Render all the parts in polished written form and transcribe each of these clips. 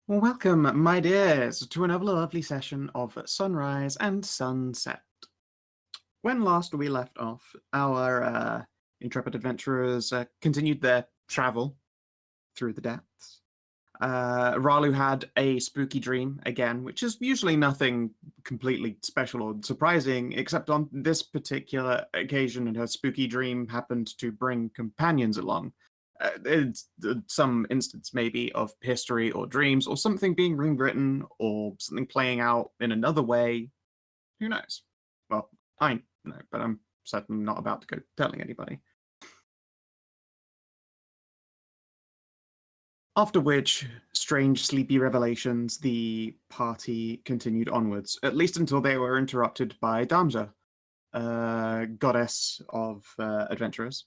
Well, welcome, my dears, to another lovely session of Sunrise and Sunset. When last we left off, our intrepid adventurers continued their travel through the depths. Ralu had a spooky dream again, which is usually nothing completely special or surprising, except on this particular occasion, her spooky dream happened to bring companions along. It's some instance maybe of history or dreams or something being rewritten or something playing out in another way. Who knows? Well, I know, but I'm certainly not about to go telling anybody. After which, strange, sleepy revelations, the party continued onwards, at least until they were interrupted by Damja, goddess of adventurers.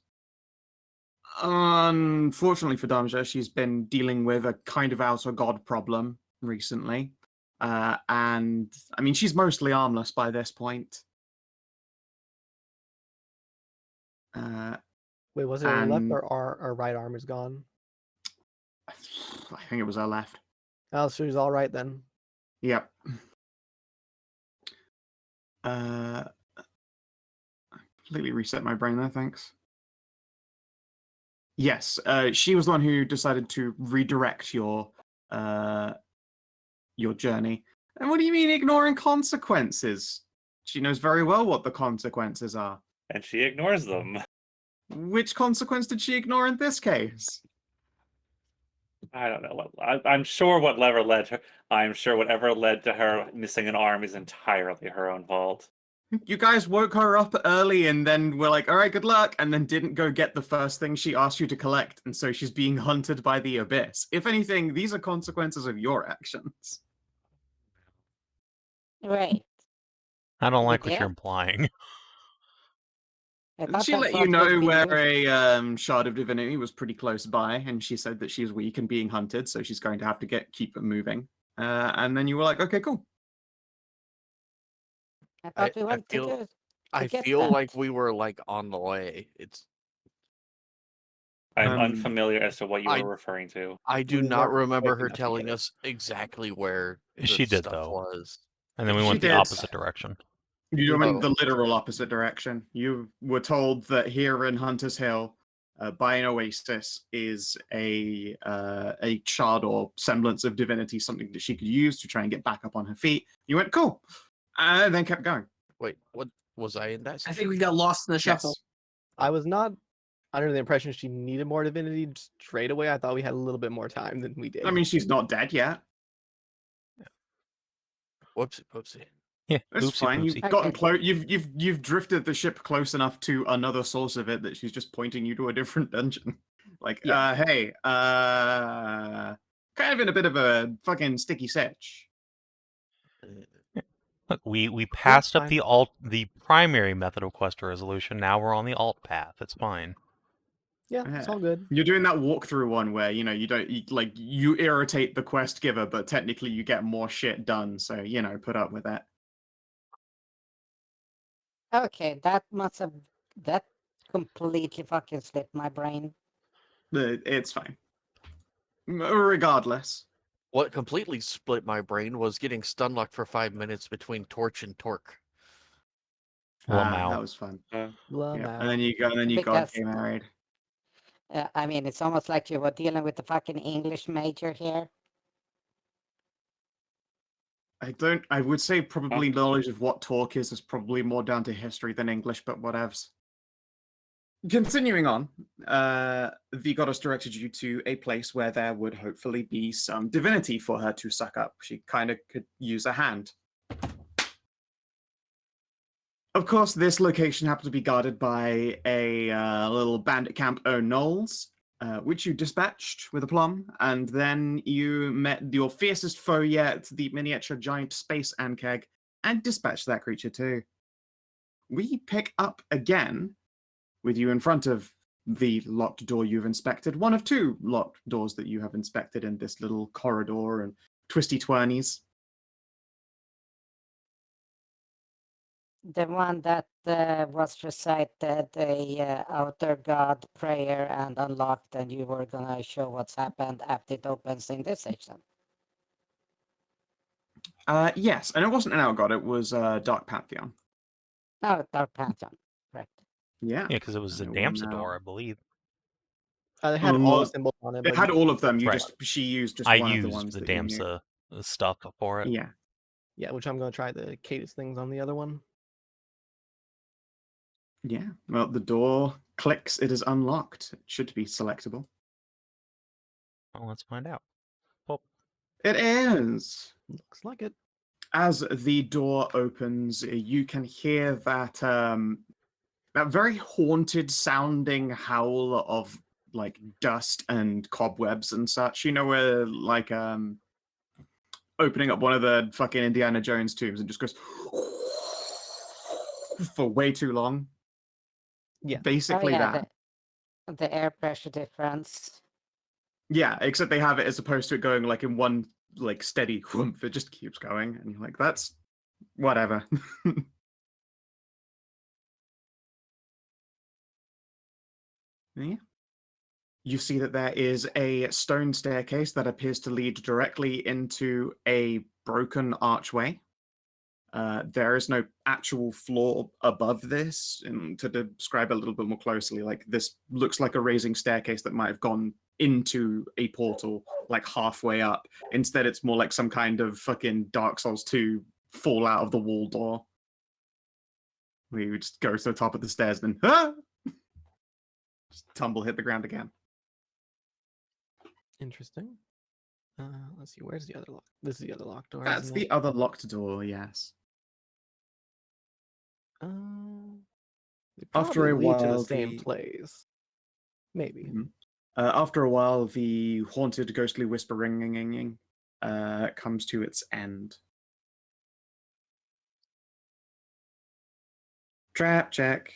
Unfortunately for Damja, she's been dealing with a kind of outer god problem recently. And, I mean, she's mostly armless by this point. Wait, was it her left And or our right arm is gone? I think it was her left. Oh, so she's all right then. Yep. Completely reset my brain there, thanks. Yes, she was the one who decided to redirect your journey. And what do you mean ignoring consequences? She knows very well what the consequences are. And she ignores them. Which consequence did she ignore in this case? I don't know. I'm sure whatever led to her. I'm sure whatever led to her missing an arm is entirely her own fault. You guys woke her up early and then were like, all right, good luck, and then didn't go get the first thing she asked you to collect, and so she's being hunted by the abyss. If anything, these are consequences of your actions. Right. I don't like what Yeah. you're implying. I thought She that let you thought know would be where used. a shard of divinity was pretty close by, and she said that she's weak and being hunted, so she's going to have to keep it moving. And then you were like, okay, cool. I thought we went feel- to I get feel that. like we were like on the way. I'm Um, unfamiliar as to what you I- were referring to. I do We not were remember quick her enough to telling get it. us exactly where the She did, stuff though. was. And then we She went the did. opposite direction. You went Oh. the literal opposite direction. You were told that here in Hunter's Hill, by an oasis, is a shard or semblance of divinity, something that she could use to try and get back up on her feet. You went, cool, and then kept going. Wait, what was I in that? I think we got lost in the shuffle. Yes. I was not under the impression she needed more divinity straight away. I thought we had a little bit more time than we did. I mean, she's not dead yet. Whoopsie. Yeah, That's oopsie fine. You've poopsie. gotten Okay. close. You've drifted the ship close enough to another source of it that she's just pointing you to a different dungeon. Like, Yeah. hey, kind of in a bit of a fucking sticky sitch. Look, we passed up fine. the primary method of quest resolution. Now we're on the alt path. It's fine. Yeah, it's all good. You're doing that walkthrough one where you irritate the quest giver, but technically you get more shit done. So put up with that. Okay, that completely fucking slipped my brain. It's fine. Regardless. What completely split my brain was getting stun locked for 5 minutes between Torch and Torque. Lamau. That was fun. Love Yeah. out. And then you got Because- get married. I mean, it's almost like you were dealing with the fucking English major here. I would say probably knowledge of what talk is probably more down to history than English, but whatevs. Continuing on, the goddess directed you to a place where there would hopefully be some divinity for her to suck up. She kind of could use a hand. Of course, this location happened to be guarded by a little bandit camp Knolls, which you dispatched with aplomb, and then you met your fiercest foe yet, the miniature giant space Ankeg, and dispatched that creature too. We pick up again with you in front of the locked door you've inspected, one of two locked doors that you have inspected in this little corridor and twisty-twirnies. The one that was recited the outer god prayer and unlocked, and you were gonna show what's happened after it opens in this section. Yes, and it wasn't an Outgod, it was Dark Pantheon. Oh, Dark Pantheon. Correct. Yeah. Yeah, because it was a I will Damsador, now- I believe. They had all the Look, symbols on it, It but had all of them. Right. She used just I one of the used ones the that you knew. Damsa stuff for it. Yeah. yeah, which I'm gonna try the Cadus things on the other one. Yeah. Well, the door clicks. It is unlocked. It should be selectable. Well, let's find out. Well, It is. Looks like it. As the door opens, you can hear that that very haunted sounding howl of like dust and cobwebs and such. You know, where like opening up one of the fucking Indiana Jones tombs and just goes for way too long. Yeah. Basically that. The air pressure difference. Yeah, except they have it as opposed to it going like in one like steady whoomp, it just keeps going, and you're like, that's whatever. Yeah. You see that there is a stone staircase that appears to lead directly into a broken archway. There is no actual floor above this. And to describe it a little bit more closely, like this looks like a raising staircase that might have gone into a portal, like halfway up. Instead, it's more like some kind of fucking Dark Souls 2 fall out of the wall door. Where you just go to the top of the stairs and then just tumble, hit the ground again. Interesting. Let's see. Where's the other lock? This is the other locked door. That's isn't the it? other locked door, yes. They After probably a lead to the while, same the- place. Maybe. Mhm. After a while, the haunted, ghostly whispering comes to its end. Trap check.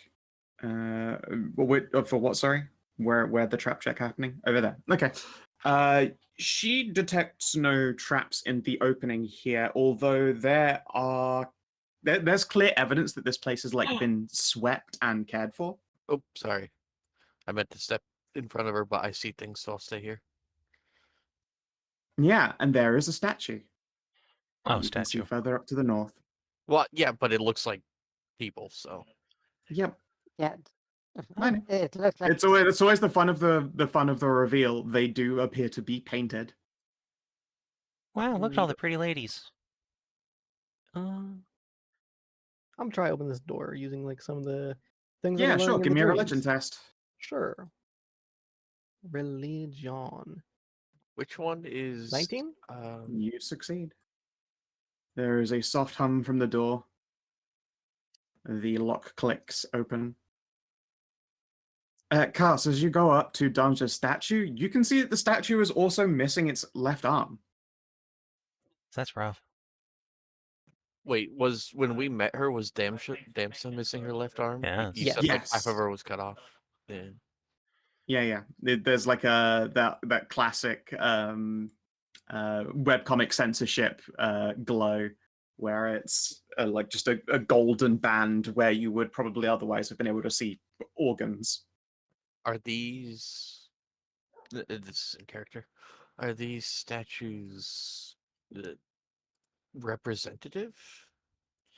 Wait, for what? Sorry, where the trap check happening? Over there. Okay. She detects no traps in the opening here, although there's clear evidence that this place has like been swept and cared for. Oh, sorry. I meant to step in front of her, but I see things, so I'll stay here. Yeah, and there is a statue. Oh, You can see statue. further up to the north. Well, yeah, but it looks like people, so. Yep. Yeah. I know. It looks like It's always the fun of the reveal. They do appear to be painted. Wow, look at all the pretty ladies. I'm gonna try open this door using like some of the things. that Yeah, I'm sure. learning in Give the me a religion dreams. test. Sure. Religion. Which one is 19? You succeed. There is a soft hum from the door. The lock clicks open. Cass, as you go up to Danja's statue, you can see that the statue is also missing its left arm. That's rough. Wait, was when we met her, was Damsa missing her left arm? Yes. You Yes. said like half Yes. of her was cut off. Yeah. Yeah. There's like that classic webcomic censorship glow where it's like just a golden band where you would probably otherwise have been able to see organs. Are these this is in character? Are these statues representative?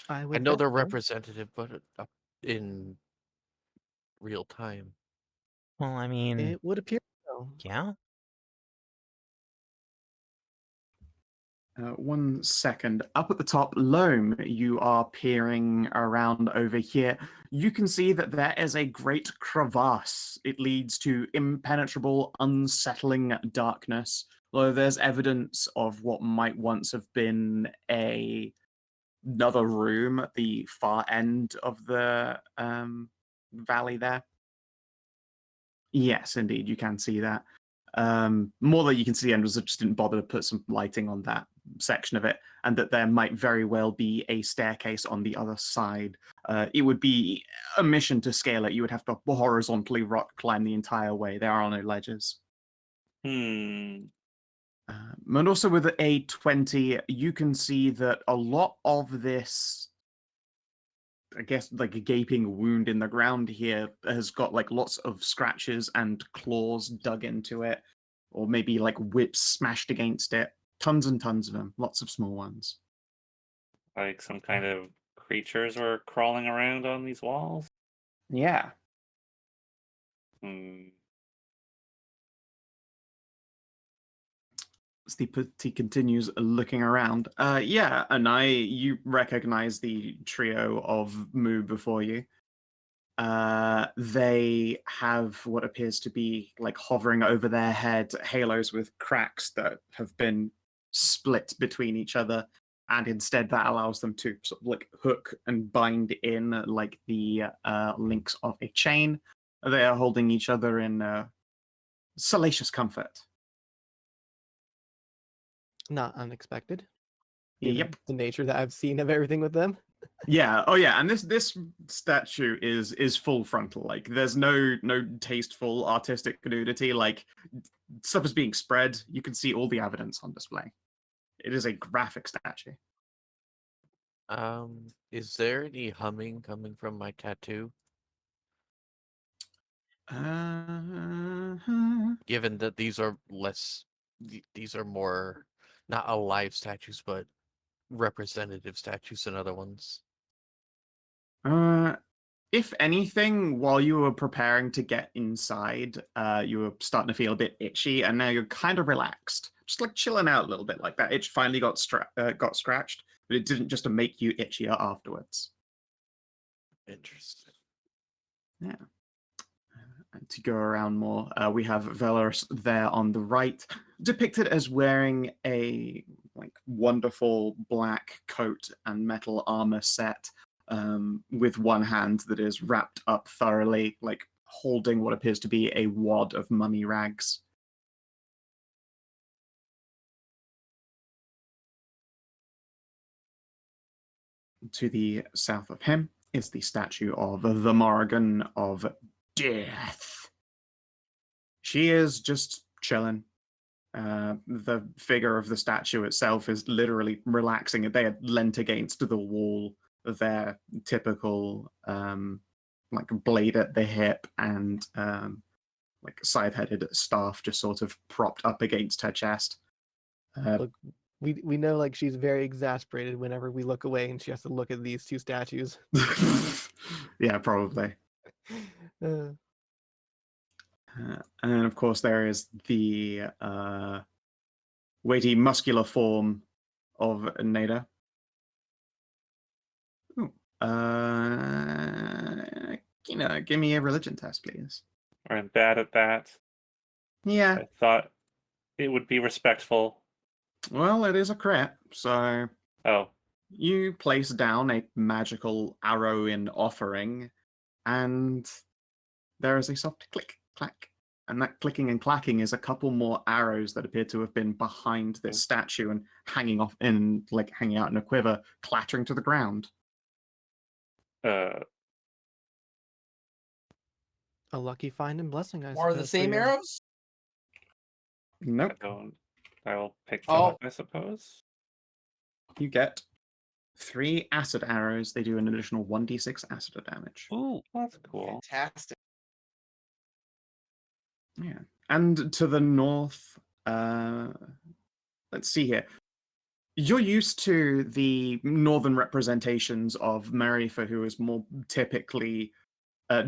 I I would know bet they're so. representative, but in real time. Well, I mean, It would appear so. yeah. 1 second. Up at the top, Loam, you are peering around over here. You can see that there is a great crevasse. It leads to impenetrable, unsettling darkness. Although there's evidence of what might once have been another room at the far end of the valley there. Yes, indeed, you can see that. More that you can see, and was just didn't bother to put some lighting on that section of it, and that there might very well be a staircase on the other side. It would be a mission to scale it. You would have to horizontally rock climb the entire way. There are no ledges. Hmm. And also with a 20, you can see that a lot of this, I guess, like a gaping wound in the ground here has got like lots of scratches and claws dug into it, or maybe like whips smashed against it. Tons and tons of them, lots of small ones. Like some kind of creatures were crawling around on these walls. Yeah. Hmm. He continues looking around. Yeah, Anai, you recognize the trio of Mu before you. They have what appears to be like hovering over their head halos with cracks that have been split between each other, and instead that allows them to sort of like hook and bind in like the links of a chain. They are holding each other in salacious comfort. Not unexpected, given Yep. the nature that I've seen of everything with them. Yeah. Oh, yeah. And this statue is full frontal. Like, there's no tasteful artistic nudity. Like, stuff is being spread. You can see all the evidence on display. It is a graphic statue. Is there any humming coming from my tattoo? Given that these are these are more not alive statues, but representative statues than other ones. If anything, while you were preparing to get inside, you were starting to feel a bit itchy, and now you're kind of relaxed, just like chilling out a little bit. Like that itch finally got scratched, but it didn't just to make you itchier afterwards. Interesting. Yeah. And to go around more, we have Velarus there on the right, depicted as wearing a like wonderful black coat and metal armor set, with one hand that is wrapped up thoroughly, like holding what appears to be a wad of mummy rags. To the south of him is the statue of the Morrigan of Death. She is just chilling. The figure of the statue itself is literally relaxing. They are leant against the wall of their typical like blade at the hip and like scythe-headed staff just sort of propped up against her chest. Look, we know like she's very exasperated whenever we look away and she has to look at these two statues. Yeah, probably. Uh, And of course, there is the weighty, muscular form of Neda. Ooh. Give me a religion test, please. I'm bad at that. Yeah. I thought it would be respectful. Well, it is a crit, so Oh, you place down a magical arrow in offering, and there is a soft click, clack. And that clicking and clacking is a couple more arrows that appear to have been behind this statue and hanging out in a quiver, clattering to the ground. uh, a lucky find and blessing, I More of the suppose, for same you. arrows? Nope. I will pick them Oh. up, I suppose. You get 3 acid arrows. They do an additional 1d6 acid damage. Ooh. That's cool. Fantastic. Yeah. And to the north, let's see here. You're used to the northern representations of Marifa, who is more typically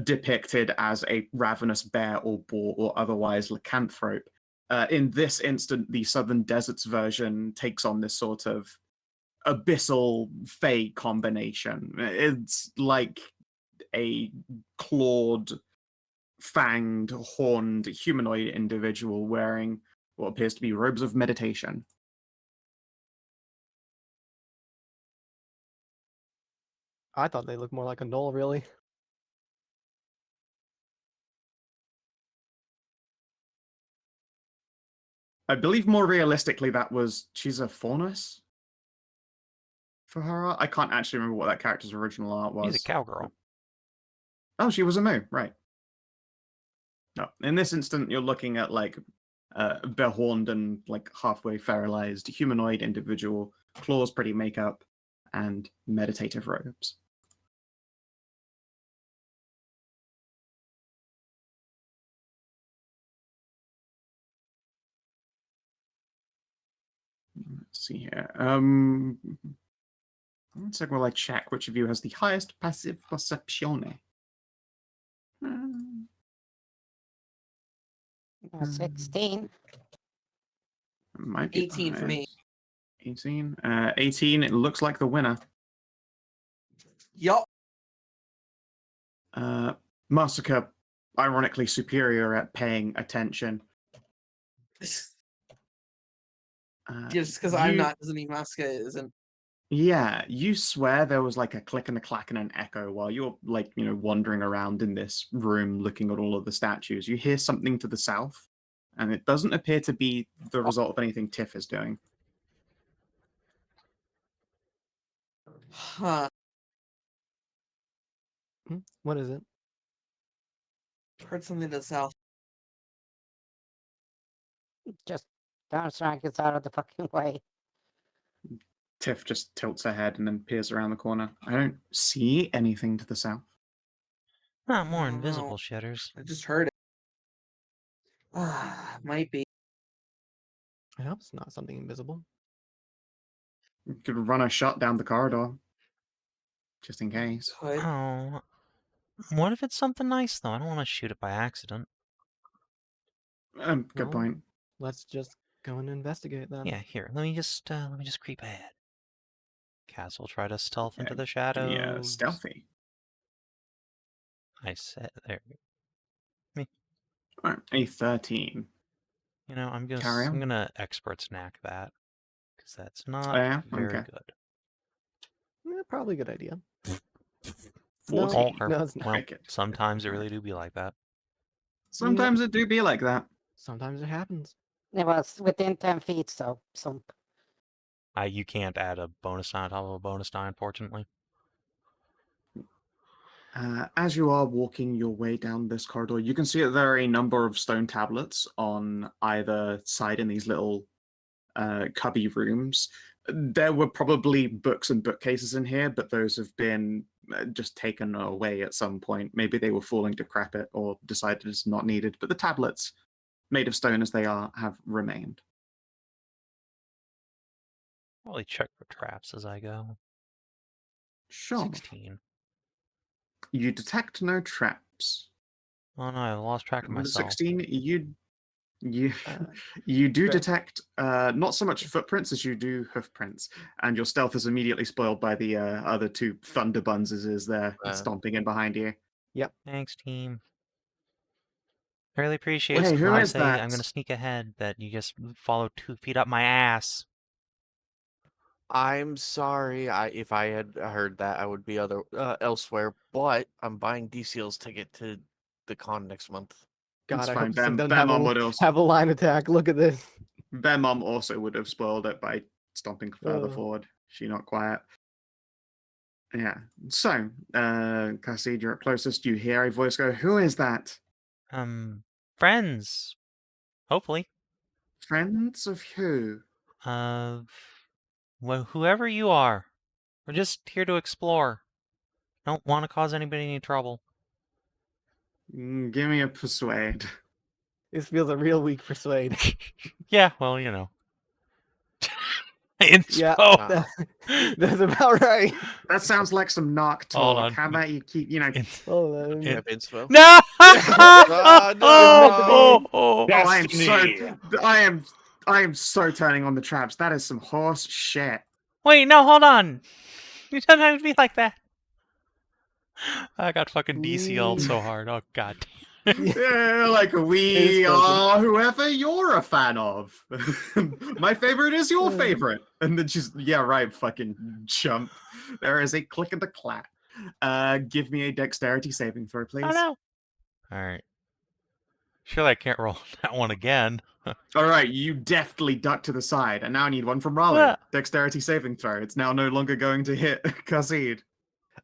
depicted as a ravenous bear or boar or otherwise lycanthrope. In this instant, the Southern Deserts version takes on this sort of abyssal fey combination. It's like a clawed, fanged, horned humanoid individual wearing what appears to be robes of meditation. I thought they looked more like a knoll, really. I believe more realistically she's a faunus for her art. I can't actually remember what that character's original art was. She's a cowgirl. Oh, she was a moo, right. No, in this instant, you're looking at like behorned and like halfway feralized humanoid individual, claws, pretty makeup, and meditative robes. Let's see here. So will I check which of you has the highest passive percepzione? 16. Might be 18 for me. 18. 18. It looks like the winner. Yup. Masika, ironically superior at paying attention. Just because I'm you- not doesn't mean Masika isn't. Yeah, you swear there was like a click and a clack and an echo while you're like, wandering around in this room looking at all of the statues. You hear something to the south, and it doesn't appear to be the result of anything Tiff is doing. Huh. What is it? Heard something to the south. Just Counter-Strike is out of the fucking way. Tiff just tilts her head and then peers around the corner. I don't see anything to the south. Not more Oh, no. invisible shitters. I just heard it. Might be. I hope it's not something invisible. You could run a shot down the corridor, just in case. Could. Oh, what if it's something nice though? I don't want to shoot it by accident. Good Well, point. Let's just go and investigate then. Yeah, here. Let me just creep ahead. Cass will try to stealth into Okay, the Give me shadows. stealthy. I said there. All right, a 13. I'm Carry on. gonna expert snack that because that's Oh, not yeah? very Okay. good. Yeah, probably a good idea. 14. Or- No, it's not. well, Make it. sometimes it really do be like that. Sometimes it do be like that. Sometimes it happens. It was within 10 feet, so some. You can't add a bonus die on top of a bonus die, unfortunately. As you are walking your way down this corridor, you can see that there are a number of stone tablets on either side in these little cubby rooms. There were probably books and bookcases in here, but those have been just taken away at some point. Maybe they were falling decrepit or decided it's not needed, but the tablets, made of stone as they are, have remained. Probably check for traps as I go. Sure. 16. You detect no traps. Oh no, I lost track of With a myself. 16, you Uh, you do Right. detect not so much footprints as you do hoof prints, and your stealth is immediately spoiled by the other two thunder bunses there stomping in behind you. Thanks, team. I really appreciate Hey, it who when I is say that? I'm gonna sneak ahead that you just follow 2 feet up my ass. I'm sorry. If I had heard that, I would be elsewhere. But I'm buying DCL's ticket to the con next month. God, It's I fine. hope this thing Ben doesn't Mom would also, have a line attack. Look at this. Ben Mom also would have spoiled it by stomping further Oh. forward. She not quiet. Yeah. So, Khassid, you're up closest. You hear a voice go, "Who is that? Friends. Hopefully. Friends of who?" Well, whoever you are. We're just here to explore. Don't want to cause anybody any trouble. Give me a persuade. This feels a real weak persuade. Yeah, well, Yeah, Inspo. that's about right. That sounds like some knock Hold talk. on. How about you keep, Oh, Do you have inspo? No! no! Oh, I am Destiny. so, I am so turning on the traps. That is some horse shit. Wait, no, hold on. You don't have to be like that. I got fucking DCL'd so hard. Oh, god. Yeah, like It we is spoken. are whoever you're a fan of. My favorite is your favorite. And then she's, yeah, right, fucking chump. There is a click and a clap. Give me a dexterity saving throw, please. Oh, no. Alright. Surely I can't roll that one again. All right, you deftly duck to the side, and now I need one from Ralu. Ah. Dexterity saving throw. It's now no longer going to hit Khassid.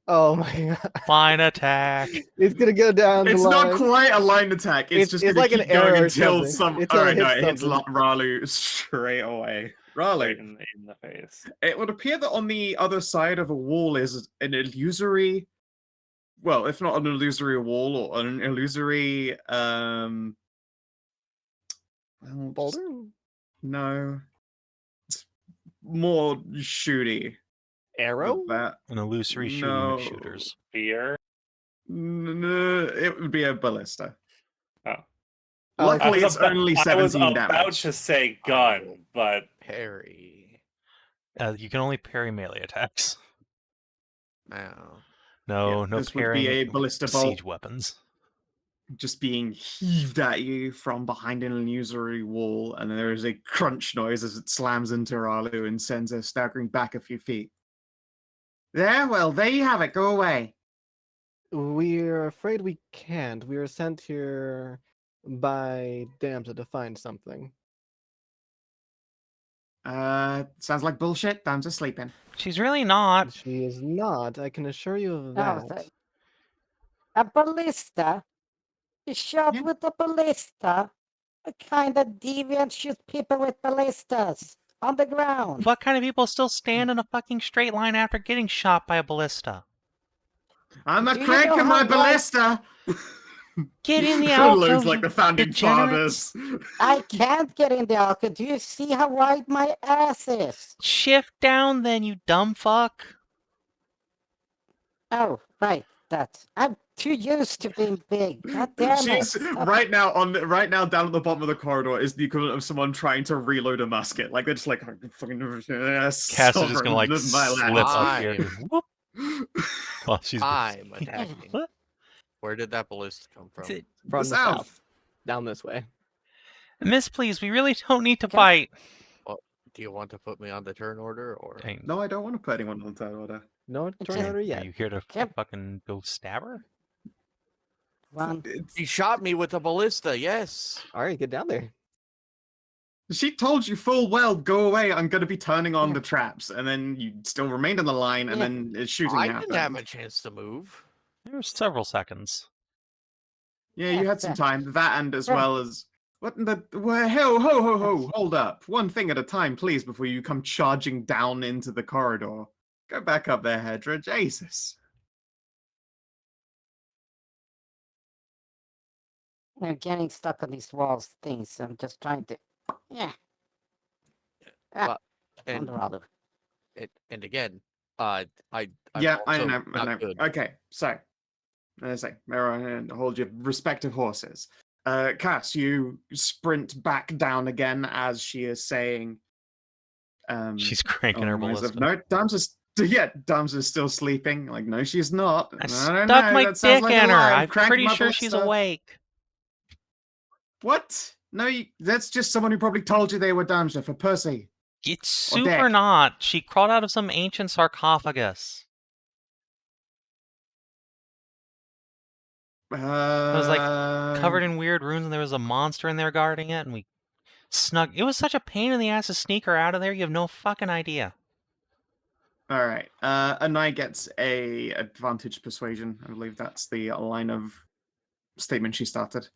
Oh my god. Fine attack. It's gonna go down It's the line. not quite a line attack. It's just it's going like to an keep going arrow or until something. some. Until All it right, no, hits it hits something. Ralu straight away. Right Ralu. in the face. It would appear that on the other side of a wall is an illusory. Well, if not an illusory wall or an illusory. Well, just- Boulder? No. It's more shooty. Arrow? That An illusory shooting No. McShooters. Spear. no, it would be a ballista. Oh. Luckily, I was it's only I was 17 about damage. to say I gun, will but parry. You can only parry melee attacks. Now. No, no this would be parrying a ballista bolt siege weapons. just being heaved at you from behind an illusory wall, and there is a crunch noise as it slams into Ralu and sends her staggering back a few feet. There, well, there you have it. Go away. We're afraid we can't. We were sent here by Damsa to find something. Sounds like bullshit. Dam's sleeping. She's really not. She is not. I can assure you of No, that. a ballista? You shot Yeah. with a ballista? What kind of deviant shoot people with ballistas? On the ground? What kind of people still stand in a fucking straight line after getting shot by a ballista? I'm a Do you crank know in my how wide- ballista. Get in the Loads alcove, like you the founding degenerates. fathers. I can't get in the alcove. Do you see how wide my ass is? Shift down then, you dumb fuck. Oh, right. I'm too used to being big. God damn She's it. right now down at the bottom of the corridor is the equivalent of someone trying to reload a musket. Like they're just like fucking Cass is just gonna like slip up here. I'm- Whoop. Oh, she's I'm attacking. What? Where did that ballista come from? From the the south. Down this way. Miss, please, we really don't need to Okay. fight. Do you want to put me on the turn order or? Hey, No, I don't want to put anyone on the third order. No Okay. turn order are yet. you here to Yep. fucking go stab her? One. He shot me with a ballista. Yes. All right, get down there. She told you full well, go away, I'm going to be turning on Yeah. the traps, and then you still remained on the line, and Yeah. then it's shooting I happened. didn't have a chance to move. There were several seconds. Yeah, you had some time. That and as Yeah. well as what in the hold up. One thing at a time, please, before you come charging down into the corridor. Go back up there, Hedrah. Jesus. I'm getting stuck on these walls things. I'm just trying to. Yeah. But and On the Ralu. and again, I'm Yeah, I also know. not good. Okay, so I say, and hold your respective horses. Cass, you sprint back down again as she is saying. She's cranking her ballista. No, Dams is still sleeping. Like, no, she's not. I No, stuck no, my that sounds dick like a in her. lie. I'm Cranking pretty my sure she's ballista. awake. What? No, that's just someone who probably told you they were Damsha for Percy. It's Or super dick. not. She crawled out of some ancient sarcophagus. It was, Covered in weird runes, and there was a monster in there guarding it, and we snuck. It was such a pain in the ass to sneak her out of there. You have no fucking idea. All right. Anai gets a advantage persuasion. I believe that's the line of statement she started.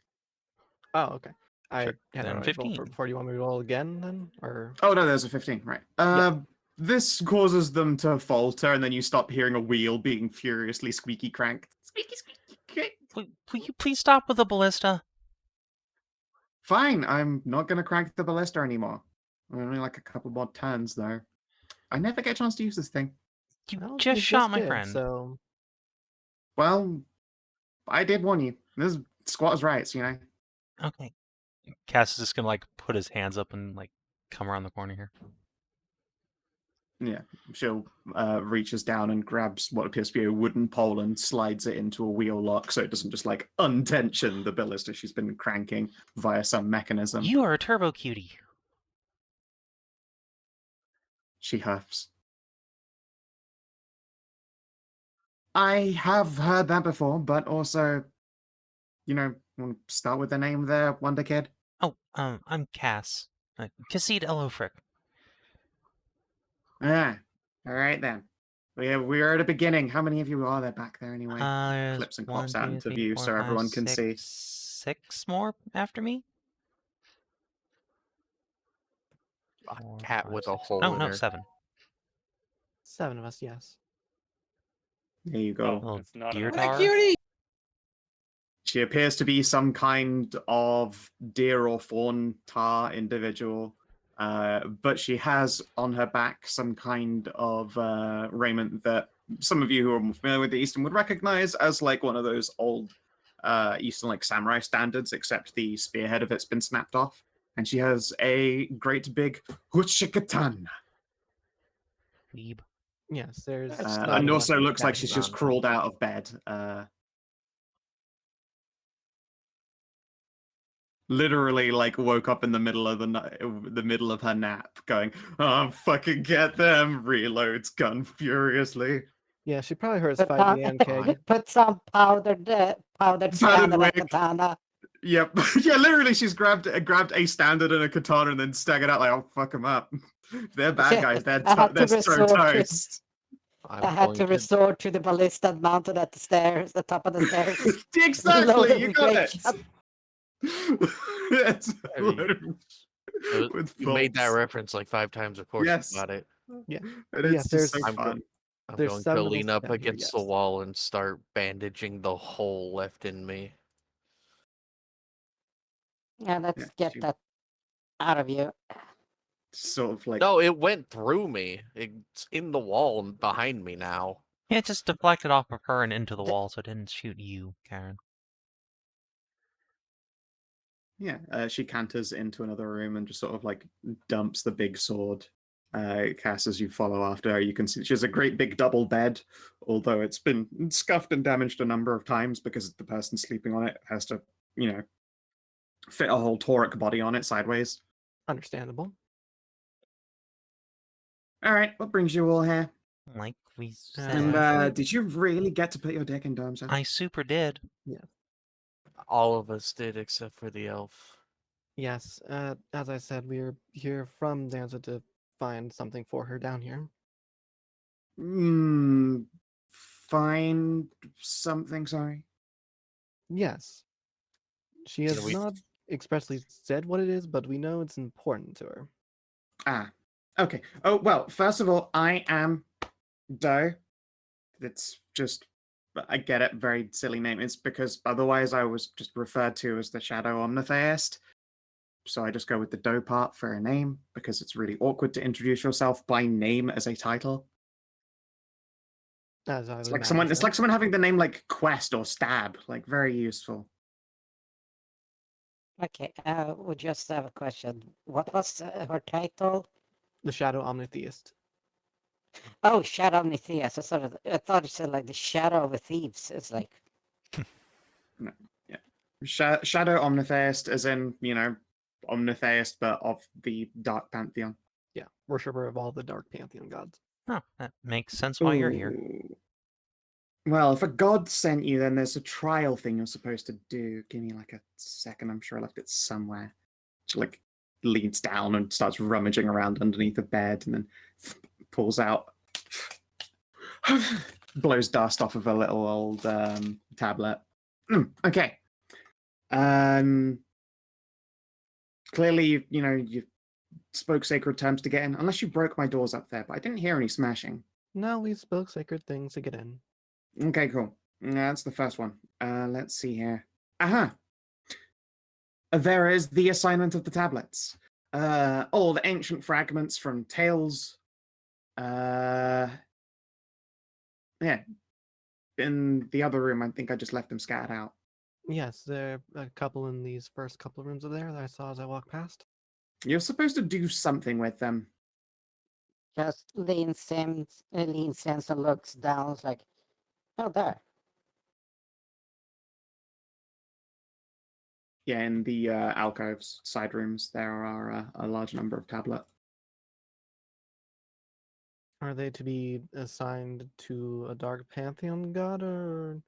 Oh, okay. I Sure. had Then a roll 15. for before. Do you want me to roll again then, or? Oh no, there's a 15. Right. Yeah. This causes them to falter, and then you stop hearing a wheel being furiously squeaky cranked. Squeaky, squeaky, crank. Will you please stop with the ballista? Fine. I'm not gonna crank the ballista anymore. Only like a couple more turns though. I never get a chance to use this thing. You Well, just you shot my did, friend. So Well, I did warn you. This squatter's rights, you know. Okay. Cass is just gonna put his hands up and come around the corner here. Yeah, she'll reaches down and grabs what appears to be a wooden pole and slides it into a wheel lock so it doesn't just untension the ballista she's been cranking via some mechanism. You are a turbo cutie. She huffs. I have heard that before, but also, want to start with the name there, Wonder Kid? Oh, I'm Cass. Khassid Elofric. Ah, all right then. We're at the beginning. How many of you are there back there anyway? There's Clips and 1, clops out 2, into 3, view 4, so 5, everyone can see. 6 more after me? A 4, cat 5, with a 6. hole Oh, in no, her. 7. 7 of us, yes. There you go. Little it's not deer a- tar. Cutie! She appears to be some kind of deer or fawn tar individual. but she has on her back some kind of raiment that some of you who are more familiar with the Eastern would recognize as like one of those old Eastern like samurai standards, except the spearhead of it's been snapped off. And she has a great big huchikatan. Weeb. Yes, there's. That's not And a lot also of looks like statues she's just on her. crawled out of bed. Literally, like woke up in the middle of the middle of her nap, going, "Oh, fucking get them!" Reloads gun furiously. Yeah, she probably heard us Put, fighting the Ankeg. put some powdered standard on wig. katana. Yep, yeah. Literally, she's grabbed a standard and a katana, and then staggered out like, "I'll fuck them up." They're bad guys. They're I had to they're so resort to- toast. I had to resort to the ballista mounted at the stairs, the top of the stairs. Exactly, Loaded you with got great it. shots. It's I mean, loaded with you made that bolts. reference like 5 times. Of course, Yes. you got it. Yeah. And Yes, it's just so there's- fun. I'm There's going to 7 of lean us up down here, against the yes. wall and start bandaging the hole left in me. Yeah, let's Yeah, get she- that out of you. Sort of like No, it went through me. It's in the wall behind me now. Yeah, it just deflected off of her and into the wall, so it didn't shoot you, Karen. yeah. She canters into another room and just sort of like dumps the big sword. Cass, as you follow after her, you can see she has a great big double bed, although it's been scuffed and damaged a number of times because the person sleeping on it has to, fit a whole toric body on it sideways. Understandable. All right, what brings you all here? Like we said, And did you really get to put your dick in Dome's head? I super did. All of us did except for the elf. Yes, as I said, we're here from Danza to find something for her down here. Find something, sorry. Yes. She has we- not expressly said what it is, but we know it's important to her. Ah, okay. Oh, well, first of all, I am Doe. It's just, I get it, very silly name. It's because otherwise I was just referred to as the Shadow Omnitheist. So I just go with the Doe part for a name because it's really awkward to introduce yourself by name as a title. As I It's would like imagine so. someone having the name like Quest or Stab, like very useful. Okay, we just have a question. What was her title? The Shadow Omnitheist. Oh, Shadow Omnitheus. I thought it said like the Shadow of the Thieves. It's like, Shadow Omnitheist, as in, Omnitheist, but of the Dark Pantheon. Yeah, worshipper of all the Dark Pantheon gods. Oh, that makes sense why you're here. Ooh. Well, if a god sent you, then there's a trial thing you're supposed to do. Give me like a second. I'm sure I left it somewhere. She like leans down and starts rummaging around underneath the bed, and then pulls out, blows dust off of a little old tablet. Okay. Clearly, you spoke sacred terms to get in, unless you broke my doors up there, but I didn't hear any smashing. No, we spoke sacred things to get in. Okay, cool. That's the first one. Let's see here. Aha! There is the assignment of the tablets. All the ancient fragments from Tales. Yeah. In the other room, I think I just left them scattered out. Yes, there are a couple in these first couple of rooms of there that I saw as I walked past. You're supposed to do something with them. just leans in and looks down. It's like, oh, there. Yeah, in the alcoves, side rooms, there are a large number of tablets. Are they to be assigned to a Dark Pantheon god, or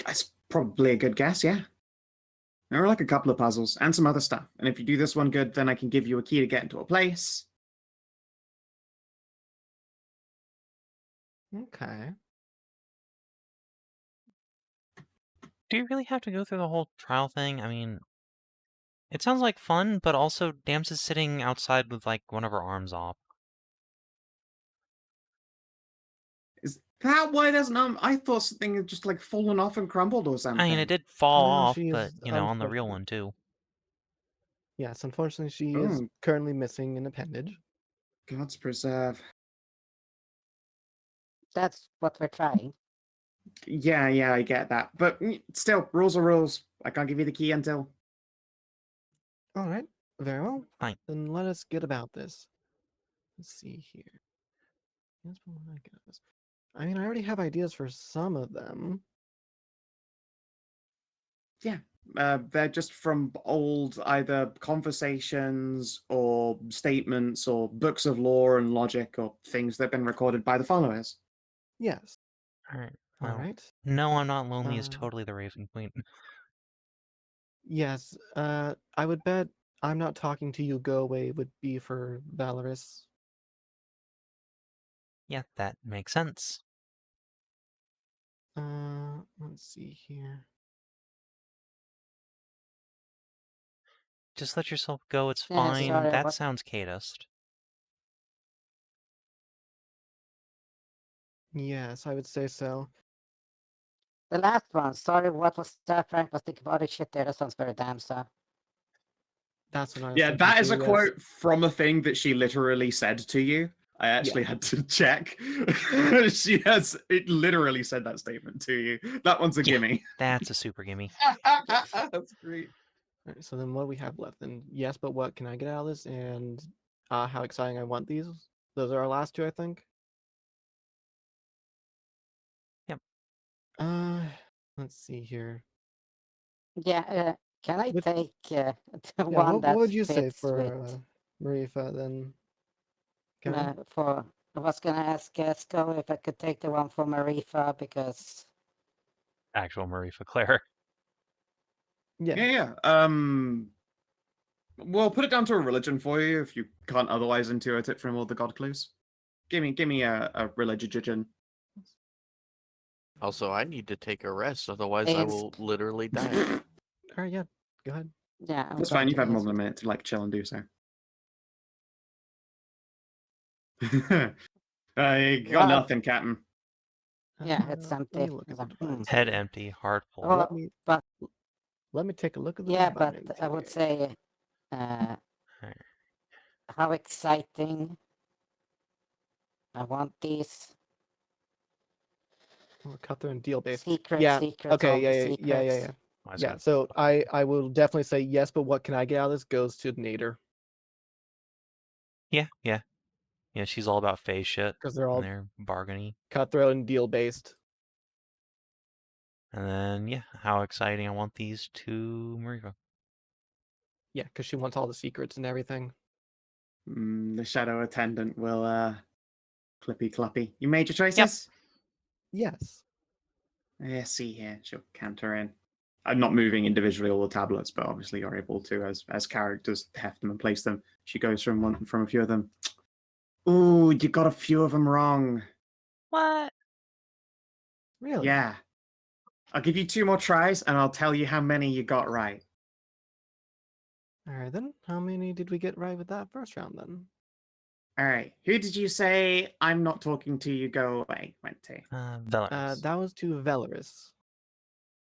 That's probably a good guess, yeah. There are like a couple of puzzles and some other stuff. And if you do this one good, then I can give you a key to get into a place. okay? Do you really have to go through the whole trial thing? I mean, it sounds like fun, but also Dams is sitting outside with like one of her arms off. Is that why there's no... I thought something had just like fallen off and crumbled or something. I mean, it did fall Oh, no, off, she is but on the real one too. Yes, unfortunately, she is Oh. currently missing an appendage. God's preserve. That's what we're trying. Yeah, I get that. But still, rules are rules. I can't give you the key until. All right, very well. Fine. Then let us get about this. Let's see here. Yes, but when I get at this. I mean, I already have ideas for some of them. They're just from old either conversations or statements or books of lore and logic or things that have been recorded by the followers. Yes. All right. All Well, right. no, I'm not lonely is Uh, totally the Raven Queen. Yes. I would bet I'm not talking to you. Go away would be for Valorous. Yeah, that makes sense. Let's see here. Just let yourself go. It's Yeah, fine. sorry, That what- sounds Katist. Yes, I would say so. The last one. Sorry, what was that? Frank was thinking about it. Shit, there. That sounds very damn so. That's what I was Yeah, thinking that is too, a yes. quote from a thing that she literally said to you. I actually had to check. It literally said that statement to you. That one's a Yeah. gimme. That's a super gimme. That's great. All right, so then what do we have left? Then yes, but what can I get out of this? And how exciting I want these. Those are our last two, I think. Yep. Let's see here. Yeah. Can I With- take the Yeah, one that what would you say fits for with? Marifa then? Karin? For I was gonna ask Skow if I could take the one for Marifa because Actual Marifa Claire. Yeah. Yeah. We'll put it down to a religion for you if you can't otherwise intuit it from all the god clues. Give me a religion. Also, I need to take a rest, otherwise I It's- will literally die. All right, yeah. Go ahead. yeah, I'm That's going fine. You've to had more ask- than a minute to like chill and do so. You got Well, nothing, Captain. Yeah, it's Let me empty. look at It's the like, divines Head here. empty, heart full. Oh, Let me but let me take a look at the yeah, but divines I would here. say, Alright. how exciting! I want these Oh, cut through and deal based. secrets. Yeah. Secrets. Okay. All the Yeah. secrets. I was Yeah. gonna- So I will definitely say yes, but what can I get out of this goes to Nader Yeah. Yeah, she's all about phase shit. because they're And all they're bargainy. cutthroat and deal based. And then, yeah, how exciting. I want these to Marifa. Yeah, because she wants all the secrets and everything. The shadow attendant will clippy cloppy. You made your choices? Yes. Yeah, see here. She'll canter in. I'm not moving individually all the tablets, but obviously you're able to as characters heft them and place them. She goes from a few of them. Ooh, you got a few of them wrong. What? Really? Yeah. I'll give you 2 more tries and I'll tell you how many you got right. All right then. How many did we get right with that first round then? All right. Who did you say I'm not talking to you go away went to? Valorous. That was to Valorous.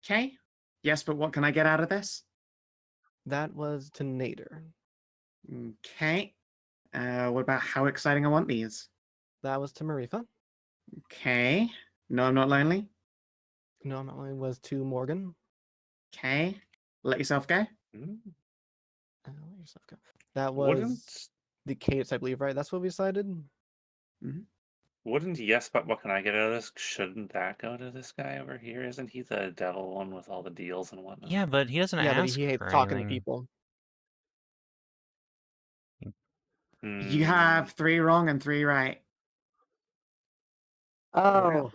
Okay. Yes, but what can I get out of this? That was to Nader. Okay. What about how exciting I want these? That was to Marifa. Okay. No, I'm not lonely. No, I'm not only was to Morgan. Okay. Let yourself go. Hmm? Let yourself go. That was Wouldn't the Cadence, I believe, right? That's what we decided. wouldn't yes, but what can I get out of this? Shouldn't that go to this guy over here? Isn't he the devil one with all the deals and whatnot? Yeah, but he doesn't Yeah, but ask he hates for talking to anything. people. You have 3 wrong and 3 right. Oh,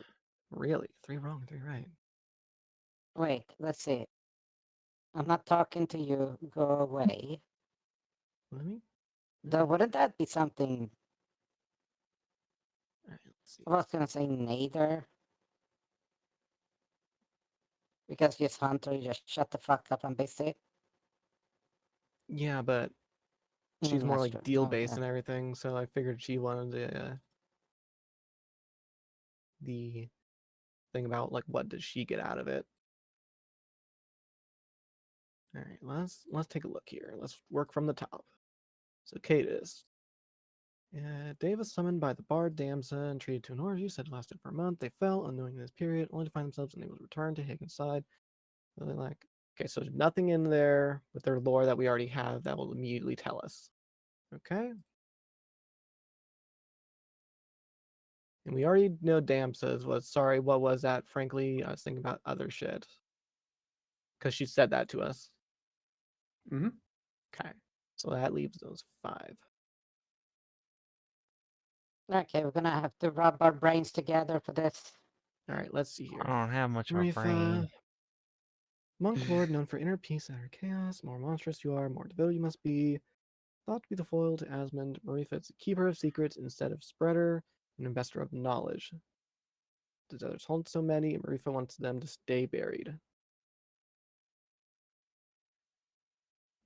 Really? 3 wrong, 3 right. wait. Let's see. I'm not talking to you. Go away. Let me. Though, wouldn't that be something? All right, let's see. I was gonna say Nader. Because he's Hunter, you just shut the fuck up. I'm busy. Yeah, but she's more that's like true. deal based Okay. and everything, so I figured she wanted the thing about like what does she get out of it. All right, let's take a look here. Let's work from the top. So Kinathis. Dave was summoned by the bard Damsa and treated to an orgy, said it lasted for a month. They fell, unknowing this period, only to find themselves unable to return to Hagen's side. So they're like, okay, so there's nothing in there with their lore that we already have that will immediately tell us. Okay. And we already know Damsa's was, sorry, what was that? Frankly, I was thinking about other shit. Because she said that to us. Mm-hmm. Okay. So that leaves those 5. Okay, we're gonna have to rub our brains together for this. All right, let's see here. I don't have much of a Marifa, brain. Monk Lord known for inner peace and outer chaos. More monstrous you are, more devoted you must be. Thought to be the foil to Asmund, Marifa is a keeper of secrets instead of spreader, an investor of knowledge. Does others hold so many, and Marifa wants them to stay buried.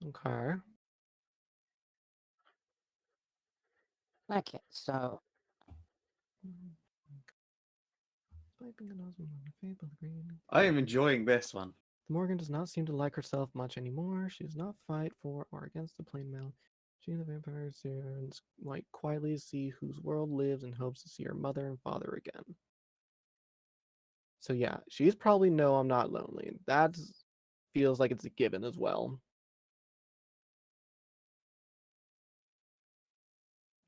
Okay. Okay, so I am enjoying this one. Morgan does not seem to like herself much anymore. She does not fight for or against the plain mail. She and the vampire servants might quietly see whose world lives and hopes to see her mother and father again. So yeah, she's probably no, I'm not lonely. That feels like it's a given as well.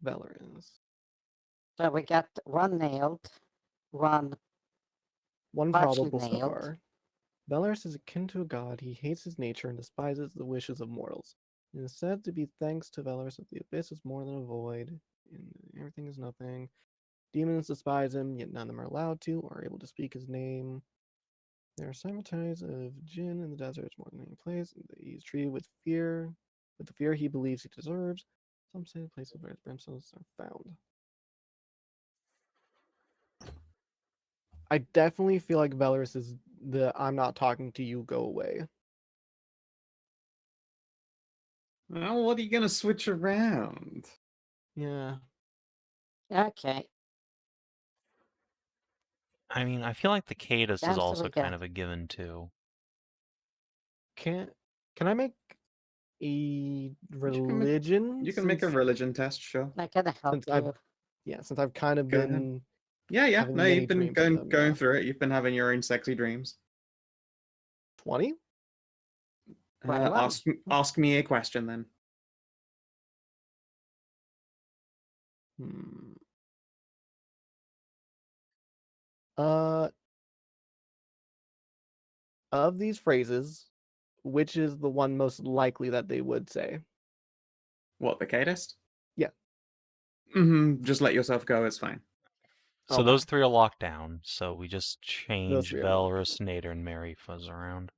Wylder is. so we got one nailed, one One partially probable so nailed. far. Wylder is akin to a god. He hates his nature and despises the wishes of mortals. It is said to be thanks to Wylder that the abyss is more than a void, and everything is nothing. Demons despise him, yet none of them are allowed to or are able to speak his name. There are similarities of Jinn in the desert more than any place. He is treated with the fear he believes he deserves. Some say the places where his brimstones are found. I definitely feel like Wylder is the I'm not talking to you, go away. Well, what are you going to switch around? Yeah. Okay, I mean, I feel like the Kinathis Damn, is so also we kind got- of a given too. Can I make a religion? You can make a religion test, sure. I can help since I've you. since I've kind of Go ahead. been Yeah. having No, many you've been dreams of them, going yeah. through it. You've been having your own sexy dreams. 20? 21. Ask me a question then. Hmm. Of these phrases, which is the one most likely that they would say? What, the Kinathis? Yeah. Just let yourself go. It's fine. So Okay. those 3 are locked down. So we just change 3 are locked. Wylder, Nader, and Marifa's around.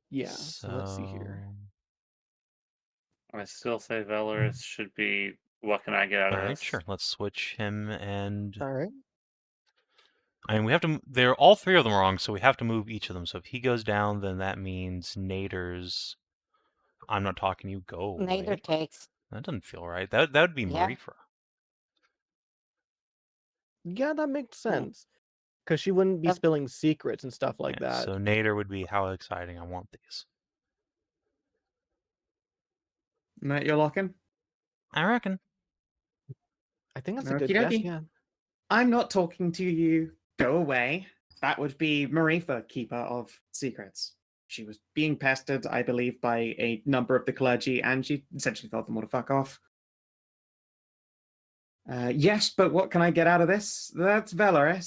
Yeah. So let's see here. I still say Valoris should be. What can I get out All of right, this? sure. Let's switch him and. All right. I mean, we have to. They're all 3 of them wrong, so we have to move each of them. So if he goes down, then that means Nader's. I'm not talking. You go away. Nader takes. That doesn't feel right. That would be Yeah. Marifa. Yeah, that makes Yeah. sense. Because she wouldn't be Yep. spilling secrets and stuff like Yeah, that. so Nader would be how exciting. I want these. Matt, you're locking? I reckon. I think that's a good Okie guess, dokie. yeah. I'm not talking to you. Go away. That would be Marifa, keeper of secrets. She was being pestered, I believe, by a number of the clergy, and she essentially told them all to fuck off. Yes, but what can I get out of this? That's Wylder.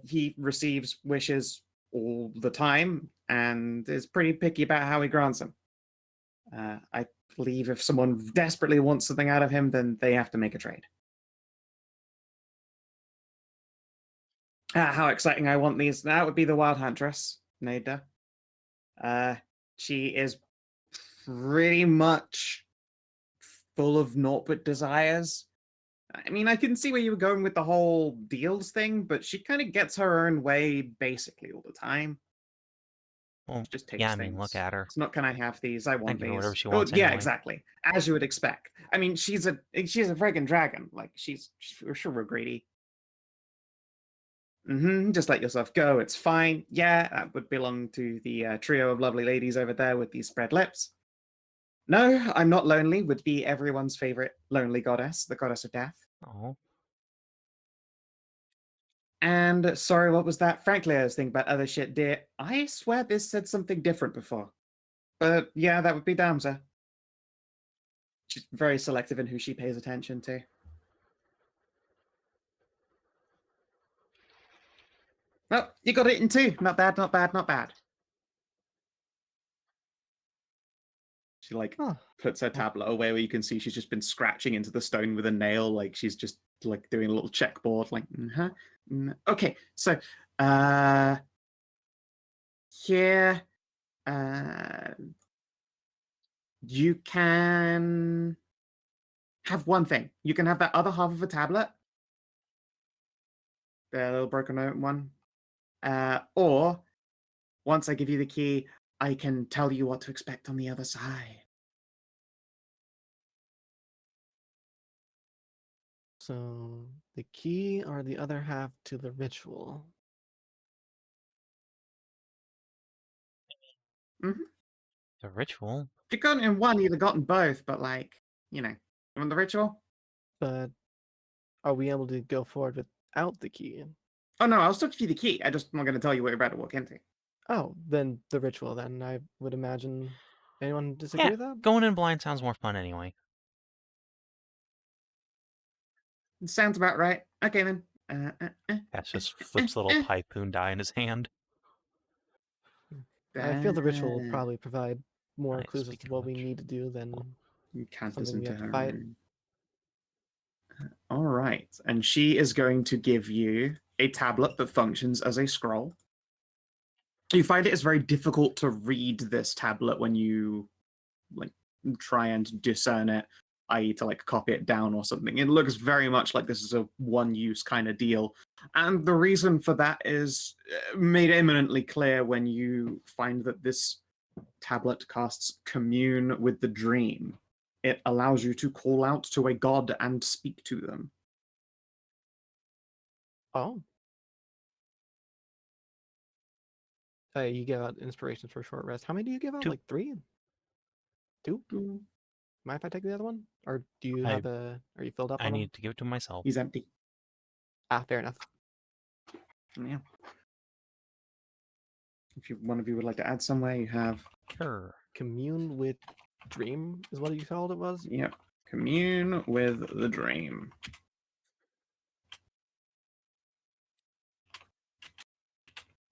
He receives wishes all the time and is pretty picky about how he grants them. I believe if someone desperately wants something out of him, then they have to make a trade. How exciting I want these. That would be the Wild Huntress, Hedrah. She is pretty much full of naught but desires. I mean, I can see where you were going with the whole deals thing, but she kind of gets her own way basically all the time. Well, She just takes yeah, I things. mean, look at her. It's not, can I have these? I want give her these. whatever she Oh, wants yeah, anyway. exactly. As you would expect. I mean, she's a friggin' dragon. Like, she's for sure greedy. Just let yourself go. It's fine. Yeah, that would belong to the trio of lovely ladies over there with these spread lips. No, I'm not lonely. Would be everyone's favorite lonely goddess, the goddess of death. Oh, And sorry, what was that? Frankly, I was thinking about other shit, dear. I swear this said something different before. But yeah, that would be Damsa. She's very selective in who she pays attention to. Oh, you got it in two. Not bad, not bad, not bad. She like Huh. puts her tablet away where you can see she's just been scratching into the stone with a nail, like she's just like doing a little checkboard, like okay, so here you can have one thing. You can have that other half of a tablet. The little broken open one. Or once I give you the key, I can tell you what to expect on the other side. So the key or the other half to the ritual. the ritual. If you've gotten in one, you'd have gotten both, but like, you want the ritual? But are we able to go forward without the key? Oh no, I'll still give you the key. I just am not going to tell you what you're about to walk into. Oh, then the ritual then. I would imagine. Anyone disagree Yeah, with that? going in blind sounds more fun anyway. Sounds about right. Okay then. Cass just flips a little Typhoon die in his hand. I feel the ritual will Uh, probably provide more Right, clues as to speaking of what we which. need to do than Canters something we into have to her fight. room. All right, and she is going to give you a tablet that functions as a scroll. You find it is very difficult to read this tablet when you like try and discern it, i.e. to like copy it down or something. It looks very much like this is a one-use kind of deal. And the reason for that is made eminently clear when you find that this tablet casts Commune with the Dream. It allows you to call out to a god and speak to them. Oh. You give out inspirations for short rest. How many do you give out? 2. Like 3? 2? Mind if I take the other one? Or do you have are you filled up I on need them? to give it to myself. He's empty. Ah, fair enough. Yeah. If one of you would like to add somewhere, you have. Sure. Commune with Dream is what you called it was? Yep. Commune with the Dream.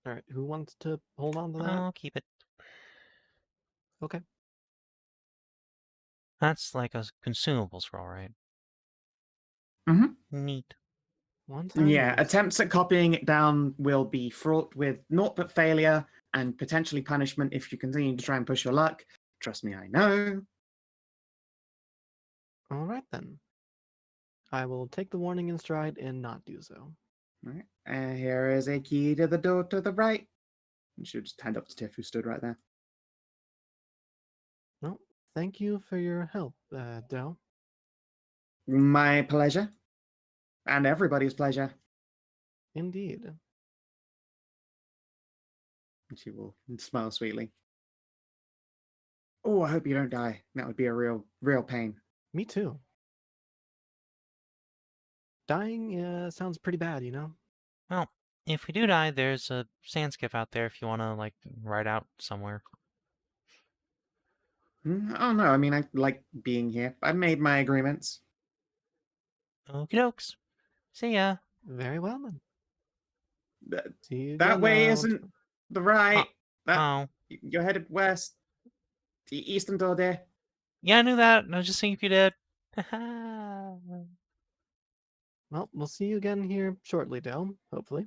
Alright, who wants to hold on to that? I'll keep it. Okay. That's like a consumable scroll, right? Mhm. Neat. One time Yeah, use. attempts at copying it down will be fraught with naught but failure and potentially punishment if you continue to try and push your luck. Trust me, I know. Alright then. I will take the warning in stride and not do so. All right. Here is a key to the door to the right. And she'll just hand up to Tiff, who stood right there. Well, thank you for your help, Del. My pleasure. And everybody's pleasure. Indeed. And she will smile sweetly. Oh, I hope you don't die. That would be a real pain. Me too. Dying sounds pretty bad, you know? Well, if we do die, there's a sand skiff out there if you want to, like, ride out somewhere. Oh, no, I mean, I like being here. I made my agreements. Okie dokes. See ya. Very well then. Th- See you That again, way now. isn't the right. Oh. You're headed west. The eastern door there. Yeah, I knew that. I was just seeing if you did. Well, we'll see you again here shortly, Del, hopefully.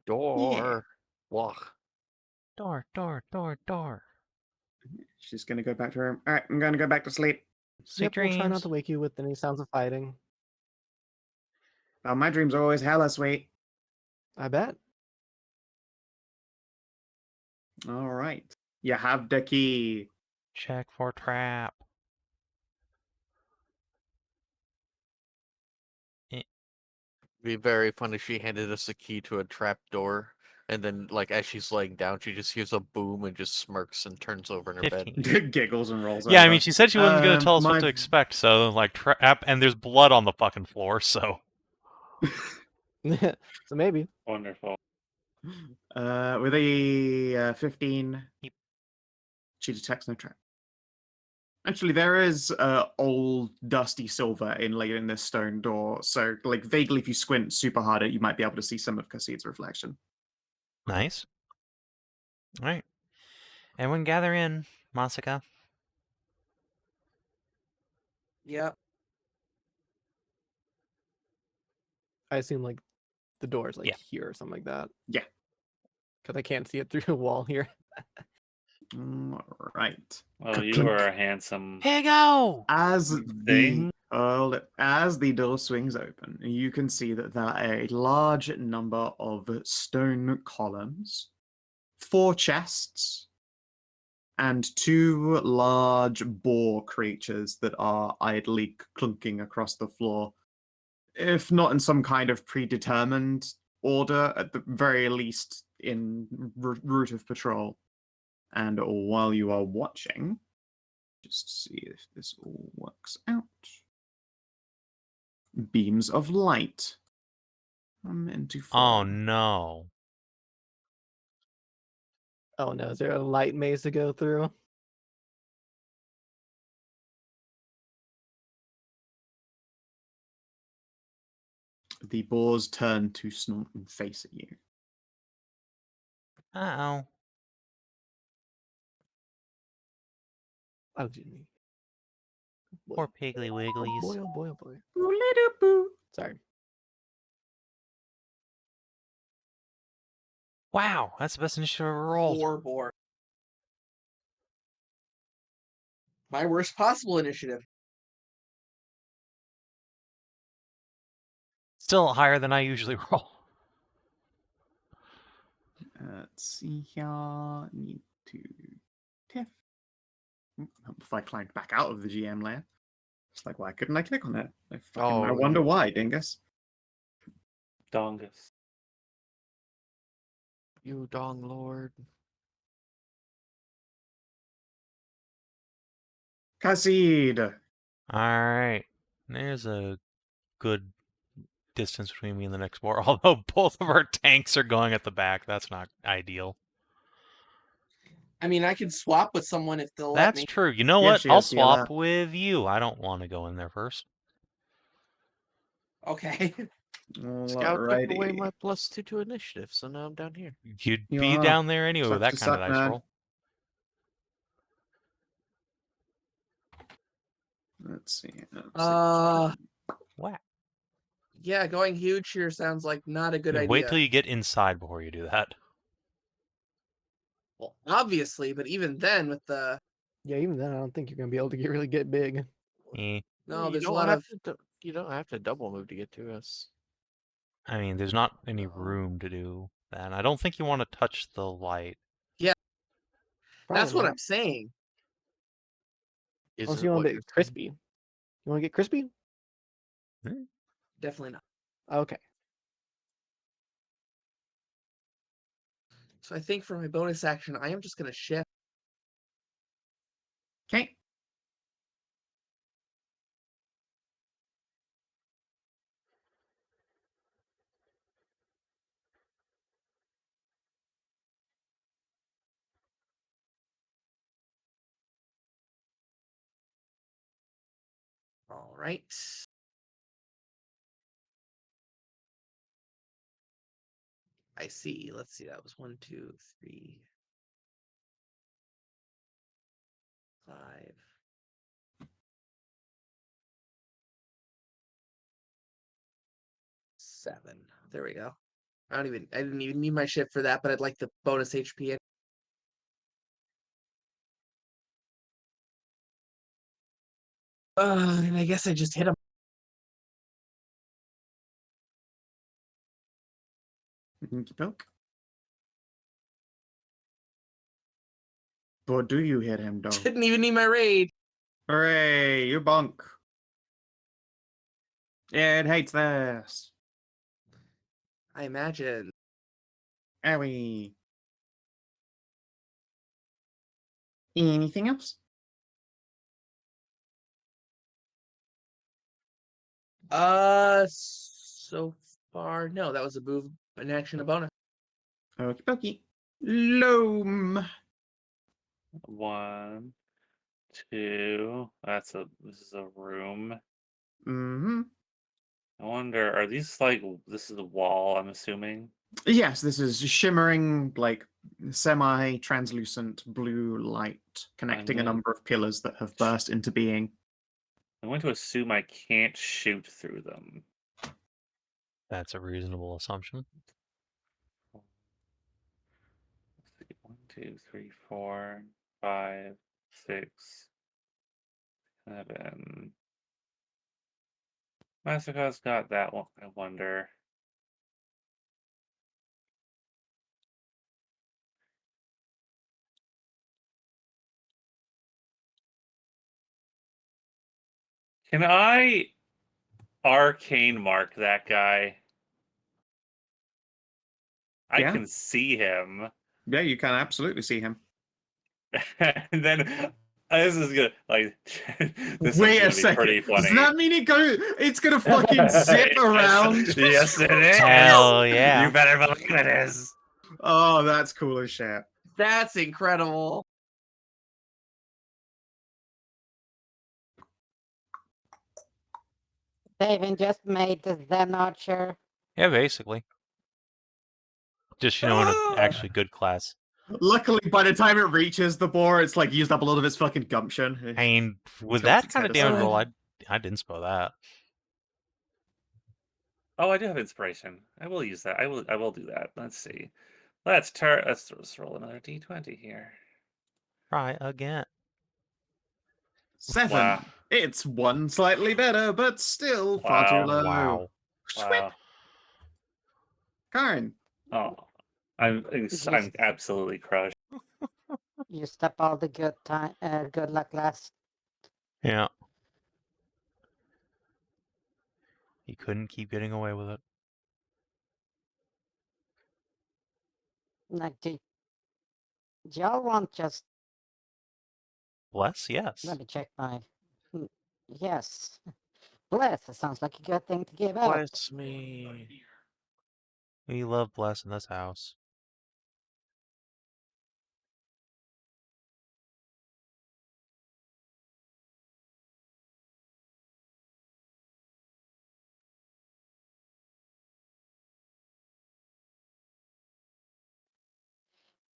Door. Walk. Door. She's gonna go back to her room. All right, I'm gonna go back to sleep. Sweet Yep, dreams. we'll try not to wake you with any sounds of fighting. Oh, my dreams are always hella sweet. I bet. All right. You have the key. Check for trap. Be very funny if she handed us a key to a trap door, and then, like, as she's laying down, she just hears a boom and just smirks and turns over in her bed. 15. Giggles and rolls Yeah, over. I mean, she said she wasn't going to tell us what my- to expect, so, like, trap, and there's blood on the fucking floor, so. So maybe. Wonderful. With a 15, Yep. she detects no trap. Actually, there is old dusty silver inlaid in this stone door, so like vaguely, if you squint super hard, you might be able to see some of Khassid's reflection. Nice. All right. Everyone gather in, Masika. Yep. I assume like the door's like Yeah. here or something like that. Yeah. Because I can't see it through the wall here. Right. Well, you are a handsome Here you go! As thing. as the door swings open, you can see that there are a large number of stone columns, 4 chests, and 2 large boar creatures that are idly clunking across the floor. If not in some kind of predetermined order, at the very least in route of patrol. And while you are watching, just see if this all works out. Beams of light come into Oh, form. no. Oh no, is there a light maze to go through? The boars turn to snort and face at you. Uh-oh. Oh, Jimmy. Boy. Poor Piggly Oh Wigglies. boy, oh boy, oh boy. Boo-little-boo. Sorry. Wow, that's the best initiative I've ever rolled. 4 boar. My worst possible initiative. Still higher than I usually roll. Let's see here. Need to tiff. If I climbed back out of the GM layer. It's like, why couldn't I click on it? I wonder why, dingus. Dongus. You dong lord. Khassid. Alright. There's a good distance between me and the next war, although both of our tanks are going at the back. That's not ideal. I mean, I can swap with someone if they'll let That's me. true. You know Yes, what? I'll yes, yeah, swap that. with you. I don't want to go in there first. Okay. Scout took away Alrighty. my +2 to initiative, so now I'm down here. You'd You be are. down there anyway with Sucks that to kind of suck, dice man. roll. Let's see. Wow. Yeah, going huge here sounds like not a good Yeah, idea. wait till you get inside before you do that. Well, obviously, but even then, with the Yeah, even then, I don't think you're gonna be able to really get big. Eh. no, you there's a don't lot have of you don't have to double move to get to us. I mean, there's not any room to do that. I don't think you want to touch the light. Probably that's what not. I'm saying. Is Unless it you want what to you're get crispy. You want to get crispy? Definitely not. Okay. So I think for my bonus action, I am just gonna shift. Okay. All right. I see. Let's see. That was 1, 2, 3, 5. 7. There we go. I didn't even need my shift for that, but I'd like the bonus HP. And I guess I just hit him. Inky poke. But do you hit him, dog? Didn't even need my raid. Hooray, you bonk. Yeah, it hates this. I imagine. Owie. Anything else? So far, no. That was a move, an action, a bonus. Okie dokie. Loam. 1, 2. This is a room. Mm-hmm. I wonder, are these like, this is the wall, I'm assuming? Yes, this is shimmering, like semi-translucent blue light connecting a gonna- number of pillars that have burst into being. I'm going to assume I can't shoot through them. That's a reasonable assumption. Let's see, 1, 2, 3, 4, 5, 6, 7. Masika's got that one, I wonder. Can I Arcane mark that guy? I Yeah. can see him. Yeah, you can absolutely see him. And then this is good. Like this Wait a is gonna be pretty second. funny. Does that mean it's gonna fucking zip around? Yes, it is. Hell yeah. You better believe it is. Oh, that's cool as shit. That's incredible. Savin just made the Zen Archer. Yeah, basically. Just, in an actually good class. Luckily, by the time it reaches the boar, it's like used up a lot of its fucking gumption. I mean, with Tilts that its kind of head damage aside. roll, I'd inspo that. Oh, I do have inspiration. I will use that. I will do that. Let's see. Let's roll another d20 here. Try again. 7. Wow. It's one slightly better, but still far too Wow. low. Wow. Swip. Wow. Karin. Oh, I'm Yes. absolutely crushed. Used up all the good luck last. Yeah. He couldn't keep getting away with it. Like, do y'all want just? Bless, yes. Let me check my. Yes, bless. It sounds like a good thing to give out. Bless me. We love bless in this house.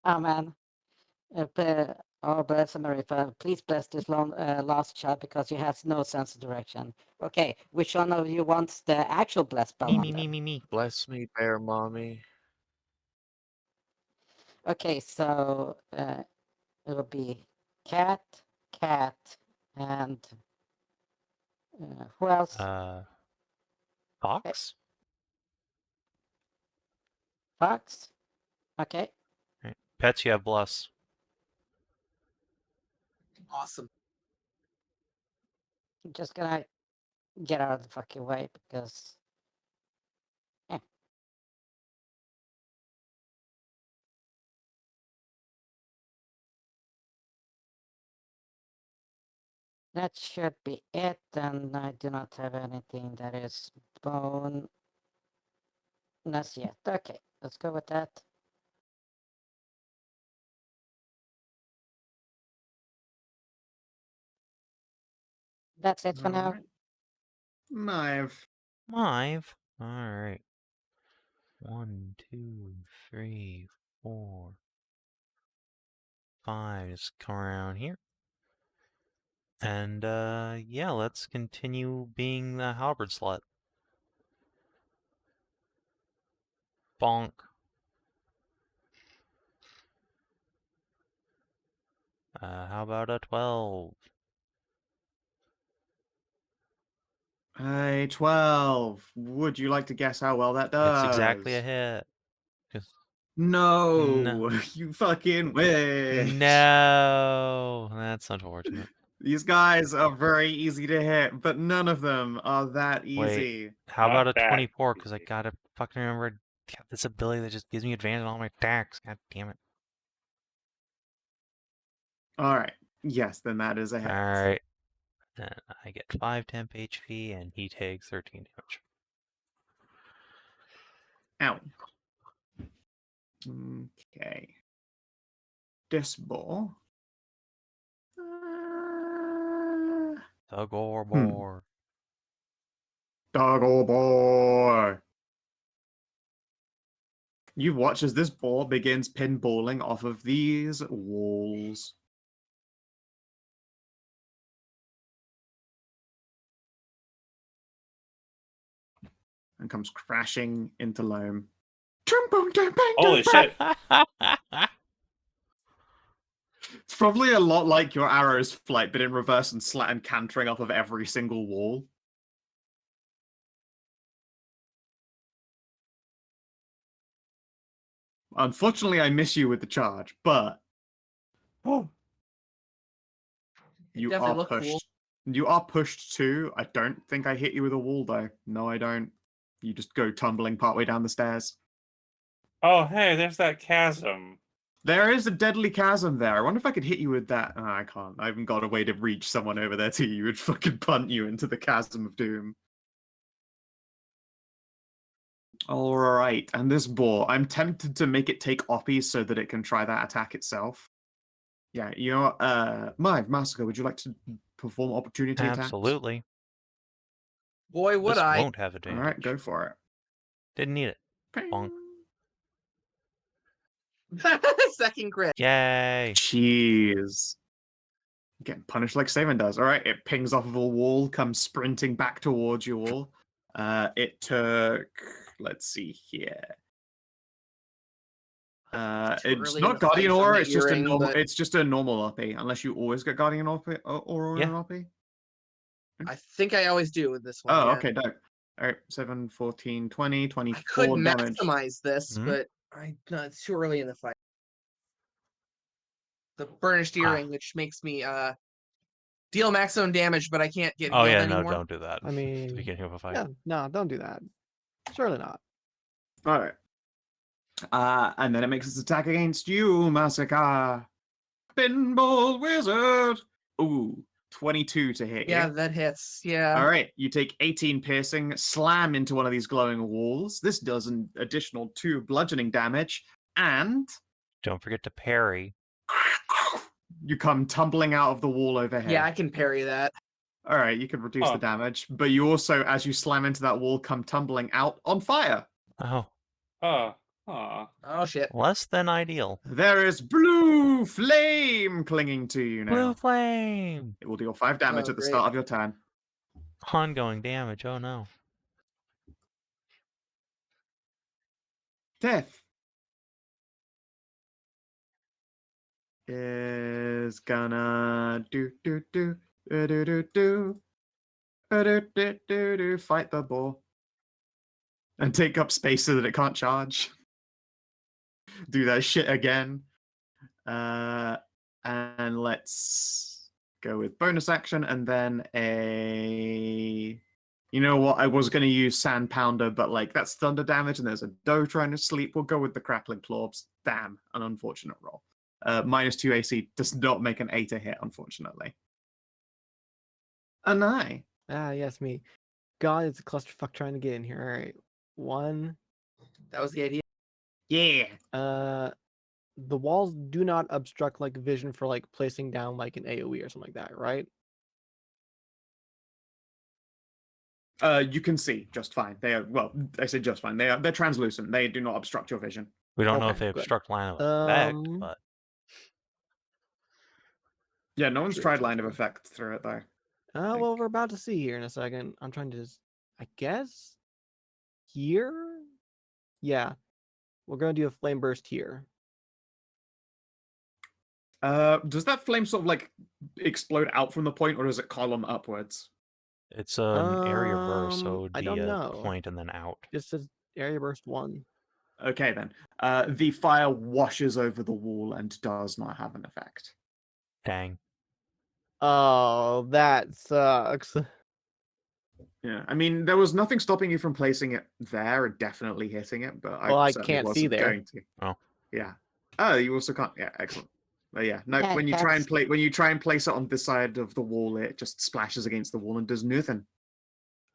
Oh man. Bless America. Please bless this last child because he has no sense of direction. Okay, which one of you wants the actual bless spell on them? Me. Bless me, bear mommy. Okay, so it will be cat, and who else? Fox? Fox. Okay. Right. Pets, you have bless. Awesome. I'm just gonna get out of the fucking way because. That should be it, and I do not have anything that is bonus yet. Okay, let's go with that. That's it for now. Alright. Knife. Live. Alright. 1, 2, 3, 4, 5. Just come around here. And, yeah, let's continue being the halberd slut. Bonk. How about a 12? A 12. Would you like to guess how well that does? It's exactly a hit. No, you fucking wish. No, that's unfortunate. These guys are very easy to hit, but none of them are that Wait. easy. How Not about a that 24? Because I gotta fucking remember have this ability that just gives me advantage on all my attacks. God damn it. All right. Yes, then that is a hit. Alright. Then I get 5 temp HP and he takes 13 damage. Ow. Okay. This ball. Tugor boar. Doggo boy. You watch as this ball begins pinballing off of these walls. And comes crashing into Loam. Holy shit! It's probably a lot like your arrow's flight, but in reverse and cantering off of every single wall. Unfortunately, I miss you with the charge, but It you definitely are looked pushed. cool. You are pushed too. I don't think I hit you with a wall though. No, I don't. You just go tumbling partway down the stairs. Oh, hey, there's that chasm. There is a deadly chasm there. I wonder if I could hit you with that. Oh, I can't. I haven't got a way to reach someone over there to you. Would fucking punt you into the chasm of doom. All right, and this boar. I'm tempted to make it take oppies so that it can try that attack itself. Yeah, you know, Masika, would you like to perform opportunity attacks? Absolutely. Boy, would This I. won't have All advantage. right, go for it. Didn't need it. Bonk. Second crit. Yay! Jeez. Getting punished like Savin does. All right, it pings off of a wall, comes sprinting back towards you all. It took, let's see here. Too It's early in not the fight Guardian on Aura. that It's just a earring, normal. but- It's just a normal RP, unless you always get Guardian Aura in an RP. I think I always do with this one. Oh, yeah. okay, dope. All right, 7, 14, 20, I could 24 damage. maximize this, Mhm. but no, it's too early in the fight. The burnished earring, which makes me deal maximum damage, but I can't get Oh healed yeah, no, anymore. don't do that. I at the mean, beginning of a fight. yeah, no, don't do that. Surely not. All right. And then it makes its attack against you, Masika. Pinball Wizard. Ooh, 22 to hit Yeah, you. that hits. Yeah. All right, you take 18 piercing, slam into one of these glowing walls. This does an additional 2 bludgeoning damage, and Don't forget to parry. you come tumbling out of the wall overhead. Yeah, I can parry that. All right, you can reduce Huh. the damage, but you also, as you slam into that wall, come tumbling out on fire. Oh, Oh shit. less than ideal. There is blue flame clinging to you now. Blue flame! It will deal 5 damage Oh, at the great. start of your turn. Ongoing damage, oh no. Tiff is gonna fight the ball and take up space so that it can't charge. Do that shit again. And let's go with bonus action and then a. You know what? I was going to use Sand Pounder, but like that's thunder damage and there's a doe trying to sleep. We'll go with the Crackling Claws. Damn, an unfortunate roll. -2 AC does not make an 8 a hit, unfortunately. Anai. Ah, yes, me. God, it's a clusterfuck trying to get in here. All right, 1. That was the idea. Yeah. The walls do not obstruct like vision for like placing down like an AoE or something like that, right? You can see just fine. They are, well, I say just fine. They're translucent. They do not obstruct your vision. We don't know if Okay, they good. obstruct line of effect, but Yeah, no one's True, tried true, line of true. effect through it though. Well, we're about to see here in a second. I'm trying to just, I guess, here? Yeah. We're going to do a flame burst here. Does that flame sort of like explode out from the point, or does it column upwards? it's an area burst, so it would I be don't a know. point and then out. Just says area burst 1. Okay then. The fire washes over the wall and does not have an effect. Dang. Oh, that sucks. Yeah, I mean, there was nothing stopping you from placing it there and definitely hitting it, but Well, I I certainly can't see wasn't there. going to. Oh. Yeah. Oh, you also can't. Yeah, excellent. But yeah, no. Yeah, When you try and that's- place it on this side of the wall, it just splashes against the wall and does nothing.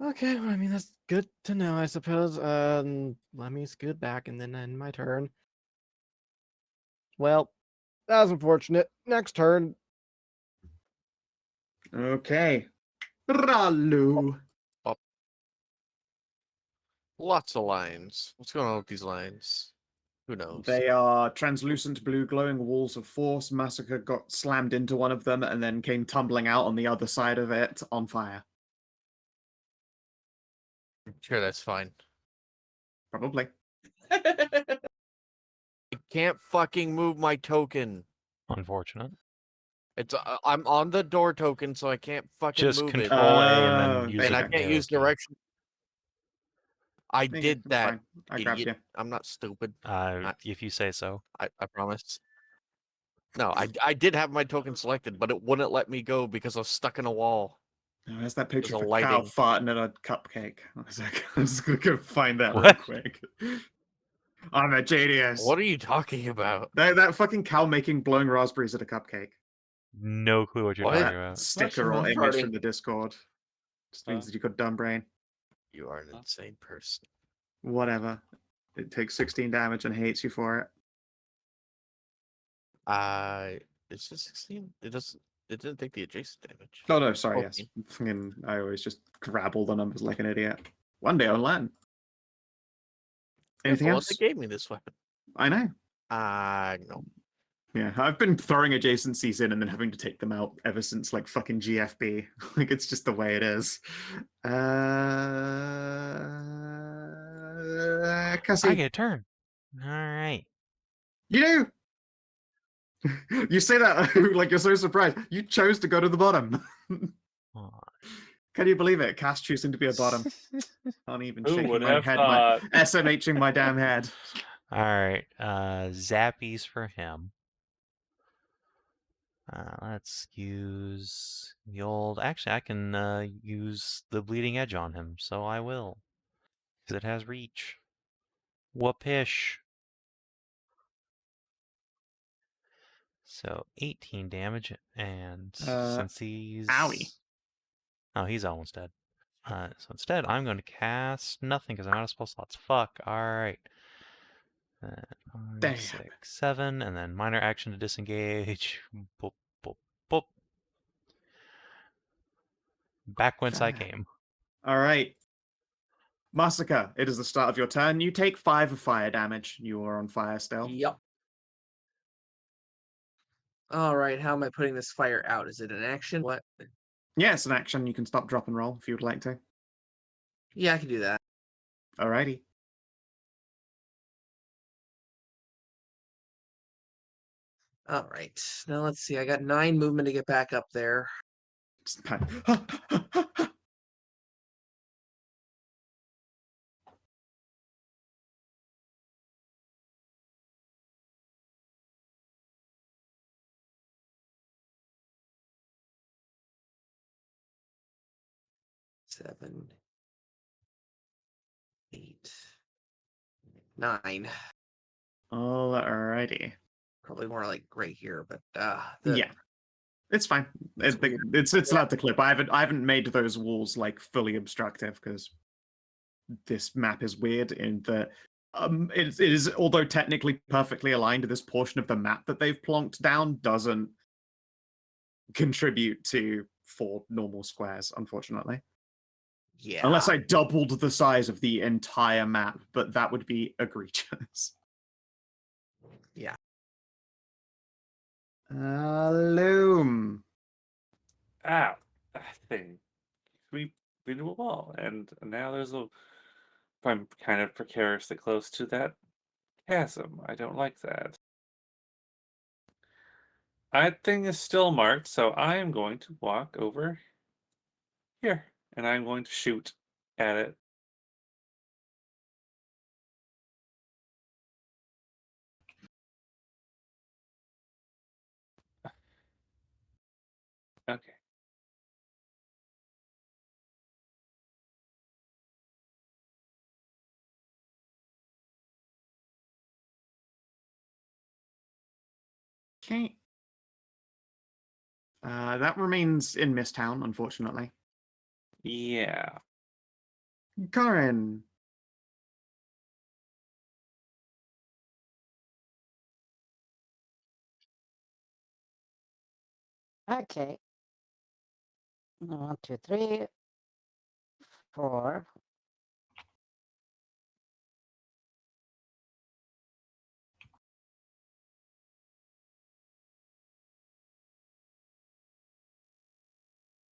Okay, well, I mean, that's good to know, I suppose. Let me scoot back and then end my turn. Well, that was unfortunate. Next turn. Okay. Ralu. Lots of lines. What's going on with these lines? Who knows? They are translucent blue glowing walls of force. Masika got slammed into one of them and then came tumbling out on the other side of it on fire. Sure, that's fine. Probably. I can't fucking move my token. Unfortunate. It's I'm on the door token, so I can't fucking Just move Control it. A and then use there And you I go. can't arrow use key. direction. I There you did go, that, fine. I grabbed idiot. you. I'm not stupid. If you say so. I promise. No, I did have my token selected, but it wouldn't let me go because I was stuck in a wall. Oh, there's that picture There's of a a cow lighting. farting at a cupcake. I was like, I'm just gonna go find that real What? quick. I'm a genius. What are you talking about? That fucking cow making blowing raspberries at a cupcake. No clue what you're What? talking That about. sticker or Mushroom image party. from the Discord. Just means that you got dumb brain. You are an insane person. Whatever. It takes 16 damage and hates you for it. It's just 16. It doesn't. It didn't take the adjacent damage. Oh no, sorry, yes. 14. Fucking, I always just grab all the numbers like an idiot. One day I'll learn. Anything Careful, else? They gave me this weapon. I know. No. Yeah, I've been throwing adjacencies in and then having to take them out ever since like fucking GFB. Like it's just the way it is. I Cassie, get a turn. All right. you know, you say that like you're so surprised. You chose to go to the bottom. Aw. Can you believe it? Cass choosing to be a bottom. Can't even Who shaking would my have head. thought? My SMHing my damn head. All right. Zappies for him. Let's use the old. Actually, I can use the bleeding edge on him, so I will, because it has reach. Whoopish. So 18 damage, and since he's owie. Oh, he's almost dead. So instead, I'm going to cast nothing because I'm out of spell slots. Fuck. All right. 5, Damn. 6, 7, and then minor action to disengage. Boop, boop, boop. Back whence I came. All right. Masika, it is the start of your turn. You take 5 of fire damage. You are on fire still. Yep. All right, how am I putting this fire out? Is it an action? What? Yeah, it's an action. You can stop, drop, and roll if you would like to. Yeah, I can do that. Alrighty. All right. Now let's see. I got 9 movement to get back up there. Just kind Seven, 8, 9. Alrighty. Probably more like right here, but Yeah. It's fine. It's weird. It's Yeah. not the clip. I haven't made those walls like fully obstructive because this map is weird in that it is, although technically perfectly aligned, this portion of the map that they've plonked down doesn't contribute to 4 normal squares, unfortunately. Yeah. Unless I doubled the size of the entire map, but that would be egregious. Yeah. Loam. Ow. That thing. We into a wall, and now there's a. I'm kind of precariously close to that chasm. I don't like that. That thing is still marked, so I am going to walk over here, and I'm going to shoot at it. Okay. Okay. That remains in Misttown, unfortunately. Yeah. Karin. Okay. 1, 2, 3, 4.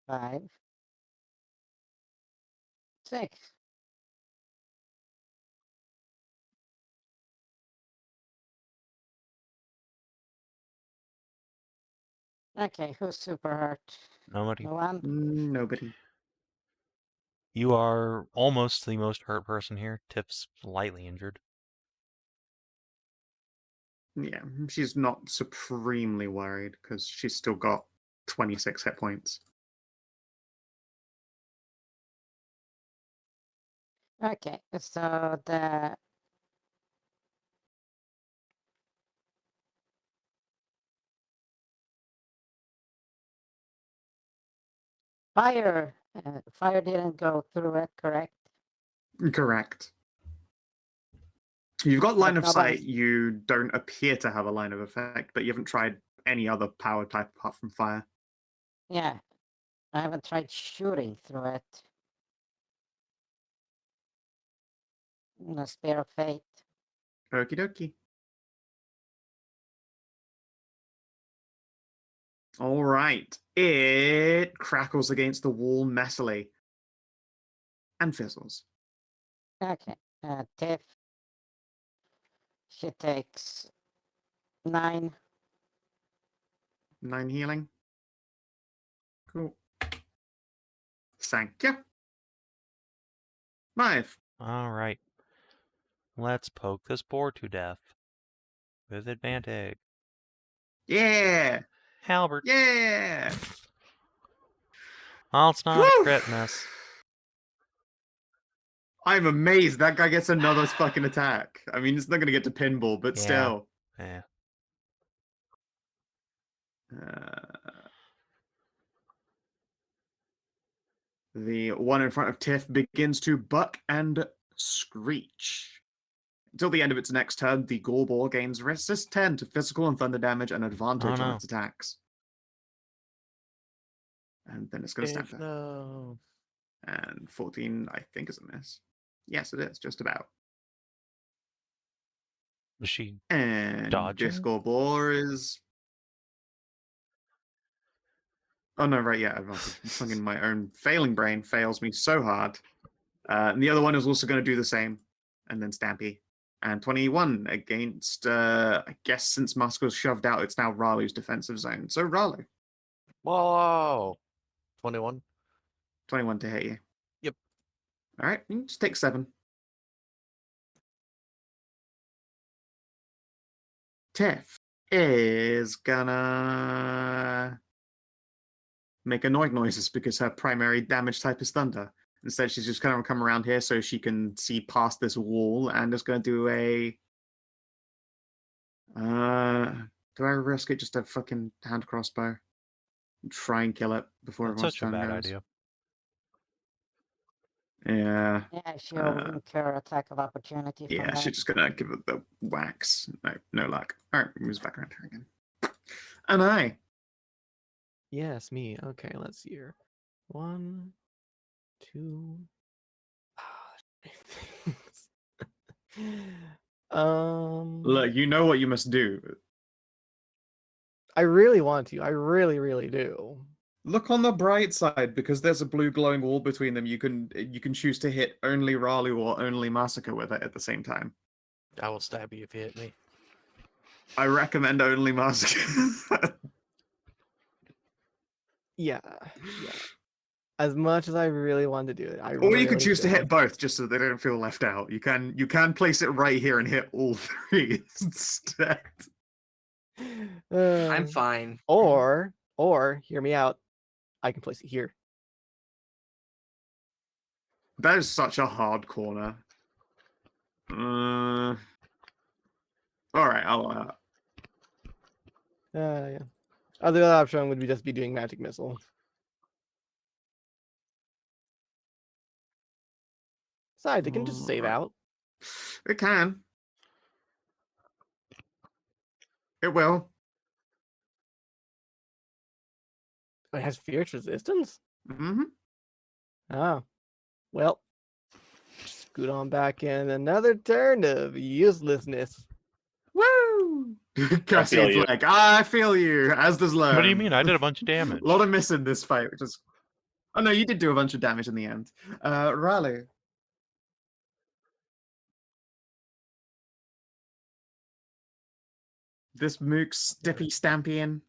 Five, 6. Okay, who's super hurt? Nobody. No one? Nobody. You are almost the most hurt person here. Tip's lightly injured. Yeah, she's not supremely worried because she's still got 26 hit points. Okay, so the fire didn't go through it, correct? Correct. You've got line But of sight. nobody's- You don't appear to have a line of effect, but you haven't tried any other power type apart from fire. Yeah, I haven't tried shooting through it. No Spear of Fate. Okie dokie. All right. It crackles against the wall messily and fizzles. Okay, Tiff. She takes 9. 9 healing. Cool. Thank you. 5. All right. Let's poke this boar to death. With advantage. Yeah. Halbert. Yeah. Well, it's not a Woo! crit miss. I'm amazed that guy gets another fucking attack. I mean, it's not going to get to pinball, but Yeah. still. Yeah. The one in front of Tiff begins to buck and screech. Until the end of its next turn, the Gorball gains resist 10 to physical and thunder damage and advantage on no. its attacks. And then it's going to stab her. No. And 14, I think, is a miss. Yes, it is, just about. Is she And dodging? this Gorball is... Oh, no, right, yeah, advantage. Fucking my own failing brain fails me so hard. And the other one is also going to do the same. And then Stampy. And 21 against, I guess since Masika's shoved out, it's now Ralu's defensive zone. So Ralu, Whoa. 21. 21 to hit you. Yep. All right, you can just take 7. Tiff is gonna make annoyed noises because her primary damage type is thunder. Instead, she's just gonna come around here so she can see past this wall and is gonna do a... do I risk it just a fucking hand crossbow? Try and kill it before That's everyone's such a turn bad goes. idea. Yeah. Yeah, she'll incur attack of opportunity from Yeah, that. she's just gonna give it the whacks. No luck. Alright, moves back around here again. Anai. Yes, me. Okay, let's see here. 1, 2. Look, you know what you must do. I really want to. I really, really do. Look on the bright side, because there's a blue glowing wall between them. You can choose to hit only Ralu or only Masika with it at the same time. I will stab you if you hit me. I recommend only Masika. Yeah. As much as I really want to do it, Or you could choose to hit don't. both, just so they don't feel left out. You can place it right here and hit all 3 instead. I'm fine. Or hear me out. I can place it here. That is such a hard corner. All right, I'll. Yeah. Other option would be just be doing magic missile. Besides, it can just save Right. out. It can. It will. It has fierce resistance. Mm-hmm. Oh, well. Scoot on back in. Another turn of uselessness. Woo! feel Khassid's you. like, I feel you, as does Loam. What do you mean? I did a bunch of damage. A lot of miss in this fight, which is... Oh no, you did do a bunch of damage in the end. Ralu. This Mook's Dippy Stampian.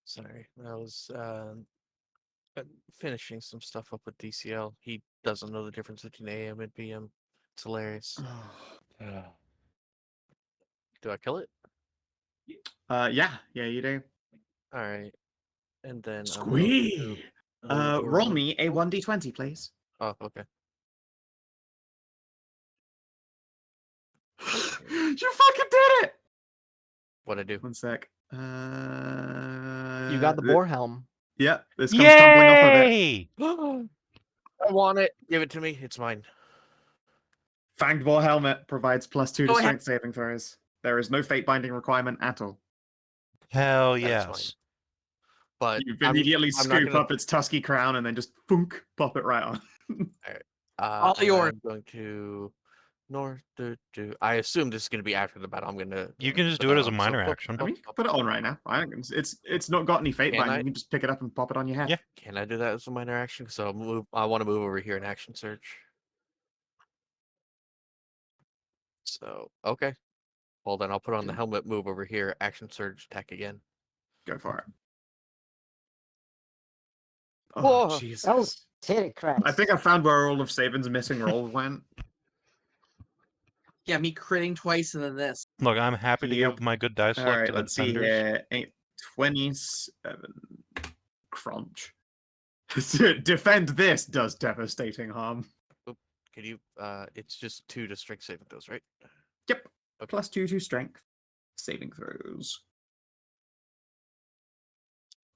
Sorry, I was finishing some stuff up with DCL. He doesn't know the difference between AM and PM. It's hilarious. Do I kill it? Yeah, you do. All right, and then Squee! Roll me a 1d20, please. Oh, okay. You fucking did it! What I do? One sec. You got the boar helm. Yeah, this comes tumbling off of it. Yay! I want it. Give it to me. It's mine. Fanged Boar Helmet provides +2 to Go ahead. strength saving throws. There is no fate binding requirement at all. Hell That is yes. mine. But You I'm immediately not scoop gonna- up its tusky crown and then just thunk, pop it right on. All and yours. I'm going to north. I assume this is going to be after the battle. I'm going to. You can just do it as a minor action. I mean, you can put it on right now. It's not got any fate Can binding. I? You can just pick it up and pop it on your head. Yeah. Can I do that as a minor action? Because I want to move over here in action search. So okay. Well then, I'll put on the Okay. helmet. Move over here. Action surge. Attack again. Go for it. Whoa. Oh, Jesus. Oh, titty cracks. I think I found where all of Savin's missing rolls went. Yeah, me critting twice and then this. Look, I'm happy to Yep. give my good dice All luck right, to the let's see defenders. here. 27 crunch. Defend this does devastating harm. Can you? It's just 2 to strength saving throws, right? Yep. Okay. +2 to strength saving throws.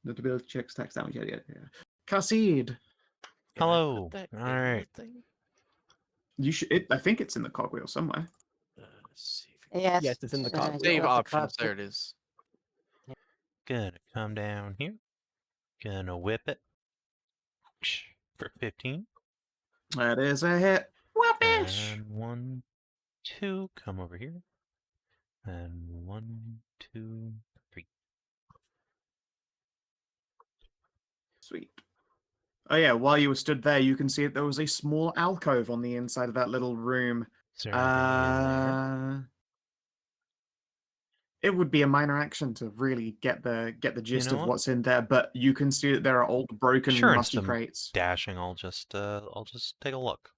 The ability checks, tax damage, yeah. Khassid. Can I put Hello. that in the Alright. thing? You should. I think it's in the cogwheel somewhere. Let's see. Yes. Yes, it's in the you cogwheel. Save got the options. cogwheel. There it is. Gonna come down here. Gonna whip it. For 15. That is a hit. Whoopish. And 1, 2. Come over here. And 1, 2, 3. Sweet. Oh yeah, while you were stood there, you can see that there was a small alcove on the inside of that little room. Is there anything in there? It would be a minor action to really get the gist know of what? what's in there, but you can see that there are old, broken, Sure, and rusty some crates. Dashing, I'll just take a look.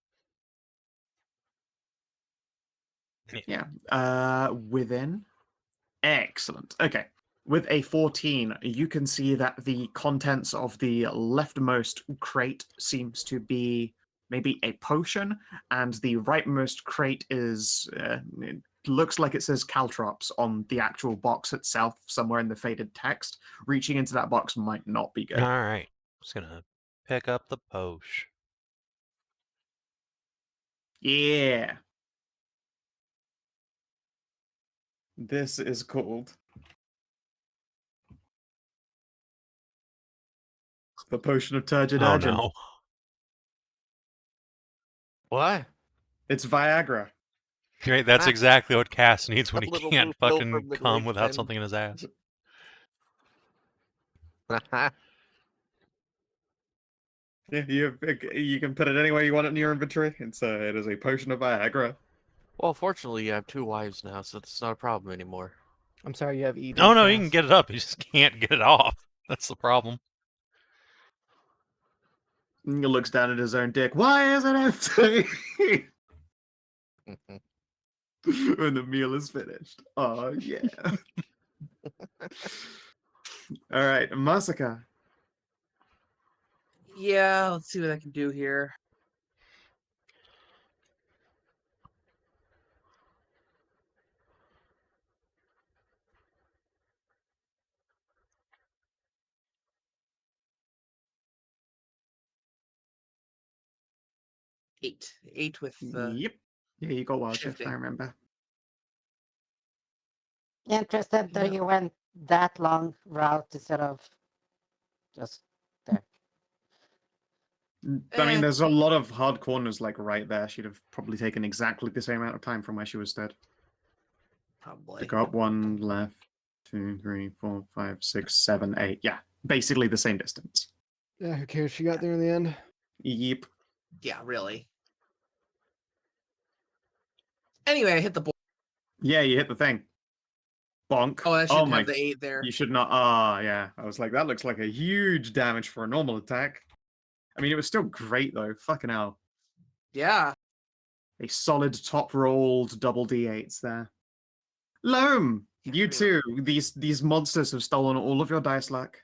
Yeah. Within. Excellent. Okay. With a 14, you can see that the contents of the leftmost crate seems to be maybe a potion, and the rightmost crate is it looks like it says caltrops on the actual box itself, somewhere in the faded text. Reaching into that box might not be good. Alright. Just gonna pick up the potion. Yeah. This is called the Potion of Turgid Oh Urgent. no. What? It's Viagra. Great, that's Ah. exactly what Cass needs when A he little can't blue pill for fucking middle-aged come without men. something in his ass. Yeah, you can put it anywhere you want it in your inventory. It is a potion of Viagra. Well, fortunately, you have 2 wives now, so it's not a problem anymore. I'm sorry you have ED. Oh no, you can Cass. get it up. You just can't get it off. That's the problem. He looks down at his own dick. Why is it empty? When the meal is finished. Oh yeah. All right, Masika. Yeah, let's see what I can do here. 8. 8 with the Yep. Yeah, you got wild shift, I shifting. remember. Interested that Yeah. you went that long route instead of just there. I mean, Eh. there's a lot of hard corners like right there. She'd have probably taken exactly the same amount of time from where she was stood. Probably. To go up 1 left, 2, 3, 4, 5, 6, 7, 8. Yeah, basically the same distance. Yeah, who cares? She got there in the end. Yep. Yeah, really. Anyway, I hit the board. Yeah, you hit the thing. Bonk. Oh, I Oh shouldn't my. have the 8 there. You should not. Ah, yeah. I was like, that looks like a huge damage for a normal attack. I mean, it was still great though. Fucking hell. Yeah. A solid top rolled double D8s there. Loam, Yeah, you really. too. These monsters have stolen all of your dice luck.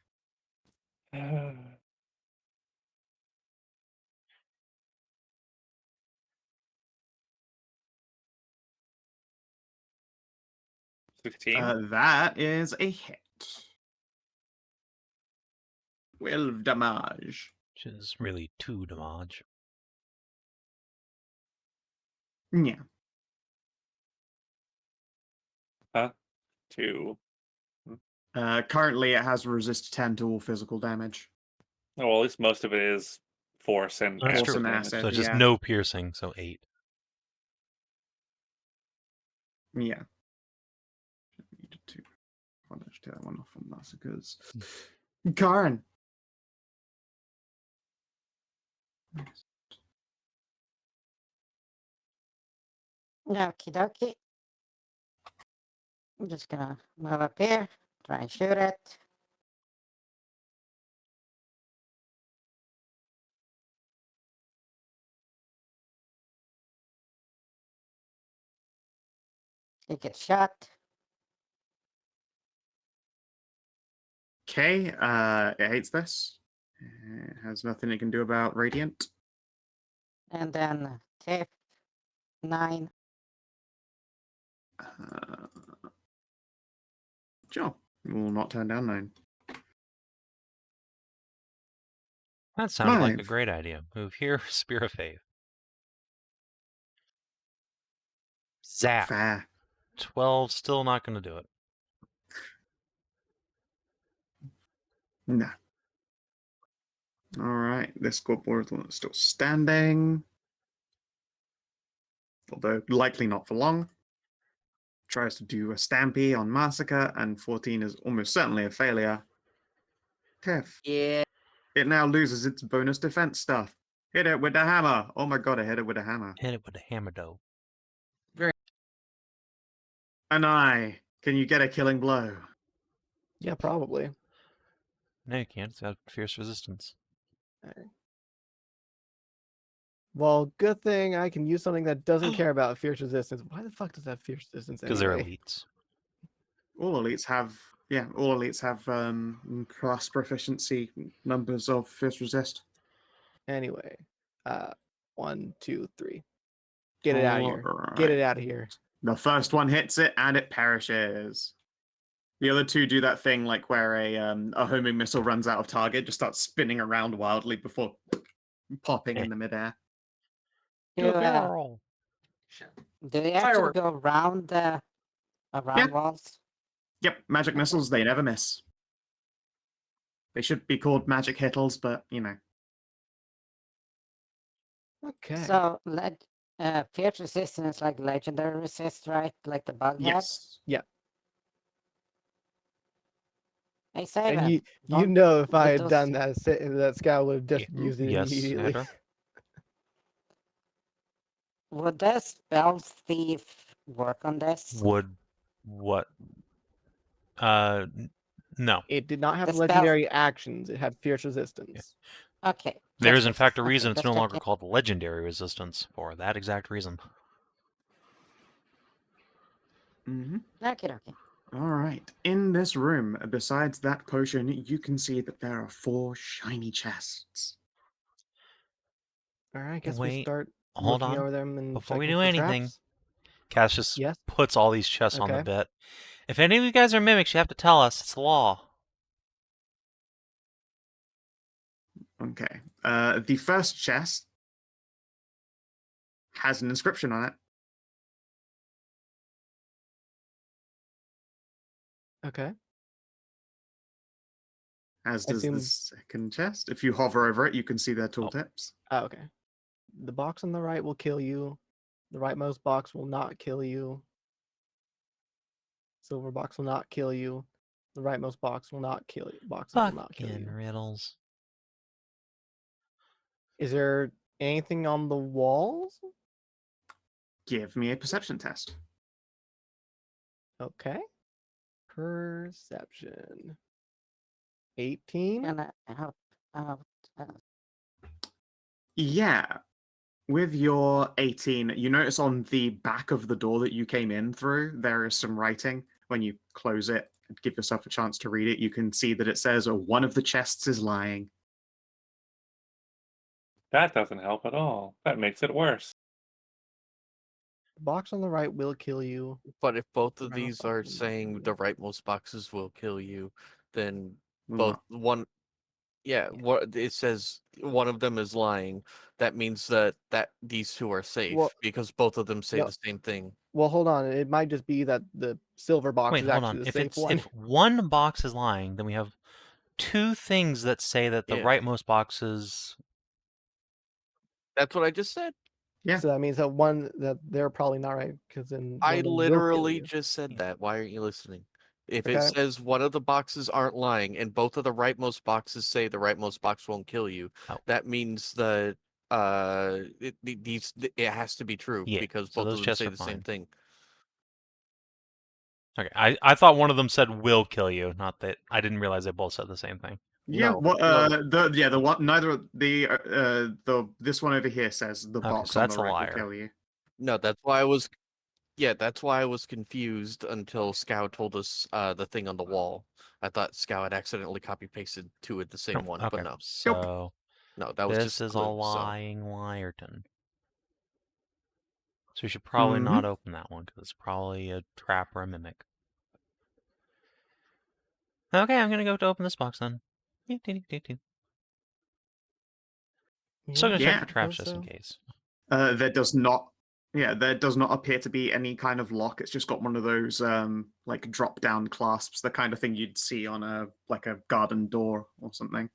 16. That is a hit. 12 damage. Which is really 2 damage. Yeah. 2. Currently, it has resist 10 to all physical damage. Oh, well, at least most of it is force and That's Force true. and damage. acid. So it's just yeah. no piercing, so 8. Yeah. Needed to. I'll just take that one off on Masika's. Karin. Okie dokie. I'm just gonna move up here, try and shoot it. It gets shot. Okay, it hates this. It has nothing it can do about Radiant. And then Tiff 9. Sure. It will not turn down 9. That sounded like a 5. great idea. Move here, Spear of Faith. Zap. Fair. 12, still not going to do it. No. Alright, this scoreboard is the one that's still standing. Although likely not for long. Tries to do a Stampy on Masika, and 14 is almost certainly a failure. Tiff. Yeah. It now loses its bonus defense stuff. Hit it with the hammer. Oh my god, I hit it with a hammer. Hit it with a hammer dough. Anai, can you get a killing blow? Yeah, probably. No, you can't. It's got fierce resistance. Well, good thing I can use something that doesn't care about fierce resistance. Why the fuck does that fierce resistance Because anyway? they're elites. All elites have class proficiency numbers of fierce resist. Anyway, 1, 2, 3. Get it out of here. Get Alright. it out of here. The first one hits it and it perishes. The other two do that thing like where a homing missile runs out of target, just starts spinning around wildly before popping in the midair. Do, Go barrel. do they actually Firework. go around walls? Yep, magic missiles, they never miss. They should be called magic hittles, but you know. Okay. So, fierce resistance is like legendary resist, right? Like the bug had? Yes. Hey, Savin. And you don't know if I put had those- done that, that Scow would have just Yeah, used it yes, immediately. Hedrah. Would the spell thief work on this? Would what? No. It did not have The spell- legendary actions. It had fierce resistance. Okay. There just is, in fact, a okay, reason it's just no longer checking. called legendary resistance for that exact reason. Mm-hmm. Okay. All right. In this room, besides that potion, you can see that there are 4 shiny chests. All right, I guess we Wait, start hold looking on. over them and Before we checking do for anything, traps. Cass just Yes. puts all these chests on the Okay. bit. If any of you guys are mimics, you have to tell us. It's law. Okay. The first chest has an inscription on it, Okay. as I does the assume- second chest. If you hover over it, you can see their tooltips. Oh, okay. The box on the right will kill you. The rightmost box will not kill you. Silver box will not kill you. The rightmost box will not kill you. Boxes will not kill Fucking you. riddles. Is there anything on the walls? Give me a perception test. Okay. Perception. 18. Can I help out? Yeah. With your 18, you notice on the back of the door that you came in through, there is some writing. When you close it and give yourself a chance to read it, you can see that it says, one of the chests is lying. That doesn't help at all. That makes it worse. The box on the right will kill you. But if both of Rightmost these box are will not kill saying you. the rightmost boxes will kill you, then Will both not. one, yeah, what it says one of them is lying. That means that these two are safe Well, because both of them say no. the same thing. Well, hold on. It might just be that the silver box Wait, is hold actually on. the If safe one. if one box is lying, then we have two things that say that the Yeah. rightmost boxes. That's what I just said. Yeah. So that means that they're probably not right because then one I of them will kill literally you. just said that. Why aren't you listening? If it Okay. says one of the boxes aren't lying and both of the rightmost boxes say the rightmost box won't kill you, Oh. that means that it has to be true Yeah, because so both those of them chests say are the same fine. thing. Okay, I thought one of them said will kill you, not that I didn't realize they both said the same thing. Yeah, No, the one neither this one over here says the Okay, box so on that's the a right will liar. kill you. No, that's why I was confused until Skow told us the thing on the wall. I thought Skow had accidentally copy pasted two of the same one, Okay, but no. so No, that was this just is a clue, so lying liarton. So we should probably not open that one because it's probably a trap or a mimic. Okay, I'm gonna go to open this box then. Still gonna check Yeah. for traps suppose just in so. case. There does not appear to be any kind of lock. It's just got one of those like drop down clasps, the kind of thing you'd see on a garden door or something.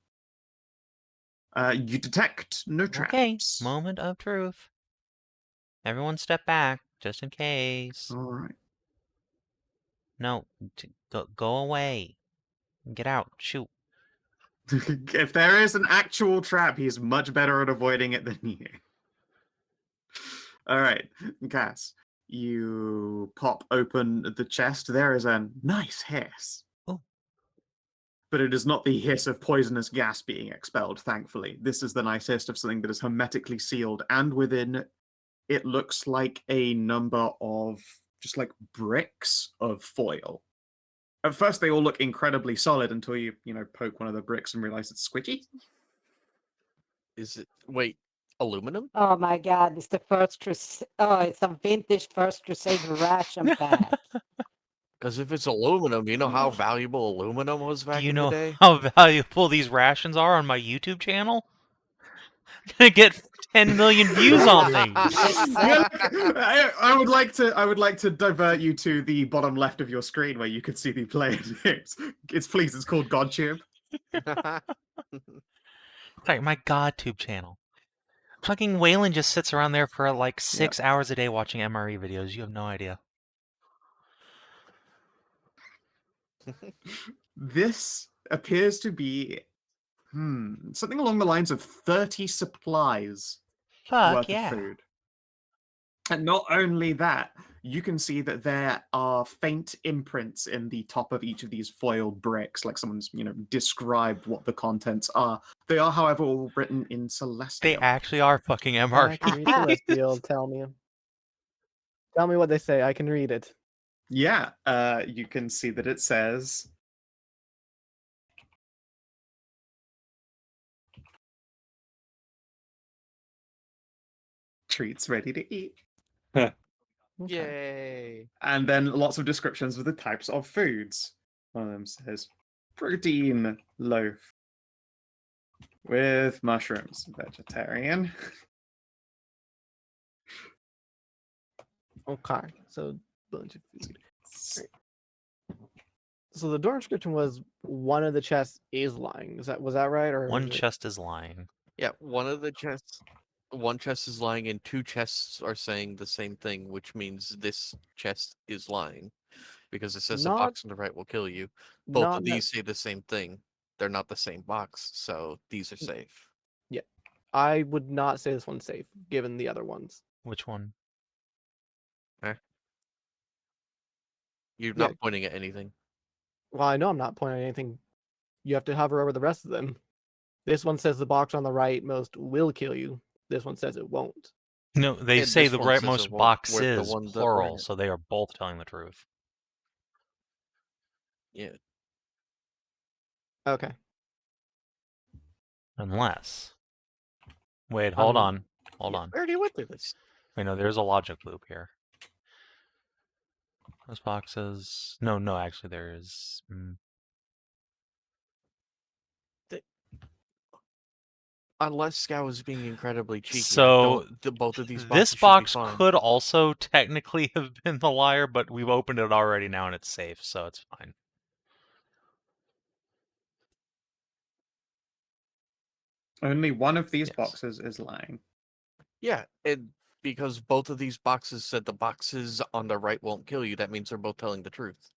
You detect no Okay, traps. moment of truth. Everyone step back, just in case. All right. No, go away. Get out. Shoot. If there is an actual trap, he's much better at avoiding it than you. All right, Cass, you pop open the chest. There is a nice hiss. Oh. But it is not the hiss of poisonous gas being expelled, thankfully. This is the nice hiss of something that is hermetically sealed, and within it looks like a number of just like bricks of foil. At first, they all look incredibly solid until you poke one of the bricks and realize it's squidgy. is it wait, aluminum? Oh my God! It's the first crusade. Oh, it's a vintage First Crusade ration pack. Because if it's aluminum, you know how valuable aluminum was Do back you in the know day? how valuable these rations are on my YouTube channel? I'm gonna get 10 million views on these. I would like to divert you to the bottom left of your screen where you could see the player names. It's called GodTube. Sorry, my GodTube channel. Fucking Waylon just sits around there for like 6 hours a day watching MRE videos. You have no idea. This appears to be something along the lines of 30 supplies Fuck worth yeah. of food. And not only that, you can see that there are faint imprints in the top of each of these foiled bricks, like someone's, described what the contents are. They are, however, all written in Celestial. They actually are fucking I MRE. can read Celestial. Tell me what they say. I can read it. Yeah, you can see that it says... treats ready to eat. Okay. Yay! And then lots of descriptions of the types of foods. One of them says protein loaf with mushrooms, vegetarian. Okay, so bunch of food. Alright. So the door inscription was one of the chests is lying. Was that right, or One was it... chest is lying. Yeah, one chest is lying, and 2 chests are saying the same thing, which means this chest is lying, because it says the Not- box on the right will kill you. Both not of ne- these say the same thing. They're not the same box, so these are safe. I would not say this one's safe, given the other ones. Which one? You're Yeah. not pointing at anything. Well, I know I'm not pointing at anything. You have to hover over the rest of them. This one says the box on the rightmost will kill you. This one says it won't. No, they And say this the one says it rightmost won't, box where the is one that we're plural, in. so they are both telling the truth. Yeah. Okay. Unless. Wait, hold Um, on. Hold Yeah, on. I already went through this. Wait, no, there's a logic loop here. Those boxes. No, actually, there is. Unless Scow is being incredibly cheeky, So, both of these boxes this should be box fine. could also technically have been the liar, but we've opened it already now and it's safe, so it's fine. Only one of these Yes. boxes is lying. Yeah, and because both of these boxes said the boxes on the right won't kill you, that means they're both telling the truth.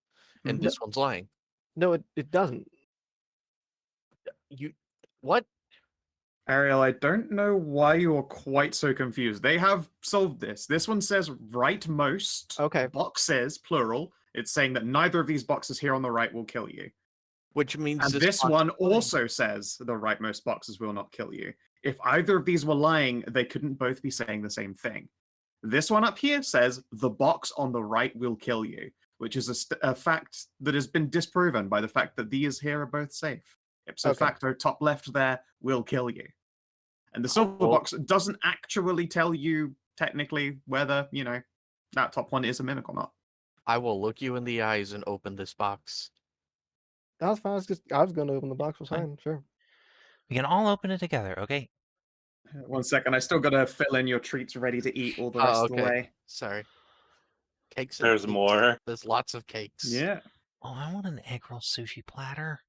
And Mhm. this one's lying. No, it doesn't. You what? Ariel, I don't know why you're quite so confused. They have solved this. This one says rightmost. Okay. Box says plural. It's saying that neither of these boxes here on the right will kill you. Which means And this box one is lying. also says the rightmost boxes will not kill you. If either of these were lying, they couldn't both be saying the same thing. This one up here says the box on the right will kill you, which is a fact that has been disproven by the fact that these here are both safe. Ipso Okay. facto, top left there will kill you. And the silver Well- box doesn't actually tell you technically whether, that top one is a mimic or not. I will look you in the eyes and open this box. That was fine. I was going to open the box. Was Fine. fine. Sure. We can all open it together, okay? 1 second, I still gotta fill in your treats ready to eat all the rest of the way. Sorry. Cakes. and There's cakes. more. There's lots of cakes. Yeah. Oh, I want an egg roll sushi platter.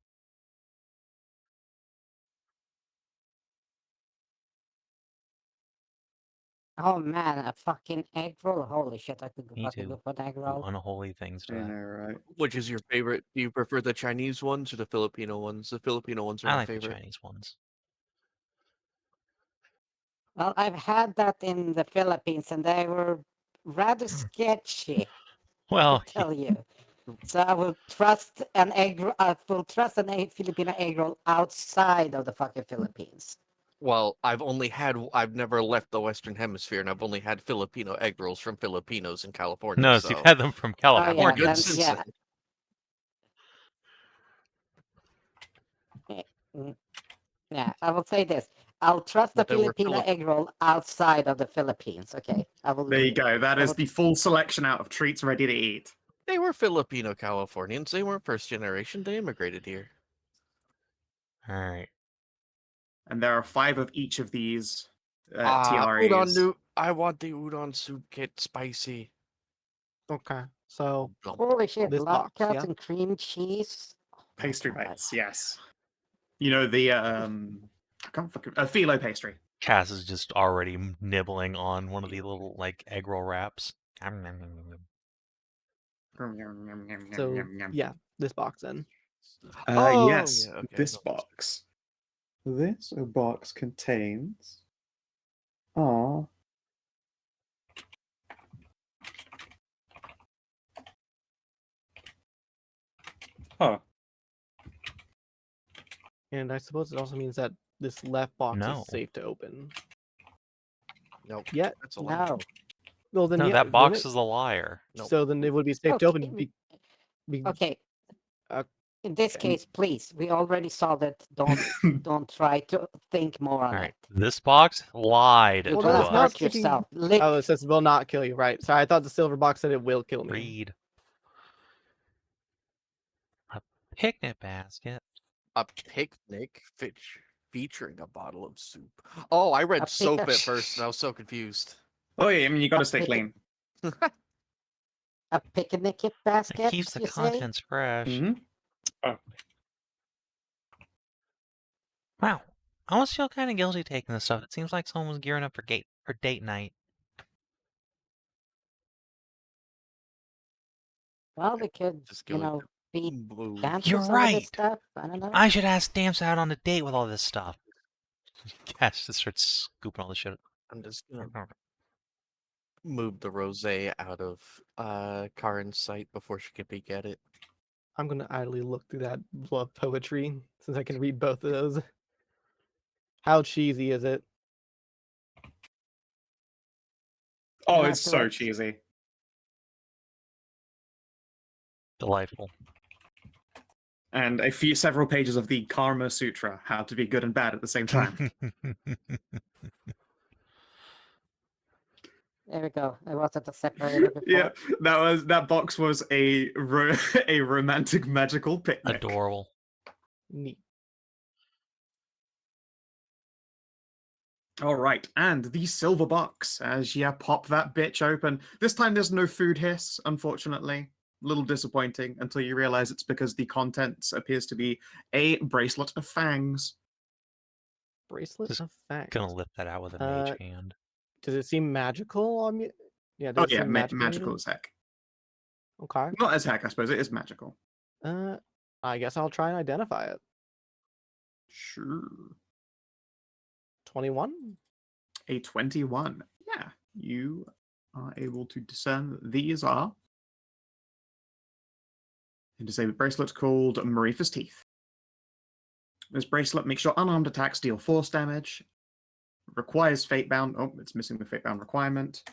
Oh man, a fucking egg roll. Holy shit, I could Me fucking too. go for an egg Do roll. unholy things to I that. know, right? Which is your favorite? Do you prefer the Chinese ones or the Filipino ones? The Filipino ones are I my like the favorite. Chinese ones. Well, I've had that in the Philippines and they were rather sketchy, Well, to tell you. So I will trust an Filipino egg roll outside of the fucking Philippines. Well, I've never left the Western Hemisphere, and I've only had Filipino egg rolls from Filipinos in California. no, so you've had them from Oh, yeah, California. good then, since yeah. then. Yeah, I will say this. I'll trust the But they were Filipino egg roll outside of the Philippines. Okay, I will. There you go. That I is will- the full selection out of treats ready to eat. They were Filipino Californians. They weren't first generation. They immigrated here. All right. And there are 5 of each of these Udon TRAs. I want the udon soup kit spicy. Okay. So Blump. Holy shit! This Love box, cuts yeah? and cream cheese. Oh my Pastry God, bites, yes. You know, the, I can't fucking, phyllo pastry. Cass is just already nibbling on one of the little, like, egg roll wraps. so yeah, this box then. Oh, Yes, yeah, okay, this no. box. This box contains... Ah. Huh. And I suppose it also means that this left box No. is safe to open. Nope. Yeah. That's a lie. No. Well, then No, yeah, that then box it- is a liar. Nope. So then it would be safe to open. Okay. Be- Okay. Uh, In this okay. case, please, we already saw that. Don't try to think more on All right. it. This box lied You're Well, to no, gonna it's not us. hurt sticking- yourself. Lick. Oh, it says will not kill you, right? So I thought the silver box said it will kill me. Read. A picnic basket. A picnic featuring a bottle of soup. Oh, I read A soap pick- at first, and I was so confused. Oh yeah, I mean, you gotta stay pick- clean. A picnic It basket, keeps the you say? contents fresh. Mhm. Wow. I almost feel kind of guilty taking this stuff. It seems like someone was gearing up for date night. Well, we could, Just you go know, be move. cancel You're some of this right. stuff. I don't know. I should ask Stamps out on a date with all this stuff. Cash just starts scooping all the shit. I'm just gonna move the rosé out of Karin's sight before she can peek at it. I'm gonna idly look through that love poetry since I can read both of those. How cheesy is it? Oh, Yeah, it's so so it's- cheesy. Delightful. And several pages of the Karma Sutra, how to be good and bad at the same time. There we go. I wasn't a separator before. Yeah, that box was a a romantic magical picnic. Adorable. Neat. All right, and the silver box. As you pop that bitch open, this time there's no food hiss, unfortunately. A little disappointing until you realize it's because the contents appears to be a bracelet of fangs. Bracelet Just of fangs. Gonna lift that out with a mage hand. Does it seem magical on me? Yeah, Oh does it yeah, seem magical? magical as heck. Okay. Not as heck, I suppose. It is magical. I guess I'll try and identify it. Sure. 21? A 21. Yeah, you are able to discern that these are. It is a bracelet called Marifa's Teeth. This bracelet makes your unarmed attacks deal force damage. Requires Fatebound. Oh, it's missing the Fatebound requirement.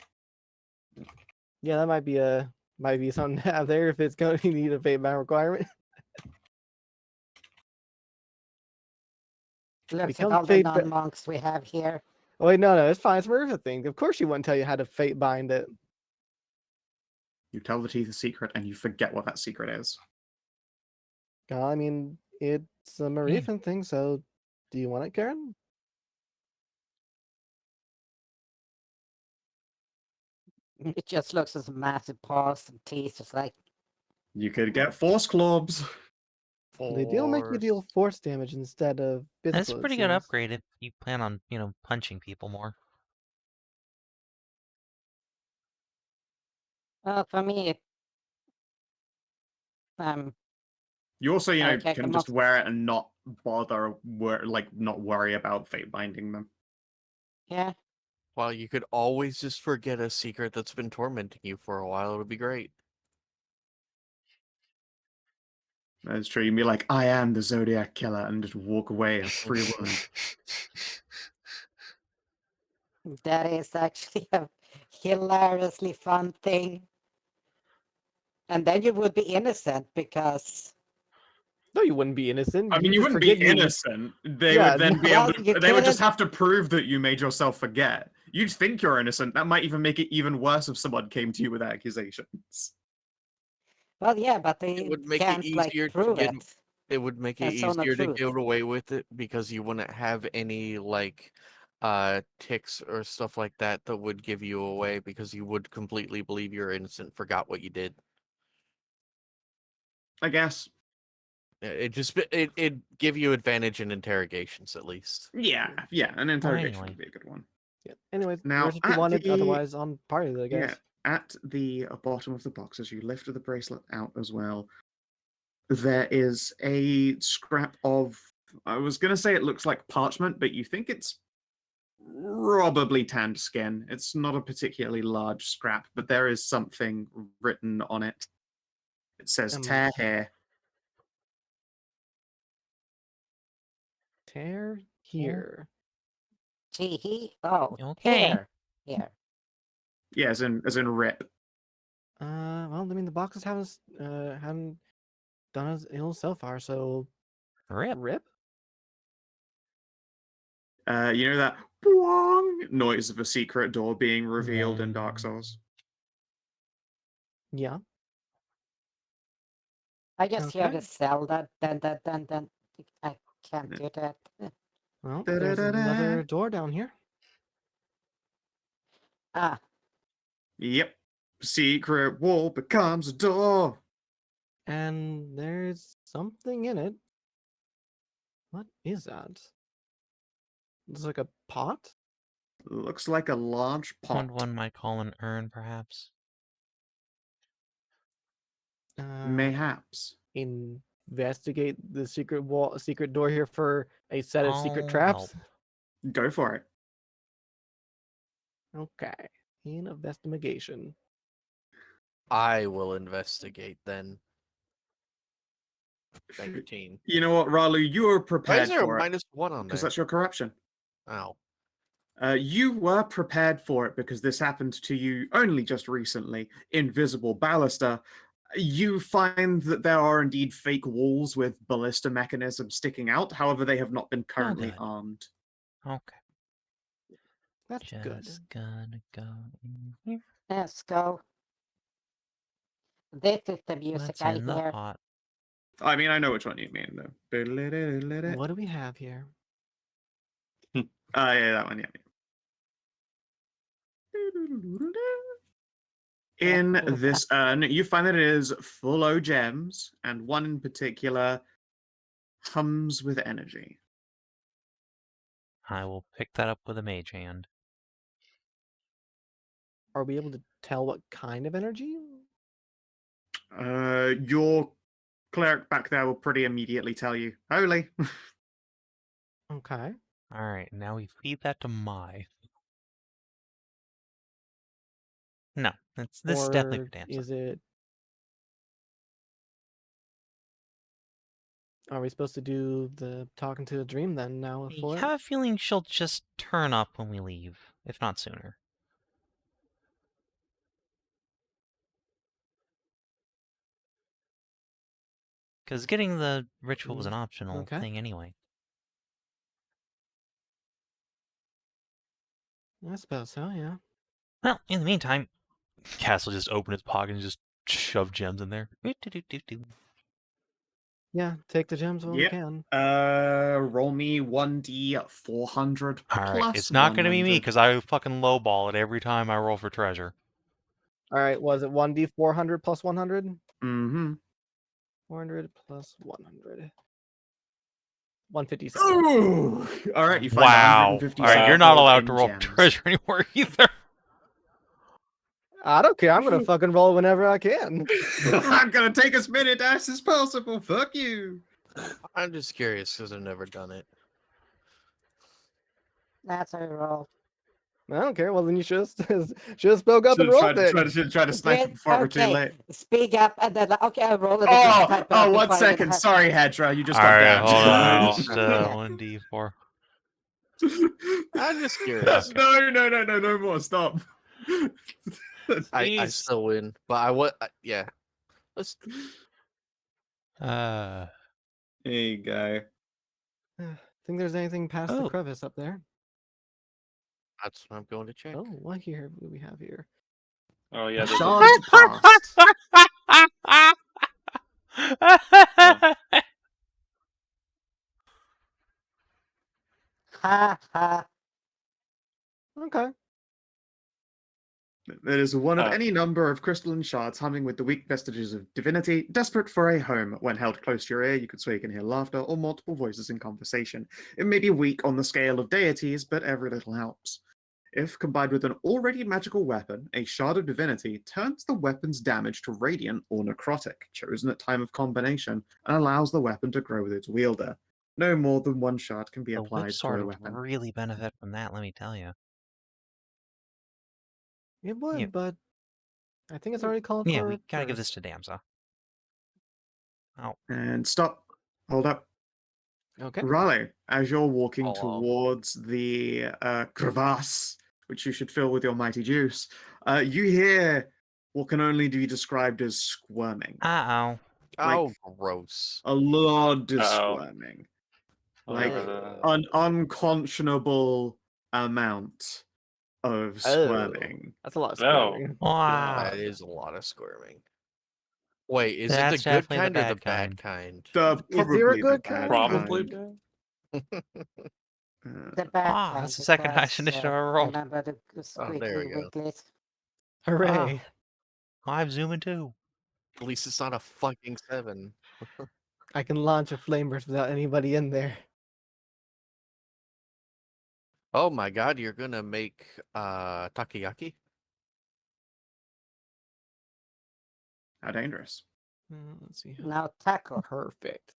Yeah, that might be something to have there if it's going to need a fate bound requirement. Look at Become all the fate ba- non-monks we have here. Oh wait, no, it's fine. It's Marifa thing. Of course she wouldn't tell you how to fate bind it. You tell the teeth a secret and you forget what that secret is. I mean, it's a Marifa thing, so do you want it, Karin? It just looks as massive paws and teeth. It's like, You could get Force Clubs. They do make you deal force damage instead of physical. That's a pretty good upgrade if you plan on, punching people more. for me, You also, Okay, can come just on. wear it and not bother, not worry about fate binding them. yeah. Well, you could always just forget a secret that's been tormenting you for a while. It would be great. That's true. You'd be like, I am the Zodiac Killer, and just walk away a free woman. That is actually a hilariously fun thing. And then you would be innocent because No, you wouldn't be innocent. I mean, you just wouldn't be forget you- innocent. They Yeah, would then be well, able you to. They would just couldn't- have to prove that you made yourself forget. You'd think you're innocent. That might even make it even worse if someone came to you with accusations. Well, yeah, but they It would make it can't easier to prove get- it. It would make it That's all not easier to truth. get away with it because you wouldn't have any ticks or stuff like that that would give you away because you would completely believe you're innocent, forgot what you did. I guess. It give you advantage in interrogations at least. Yeah, an interrogation anyway. would be a good one. Yeah. Anyways, Now, yours if you at wanted, the- otherwise on part of it, I guess. Yeah, at the bottom of the box, as you lift the bracelet out as well, there is a scrap of. I was going to say it looks like parchment, but you think it's probably tanned skin. It's not a particularly large scrap, but there is something written on it. It says tear hair. Tear here. Gee, oh, Okay. here. Yeah, as in rip. Well, I mean, the boxes haven't done as ill so far, so Rip. rip. You know that boing noise of a secret door being revealed in Dark Souls? Yeah. I just hear Okay. the cell that then I can't do that. Well, there's another door down here. Ah, Yep. secret wall becomes a door. And there's something in it. What is that? It's like a pot? Looks like a large pot. One might call an urn, perhaps. Mayhaps. Investigate the secret door here for a set of secret I'll traps. help. Go for it. Okay. Investigation. I will investigate then. 19. You know what, Ralu? You were Why prepared is there a for it -1 on because there? that's your corruption. Ow. You were prepared for it because this happened to you only just recently. Invisible ballista. You find that there are indeed fake walls with ballista mechanisms sticking out. However, they have not been currently good. armed. Okay. That's good. Just gonna go in here. Let's go. This is the music What's I in the hear. pot? I mean, I know which one you mean, though. What do we have here? Yeah, that one, yeah. In Oh, this urn, you find that it is full of gems, and one in particular hums with energy. I will pick that up with a mage hand. Are we able to tell what kind of energy? Your cleric back there will pretty immediately tell you. Holy. Okay. Alright, now we feed that to Mai. No, this is definitely Or for Damsel. is it? Are we supposed to do the talking to a dream then now for I it? have a feeling she'll just turn up when we leave, if not sooner. Because getting the ritual was an optional Okay. thing anyway. I suppose so, yeah. Well, in the meantime, Cass will just open his pocket and just shove gems in there. Yeah, take the gems when we Yep. can. Roll me 1d 400 Alright, plus it's not going to be me 100. because I fucking lowball it every time I roll for treasure. All right, was it 1d 400 plus 100? Mm-hmm. 400 plus 100. 157. Ooh! All right, you find Wow. 157 Alright, you're not gold allowed in to roll gems. treasure anymore either. I don't care. I'm gonna fucking roll whenever I can. I'm gonna take as many dice as possible. Fuck you. I'm just curious because I've never done it. That's a roll. I don't care. Well, then you should have spoke up and rolled it. Try to snipe it before we're too Okay, late. speak up and then okay, I roll it again. Type it up and 1 find second. it. Sorry, Hedrah. You just got Alright, down. hold on. Just Yeah. 1d4. I'm just curious. No more. Stop. I Jeez. still win, but yeah. Let's. Uh, There you go. Think there's anything past the Oh. crevice up there? That's what I'm going to check. Oh, what here? What do we have here? Oh yeah, there's a- Shards past. Ha ha. Okay. It is one of Oh. any number of crystalline shards humming with the weak vestiges of divinity, desperate for a home. When held close to your ear, you could swear you can hear laughter or multiple voices in conversation. It may be weak on the scale of deities, but every little helps. If combined with an already magical weapon, a shard of divinity turns the weapon's damage to radiant or necrotic, chosen at time of combination, and allows the weapon to grow with its wielder. No more than one shard can be the applied whip to sword a would weapon. really benefit from that, let me tell you. It would, Yeah. but I think it's already called Yeah, for. we gotta give this first. to Damsel. Oh, And stop. Hold up. Okay. Raleigh, as you're walking Oh. towards the crevasse, which you should fill with your mighty juice, you hear what can only be described as squirming. uh-oh. Oh, Like- gross. A lot of Uh-oh. squirming. Like Like an unconscionable amount of squirming. That's a lot of No. squirming. Wow. That is a lot of squirming. Wait, is That's it the good definitely the kind or the bad bad kind? Is there a Probably the good bad kind? probably kind. The bad Ah, kind. that's the second highest because, initiative I rolled. Remember the Oh, there squeaky we go. wigglies? Hooray. I have zooming too. At least it's not a fucking 7. I can launch a flame burst without anybody in there. Oh my god, you're gonna make takoyaki? How dangerous. Let's see. Now taco, Perfect.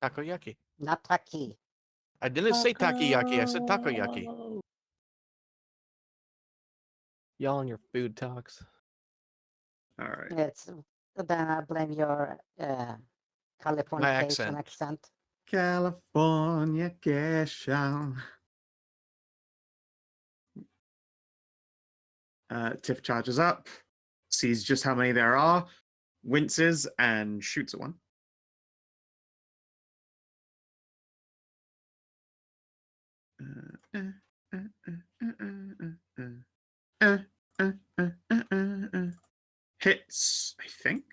Takoyaki. not taki. I didn't say takoyaki, I said takoyaki. Y'all and your food talks. All right. It's then I blame your Californication accent. accent. California Gesha. Tiff charges up, sees just how many there are, winces, and shoots at one. Hits, I think.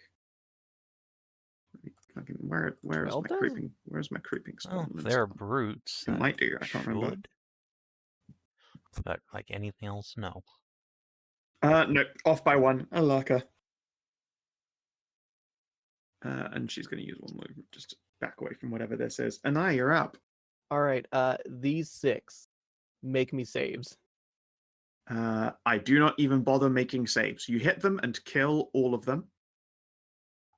Where's my 12 does? creeping? Where's my creeping Well, spell? they're brutes. It that might do. I can't remember. should. But like anything else, no. No, off by one. I like her. And she's going to use one move just to back away from whatever this is. Anai, you're up. All right. These 6 make me saves. I do not even bother making saves. You hit them and kill all of them.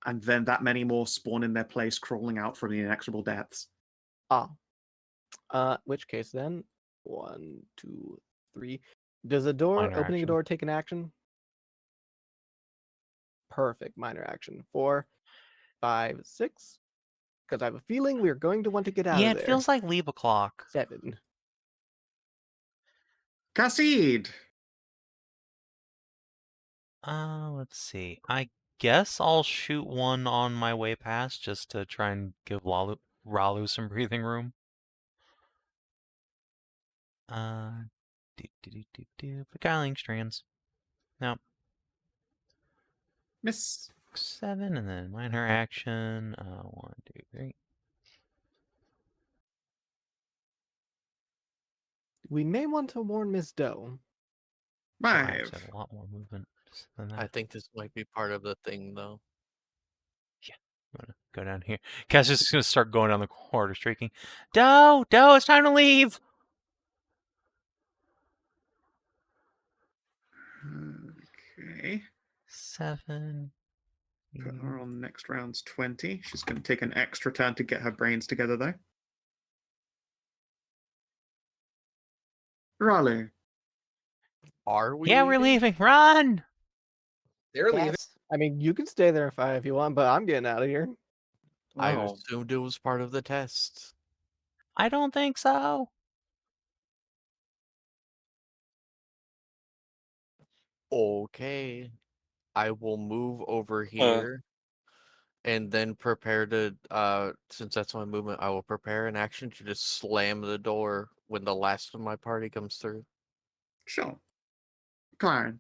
And then that many more spawn in their place, crawling out from the inexorable depths. Which case then? 1, 2, 3. Does a door Minor opening a action. door take an action? Perfect. Minor action. 4, 5, 6. Because I have a feeling we're going to want to get out Yeah, of it there. feels like leave a clock. 7. Khassid! Let's see. I guess I'll shoot one on my way past just to try and give Ralu some breathing room. Beguiling strands. Nope. Miss. 7, and then minor action. 1, 2, 3. We may want to warn Miss Doe. Oh, I 5. actually have a lot more movement than that. I think this might be part of the thing, though. I'm gonna go down here. Cass is just gonna start going down the corridor, shrieking, Doe! Doe, it's time to leave! Okay. 7. Put her on next round's 20. She's going to take an extra turn to get her brains together, though. Ralu. Are we Yeah, we're leaving? leaving! Run! They're leaving. Yes. I mean, you can stay there if you want, but I'm getting out of here. I No. assumed it was part of the test. I don't think so. Okay. I will move over here and then prepare to since that's my movement, I will prepare an action to just slam the door when the last of my party comes through. Sure. Karin.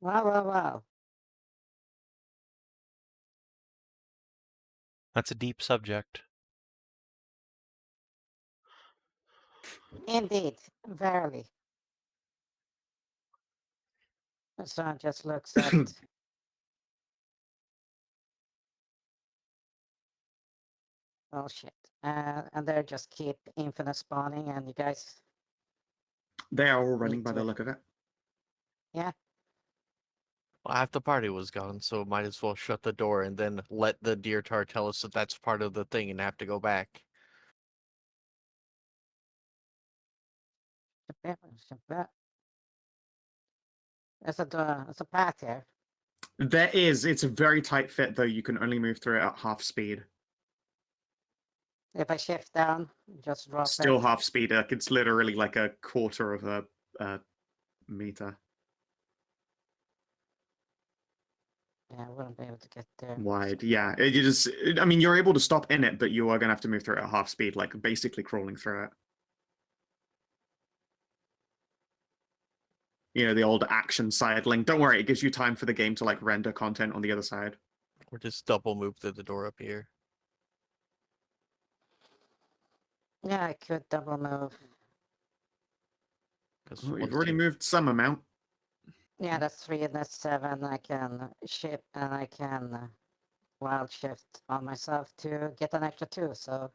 Wow, wow, wow. That's a deep subject. Indeed, verily. Son just looks at. Oh shit. And they just keep infinite spawning, and you guys. They are all running Need by the to- look of it. Yeah. Well, half the party was gone, so might as well shut the door and then let the deer tar tell us that that's part of the thing and have to go back. There's a path here. There is. It's a very tight fit, though. You can only move through it at half speed. If I shift down, just drop Still it. half speed. Like, it's literally like a quarter of a meter Yeah, I wouldn't be able to get there. wide. Yeah. You just. I mean, you're able to stop in it, but you are going to have to move through it at half speed, like basically crawling through it. You know, the old action sidling. Don't worry, it gives you time for the game to like render content on the other side. Or just double move to the door up here. Yeah, I could double move. 'Cause Well, you've once already you- moved some amount. Yeah, that's 3 and that's 7. I can ship and I can wild shift on myself to get an extra 2. So,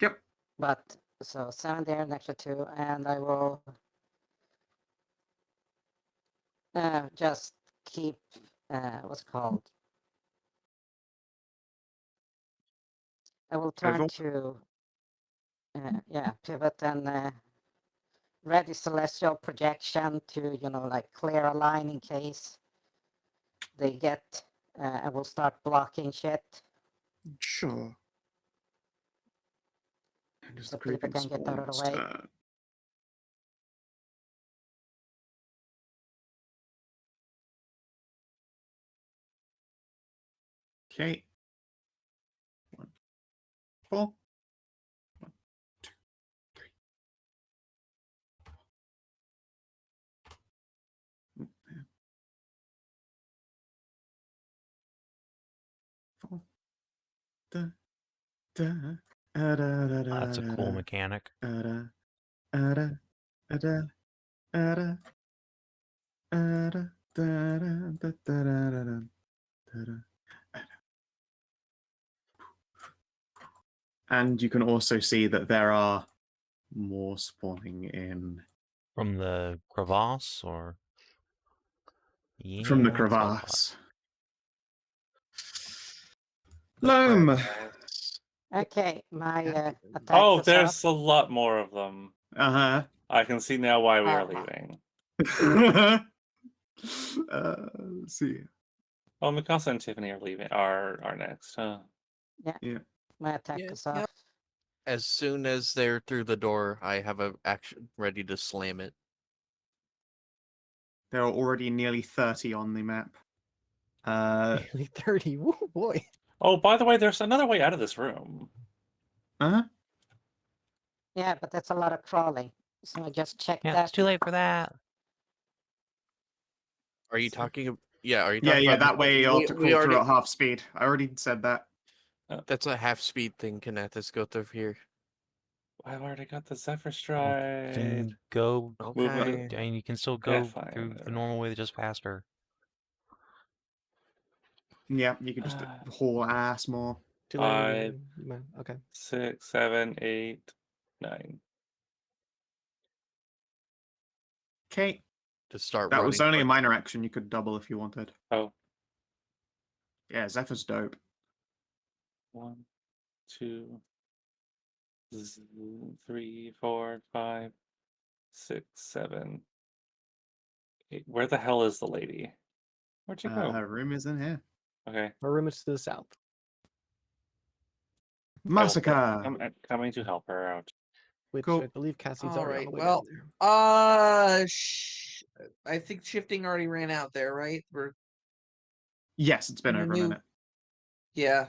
Yep. but so 7 there, an extra 2, and I will just keep what's it called. I will turn Oval? to pivot and ready celestial projection to like clear a line in case they get. I will start blocking shit. Sure. And does the So people creeping can get out of the spawn's way. turn? Okay. 1, 4. 1, 2, 3. Oh, man. 4. Da, da, da, da, da, That's a da, cool da, mechanic. da, da, da, da, da, da, da, da, da, da, da, da, da. And you can also see that there are more spawning in From the crevasse, or from the yeah, that's what I thought. crevasse. the Loam. crevasse. Okay, my attack Oh, is off. there's a lot more of them. Uh I can see now why we are Uh-huh. leaving. huh. Let's see. Oh, Mikasa and Tiffany are leaving. Are next, huh? My attack Yeah, is off. yep. As soon as they're through the door, I have a action ready to slam it. There are already nearly 30 on the map. Nearly 30. Woo, boy. Oh, by the way, there's another way out of this room. Uh-huh. Yeah, but that's a lot of crawling. So I just checked Yeah, that. it's too late for that. Are you talking? Yeah, are you Yeah, talking yeah, about? that way you have to we crawl already. through at half speed. I already said that. That's a half speed thing. Kinathis, go through here. I've already got the Zephyr You Stride. can go, Okay. and you can still Yeah, go fine, through the whatever. normal way, just faster. Yeah, you can just haul ass more. Too late 5, again. Okay. 6, 7, 8, 9. Okay. Just start That running. was only a towards- minor action. You could double if you wanted. Oh, Yeah, Zephyr's dope. 1, 2, 3, 4, 5, 6, 7, 8. Where the hell is the lady? Where'd she go? Her room is in here. Okay. Our room is to the south. Masika! I'm coming to help her out. Which Cool. I believe Cassie's All already right, on the way well, down there. I think shifting already ran out there, right? We're Yes, it's been in a over a new- minute. yeah.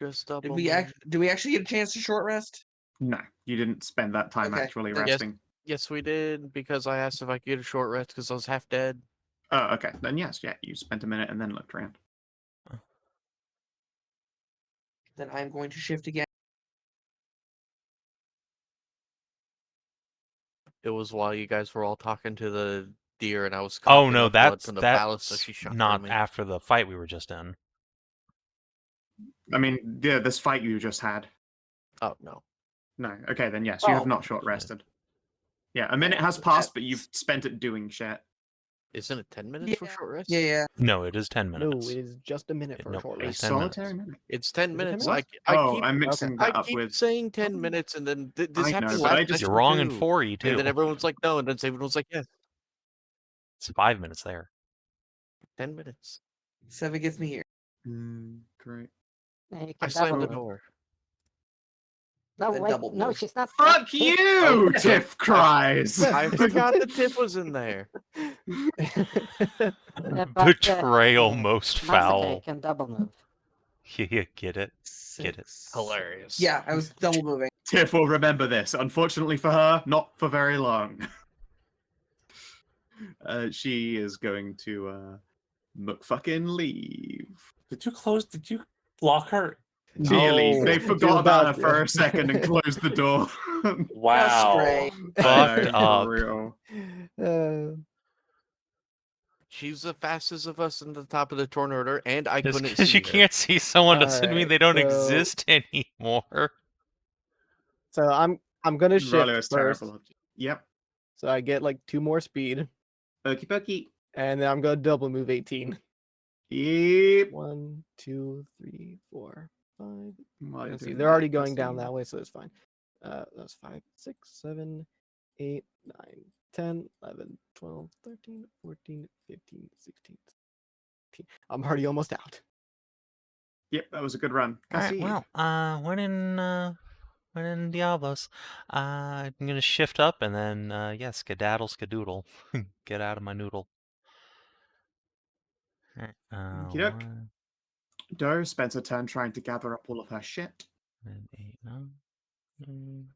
Just Did double. we do we actually get a chance to short rest? No, you didn't spend that time Okay, actually then- Yes. resting. Yes, we did, because I asked if I could get a short rest because I was half dead. Oh, okay. Then yes, yeah, you spent a minute and then looked around. Then I'm going to shift again. It was while you guys were all talking to the deer, and I was Oh coughing no, up blood that's from the ballista that's she shot not through me. after the fight we were just in. I mean, yeah, this fight you just had. Oh no. No, okay, then yes, you have Oh, not short rested. Yeah, a minute has passed, but you've spent it doing shit. Isn't it 10 minutes for Yeah. short rest? Yeah. No, it is 10 minutes. No, it is just a minute for a Nope, short it's A rest. 10 solitary minutes. minute. It's 10 Is it 10 minutes. minutes? Oh, keep I'm mixing that up keep with. saying 10 minutes, and then this I happened know, but last I just- session You're wrong in too. 4E too. And then everyone's like, no, and then Savin was like, yes, It's 5 minutes there. 10 minutes. 7 gets me here. Great. Yeah, you I can slammed double the move. door. No, Then wait, double no, move. she's not. Fuck Tiff, you! Okay. Tiff cries. I forgot the tip was in there. but, Betrayal most Masika, you foul. can double move. Yeah, get it? Get it. 6. Hilarious. Yeah, I was double moving. Tiff will remember this. Unfortunately for her, not for very long. She is going to fucking leave. Did you lock her Nearly. No, They she forgot was about her about for to. a second and closed the door. Wow. Fucked For up. real. Uh, She's the fastest of us in the top of the turn order, and I Just couldn't because see you her. can't see someone doesn't mean Alright, they don't so- exist anymore. so I'm gonna shift Ralu is first, terrible. Yep. so I get like 2 more speed, Okie dokie. and then I'm gonna double move 18. Yep. 1, 2, 3, 4, 5. While you're Let's see, doing they're that, already let's going down see. that way, so it's fine. That's 5, 6, 7, 8, 9, 10, 11, 12, 13, 14, 15, 16, 17. I'm already almost out. Yep, that was a good run. All right, Khassid. well, when in Diablos, I'm gonna shift up and then, yeah, skedaddle, skadoodle, get out of my noodle. Alright, Okey-doke. 1, Doe spends her turn trying to gather up all of her shit. 7, 8, 9.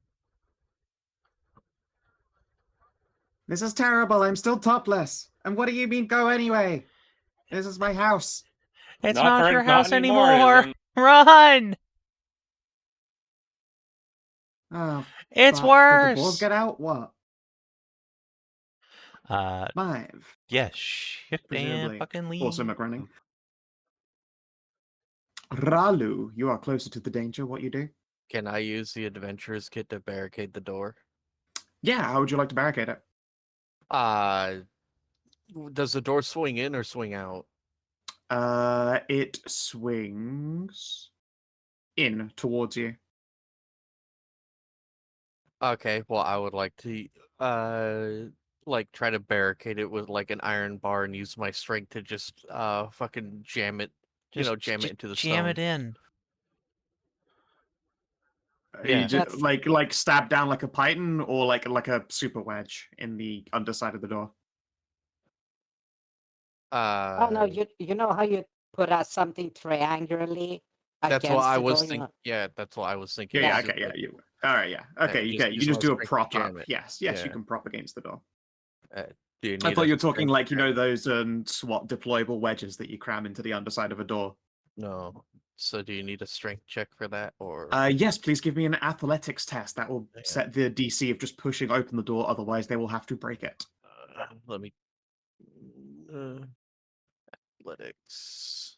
This is terrible. I'm still topless. And what do you mean go anyway? This is my house. It's not your not house anymore, anymore. isn't- Run! Oh, It's fuck. Did the balls worse. get out? What? Uh, Live. yeah, shift and Presumably. fucking leave. Also McRunning. Ralu, you are closer to the danger. What you do? Can I use the adventurer's kit to barricade the door? Yeah, how would you like to barricade it? Does the door swing in or swing out? It swings in towards you. Okay, well, I would like to, like, try to barricade it with, like, an iron bar and use my strength to just, fucking jam it, jam it into the jam stone. it in. Yeah. You just, That's- like stab down like a python or like a super wedge in the underside of the door. Oh no, you know how you put out something triangularly That's what against I the was door, you thinking. know? Yeah, that's what I was thinking. Yeah, Yeah. is just okay, yeah, like, you. All right, yeah, okay, you just use just my do a strength to prop jam up. it. Yes, Yeah. you can prop against the door. Do you I need thought a you were talking strength like check? those SWAT deployable wedges that you cram into the underside of a door. No. So do you need a strength check for that, or? Yes, please give me an athletics test. That will Yeah. set the DC of just pushing open the door. Otherwise, they will have to break it. Let me. Athletics.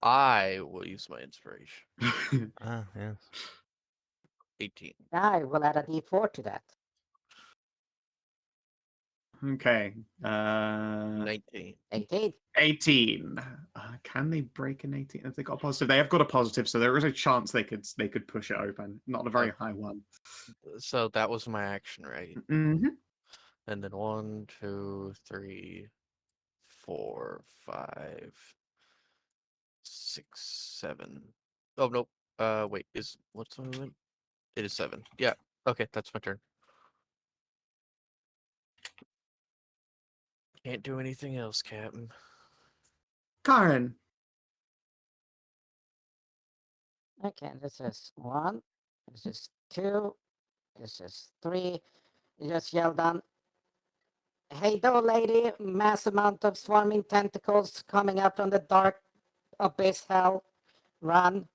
I will use my inspiration. Yeah. 18. I will add a D4 to that. Okay. 19. 18. 18. Can they break an 18 if they got a positive? They have got a positive, so there is a chance they could push it open. Not a very high one. So that was my action, right? Mm-hmm. And then 1, 2, 3, 4, 5, 6, 7. Oh nope. Wait, what's my movement? It is 7. Yeah. Okay, that's my turn. Can't do anything else, Captain. Karin. Okay, this is 1. This is 2. This is 3. You just yell down. Hey, though, lady, mass amount of swarming tentacles coming up from the dark abyss hell. Run.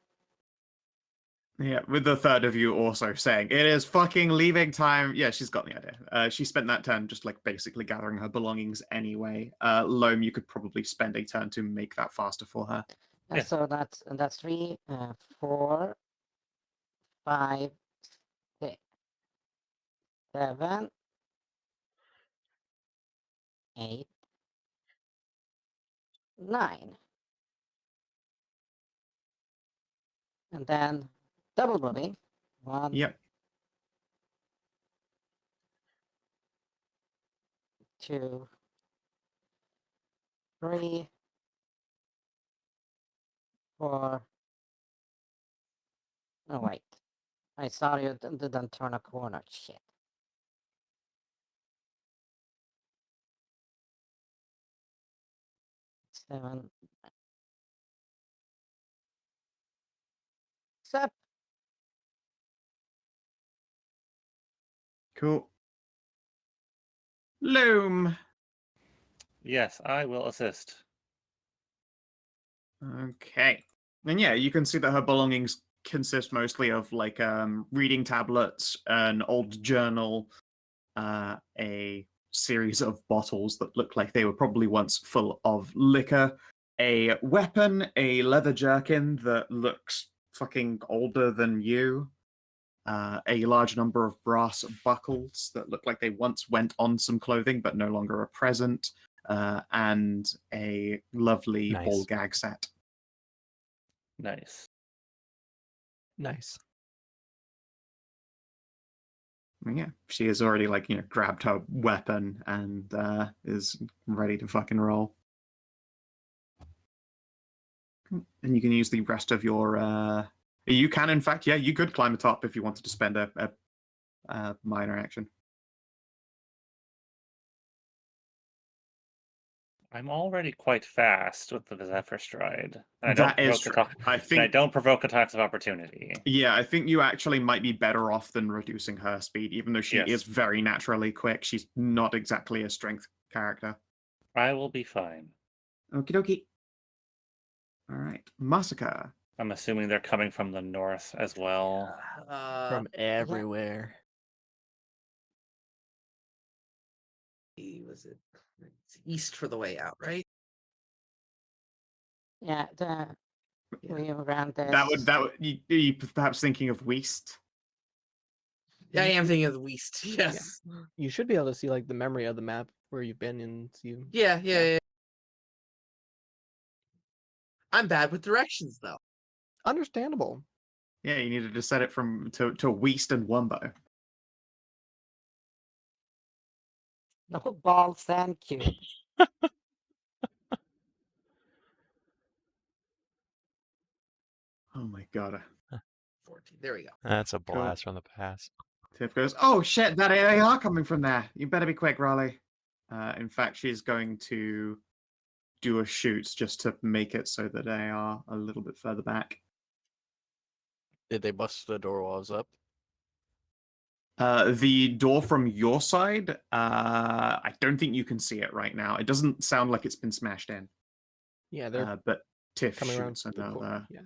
Yeah, with the third of you also saying it is fucking leaving time. Yeah, she's got the idea. She spent that turn just like basically gathering her belongings anyway. Loam, you could probably spend a turn to make that faster for her. And Yeah. so that's 3, 4, 5, 6, 7, 8, 9. And then double moving. 1, Yep. 2, 3, 4. Oh wait, I saw you didn't turn a corner. Shit. Seven. Sup? Cool. Loam. Yes, I will assist. Okay. And yeah, you can see that her belongings consist mostly of like reading tablets, an old journal, a series of bottles that look like they were probably once full of liquor, a weapon, a leather jerkin that looks fucking older than you, a large number of brass buckles that look like they once went on some clothing but no longer are present, and a lovely Nice. ball gag set. Nice. Nice. Yeah, she has already grabbed her weapon and is ready to fucking roll. And you can use the rest of your. You can, in fact, yeah, you could climb atop if you wanted to spend a minor action. I'm already quite fast with the Zephyr Stride. And That is true. I and I think. don't provoke attacks of opportunity. Yeah, I think you actually might be better off than reducing her speed, even though she Yes. is very naturally quick. She's not exactly a strength character. I will be fine. Okie dokie. All right, Masika. I'm assuming they're coming from the north as well. From everywhere. Was it it's east for the way out, right? Yeah, we around this. That would you perhaps thinking of Weast? Yeah, I am thinking of the west. Yes. You should be able to see like the memory of the map where you've been and see. Yeah. I'm bad with directions though. Understandable. Yeah, you needed to set it from to Weast and Wumbo. No ball sand cube. Oh my god. 14. There we go. That's a blast from the past. Tiff goes, oh shit, they are coming from there. You better be quick, Raleigh. In fact, she's going to do a shoot just to make it so that they are a little bit further back. Did they bust the door while I was up? The door from your side, I don't think you can see it right now. It doesn't sound like it's been smashed in. Yeah, they're But Tiff coming around shoots the another yeah.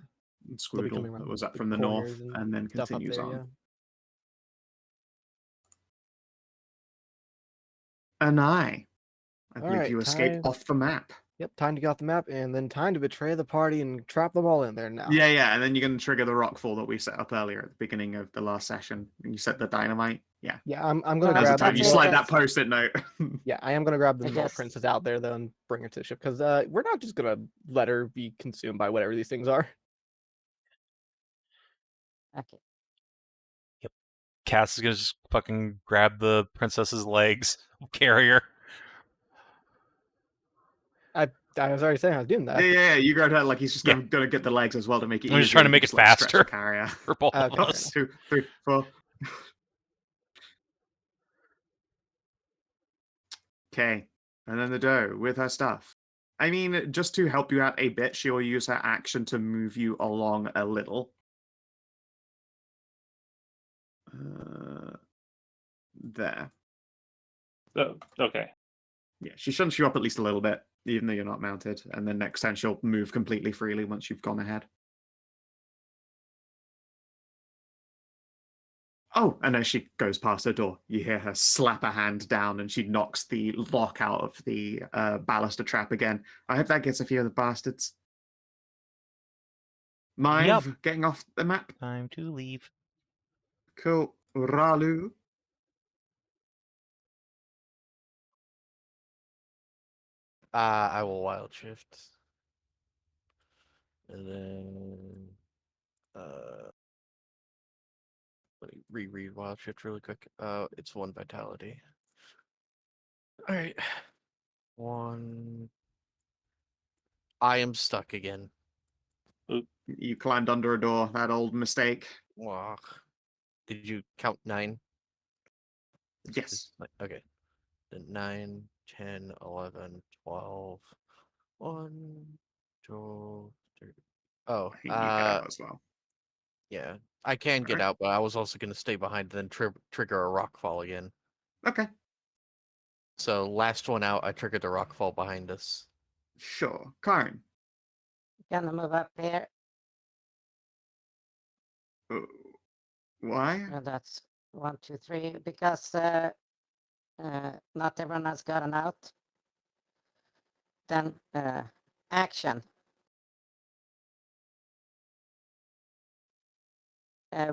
squoodle that was up the from the north corners and then stuff up continues there, on. yeah. Anai, I believe Alright, you escaped time. off the map. Yep, time to get off the map, and then time to betray the party and trap them all in there now. Yeah, and then you're going to trigger the rockfall that we set up earlier at the beginning of the last session. And you set the dynamite. Yeah. Yeah, I'm gonna Now's the grab time you more- slide that post-it note. Yeah, I am gonna grab the I more guess- princess out there though and bring her to the ship because we're not just gonna let her be consumed by whatever these things are. Okay. Cass is gonna just fucking grab the princess's legs, carry her. I was already saying I was doing that. Yeah, you grabbed her like he's just Yeah. going to get the legs as well to make it I'm easier. just trying to You make just, it like, stretch faster. the carrier. For both of Okay, fair us. 2, 3, 4. Okay, and then the doe with her stuff. I mean, just to help you out a bit, she'll use her action to move you along a little. There. Oh, okay. Yeah, she shunts you up at least a little bit, even though you're not mounted. And then next turn she'll move completely freely once you've gone ahead. Oh, and as she goes past her door, you hear her slap a hand down and she knocks the lock out of the baluster trap again. I hope that gets a few of the bastards. Mive, getting off the map. Time to leave. Cool. Ralu. I will wild shift. And then let me reread wild shift really quick. It's 1 vitality. Alright. 1. I am stuck again. You climbed under a door, that old mistake. Ugh. Did you count 9? Yes. Okay. Then 9, 10, 11, 12, 1, 2, 3. Oh, You get out as well. yeah. I can get Alright. out, but I was also going to stay behind and then trigger a rock fall again. Okay. So last one out, I triggered the rock fall behind us. Sure. Karin. Gonna move up here Why? And that's 1, 2, 3. Because not everyone has gotten out. Then action.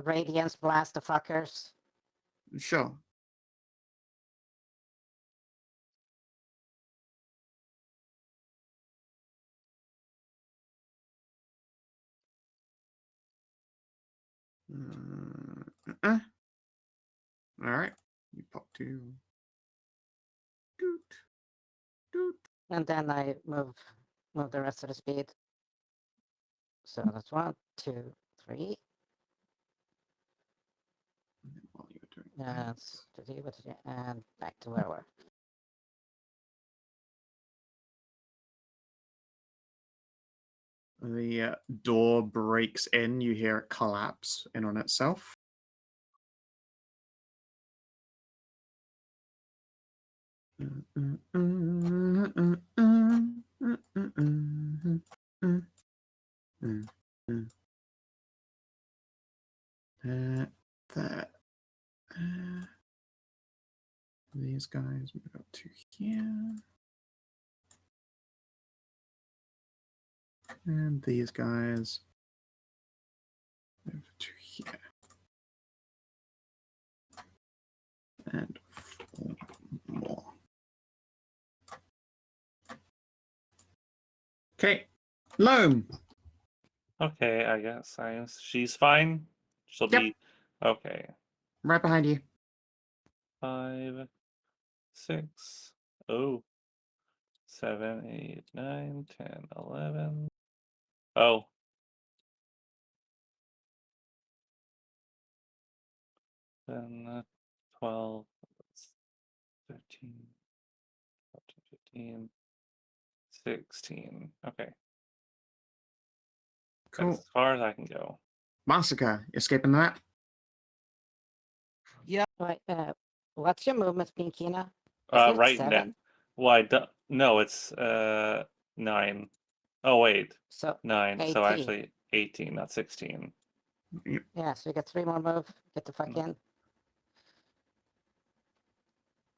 Radiance blast the fuckers. Sure. All right. You pop 2. Doot. Doot. And then I move the rest of the speed. So that's 1, 2, 3. And then while you're doing that, And back to where we're. the door breaks in. You hear it collapse in on itself. That. These guys move up to here. And these guys move to here. And 4 more. Okay. Loam. Okay, I guess she's fine. She'll Yep. be okay. Right behind you. 5, 6, 7, 8, 9, 10, 11. Oh. Then 12, 13, 14, 15, 16. Okay. Cool. That's as far as I can go. Masika, escaping the map. Wait, what's your movement speed, Kina? Isn't it Right 7? Why? No, it's 9. Oh wait, So 9. 18. So actually 18, not 16. Yeah, so we got 3 more move. Get the fuck in.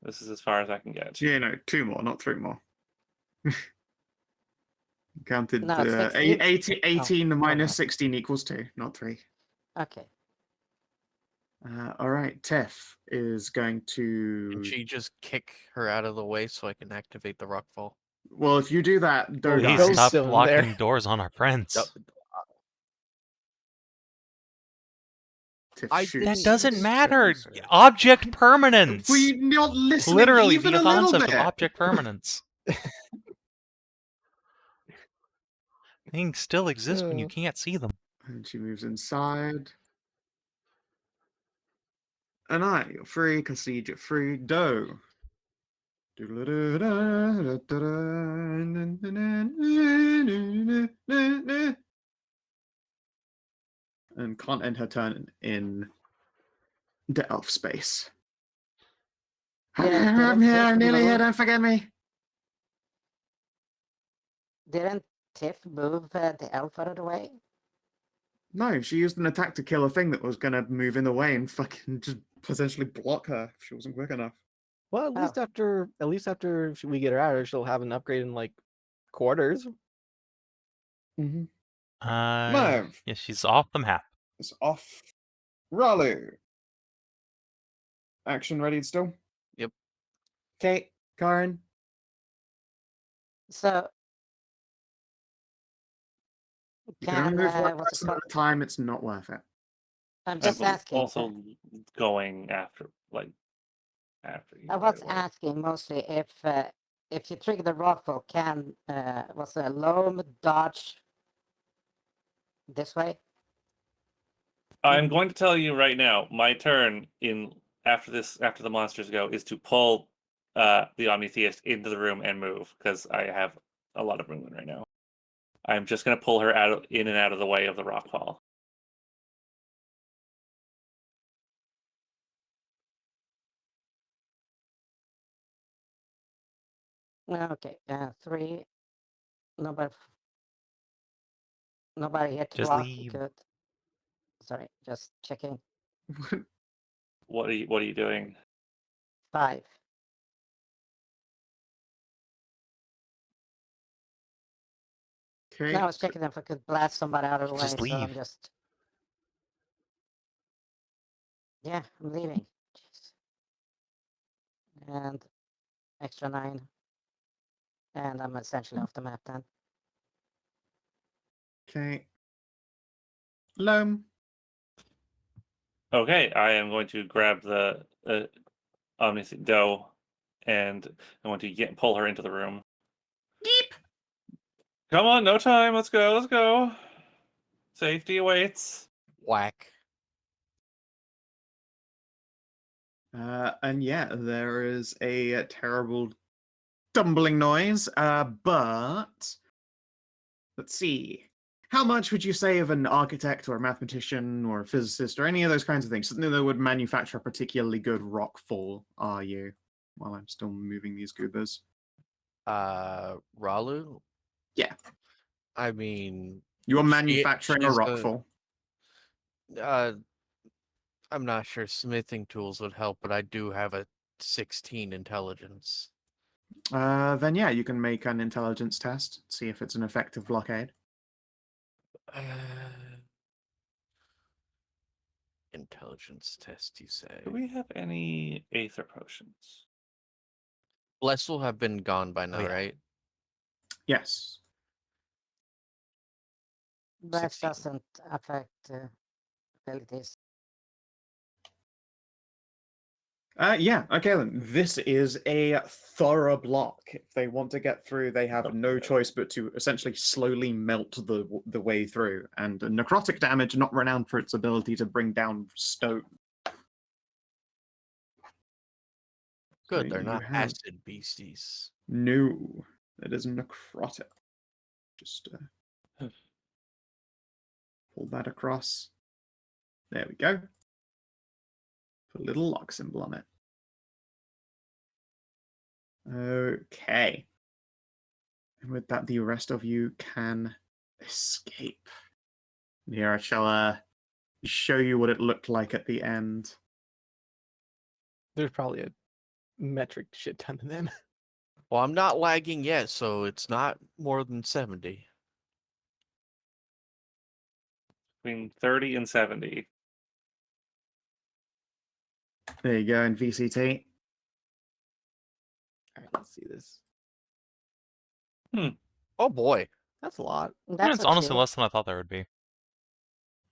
This is as far as I can get. Yeah, no, 2 more, not 3 more. Counted No, it's 16. 18 minus okay. 16 equals 2, not 3. Okay. All right, Tiff is going Can to. she just kick her out of the way so I can activate the rockfall? Well, if you do that, Doe Well, Please Doe's dies. stop still in there. blocking doors on our friends. Tiff I shoots. That didn't doesn't even- matter. So- Object permanence. Were you not listening Literally, even the a little concept bit? of object permanence. Things still exist when you can't see them. And she moves inside. Anai, you're free. Khassid, you're free. Doe. And can't end her turn in the elf space. Yeah, I'm here, Tiff I'm nearly here, move? don't forget me. Didn't Tiff move the elf out of the way? No, she used an attack to kill a thing that was gonna move in the way and fucking just potentially block her if she wasn't quick enough. Well, at least after we get her out of here, she'll have an upgrade in like quarters. Mm-hmm. Yeah, she's off the map. It's off. Ralu. Action ready still? Yep. Okay, Karin. So You can only move one what's it person at called? a time, it's not worth it. I'm just asking. Also going after you. I was right away. asking mostly if you trigger the rockfall, can what's the Loam dodge this way? I'm going to tell you right now. My turn after the monsters go is to pull the Omnitheist into the room and move because I have a lot of movement right now. I'm just going to pull her in and out of the way of the rockfall. Okay, 3. Nobody here to Just block. leave. Good. Sorry, just checking. What are you doing? 5. Okay. No, I was checking if I could blast somebody out of the way, Just so I'm leave. just... Yeah, I'm leaving. Jeez. And extra 9. And I'm essentially off the map then. Okay. Loam. Okay, I am going to grab the omniscient doe, and I want to pull her into the room. Yeep. Come on, no time. Let's go. Let's go. Safety awaits. Whack. And yeah, there is a terrible tumbling noise. But let's see. How much would you say of an architect or a mathematician or a physicist or any of those kinds of things, something that would manufacture a particularly good rock fall, are you? While I'm still moving these goobers. Ralu? Yeah. I mean, You're She- manufacturing a she's rock a- fall. I'm not sure smithing tools would help, but I do have a 16 intelligence. Then yeah, you can make an intelligence test, see if it's an effective blockade. Intelligence test, you say? Do we have any Aether potions? Bless will have been gone by now, yeah. right? Yes. That 16. doesn't affect abilities. Yeah, okay then. This is a thorough block. If they want to get through, they have no Okay. choice but to essentially slowly melt the way through. And necrotic damage, not renowned for its ability to bring down stone. Good, So they're you not have- acid beasties. No, it is necrotic. Just pull that across. There we go. Put a little lock symbol on it. Okay. And with that, the rest of you can escape. Here, I shall show you what it looked like at the end. There's probably a metric shit ton of them. Well, I'm not lagging yet, so it's not more than 70. Between 30 and 70. There you go in VCT. Alright, let's see this. Oh boy. That's a lot. That's It's a honestly few. less than I thought there would be.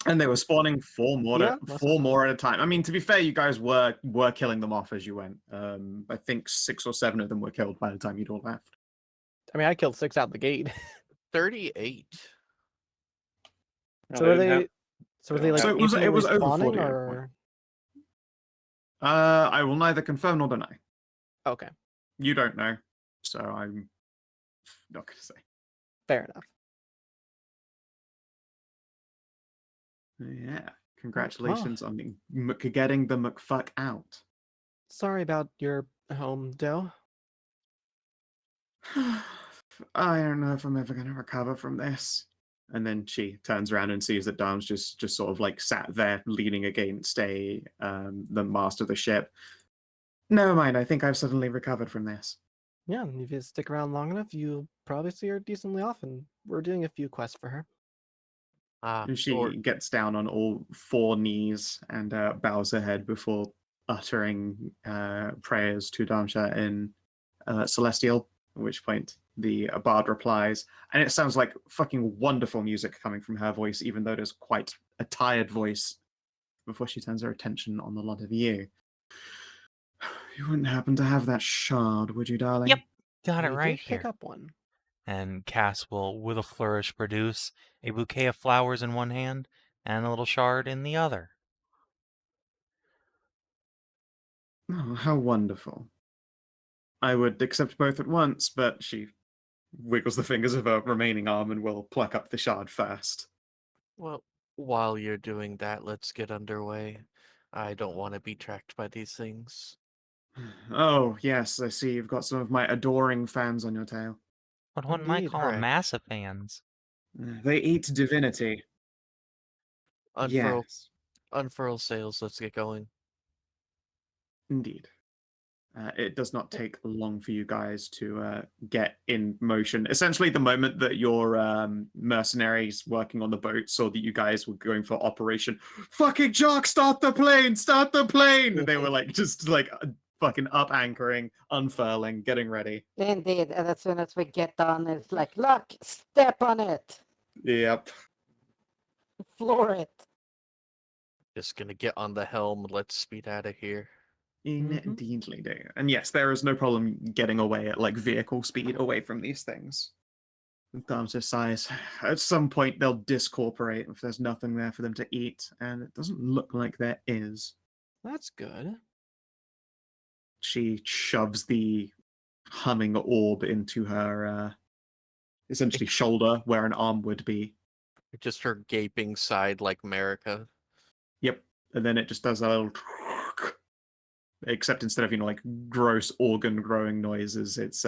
And they were spawning four more, Yeah, four more at a time. I mean, to be fair, you guys were killing them off as you went. I think 6 or 7 of them were killed by the time you'd all left. I mean, I killed 6 out the gate. 38. No, So were didn't have- they? So were they like So it was infinitely over spawning, 40 at a or I will neither confirm nor deny. okay, You don't know, so I'm not going to say. fair enough. Yeah, congratulations on getting the McFuck out. Sorry about your home, Doe. I don't know if I'm ever going to recover from this. And then she turns around and sees that Dom's just sort of like sat there leaning against the mast of the ship. Never mind, I think I've suddenly recovered from this. Yeah, if you stick around long enough, you'll probably see her decently often. We're doing a few quests for her. And she Or gets down on all 4 knees and bows her head before uttering prayers to Damsha in Celestial, at which point the bard replies. And it sounds like fucking wonderful music coming from her voice, even though it is quite a tired voice, before she turns her attention on the lot of you. You wouldn't happen to have that shard, would you, darling? Yep. Got it We right did pick here. up one. And Cass will, with a flourish, produce a bouquet of flowers in one hand and a little shard in the other. Oh, how wonderful. I would accept both at once, but she wiggles the fingers of her remaining arm and will pluck up the shard first. well, while you're doing that, let's get underway. I don't want to be tracked by these things. Oh, yes, I see you've got some of my adoring fans on your tail. What one might Indeed, call them correct. massive fans. They eat divinity. Unfurl, Yes, unfurl sails. Let's get going. indeed. It does not take long for you guys to get in motion. Essentially, the moment that your mercenaries working on the boat saw that you guys were going for Operation Fucking Jock, start the plane, start the plane! And they were like, just like fucking up anchoring, unfurling, getting ready. Indeed, and as soon as we get on, it's like, look, step on it, Yep. floor it. Just gonna get on the helm. Let's speed out of here. Indeedly do. And yes, there is no problem getting away at like vehicle speed away from these things. Dharma sighs. At some point they'll discorporate if there's nothing there for them to eat, and it doesn't look like there is. That's good. She shoves the humming orb into her essentially shoulder where an arm would be. Just her gaping side like America. Yep. And then it just does a little except instead of, like gross organ growing noises, it's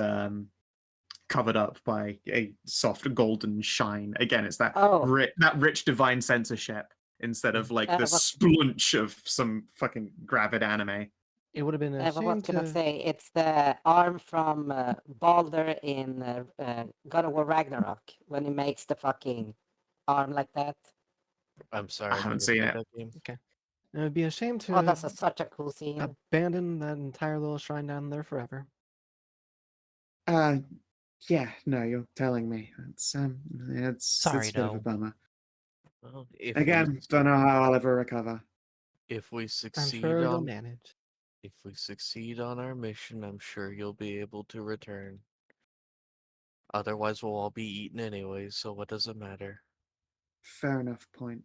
covered up by a soft golden shine. Again, it's that Oh. that rich divine censorship instead of like the what- splunch of some fucking gravid anime. It would have been a I was shame gonna to. say it's the arm from Balder in God of War Ragnarok when he makes the fucking arm like that. I'm sorry. I haven't never seen played it. that game. It would be a shame Oh, to that's such a cool scene. abandon that entire little shrine down there forever. Yeah, no, you're telling me. It's Sorry, a bit of a though. bummer. Well, if Again, don't know how I'll ever recover. if we I'm succeed sure you'll on manage. if we succeed on our mission, I'm sure you'll be able to return. Otherwise, we'll all be eaten anyway. So what does it matter? Fair enough point.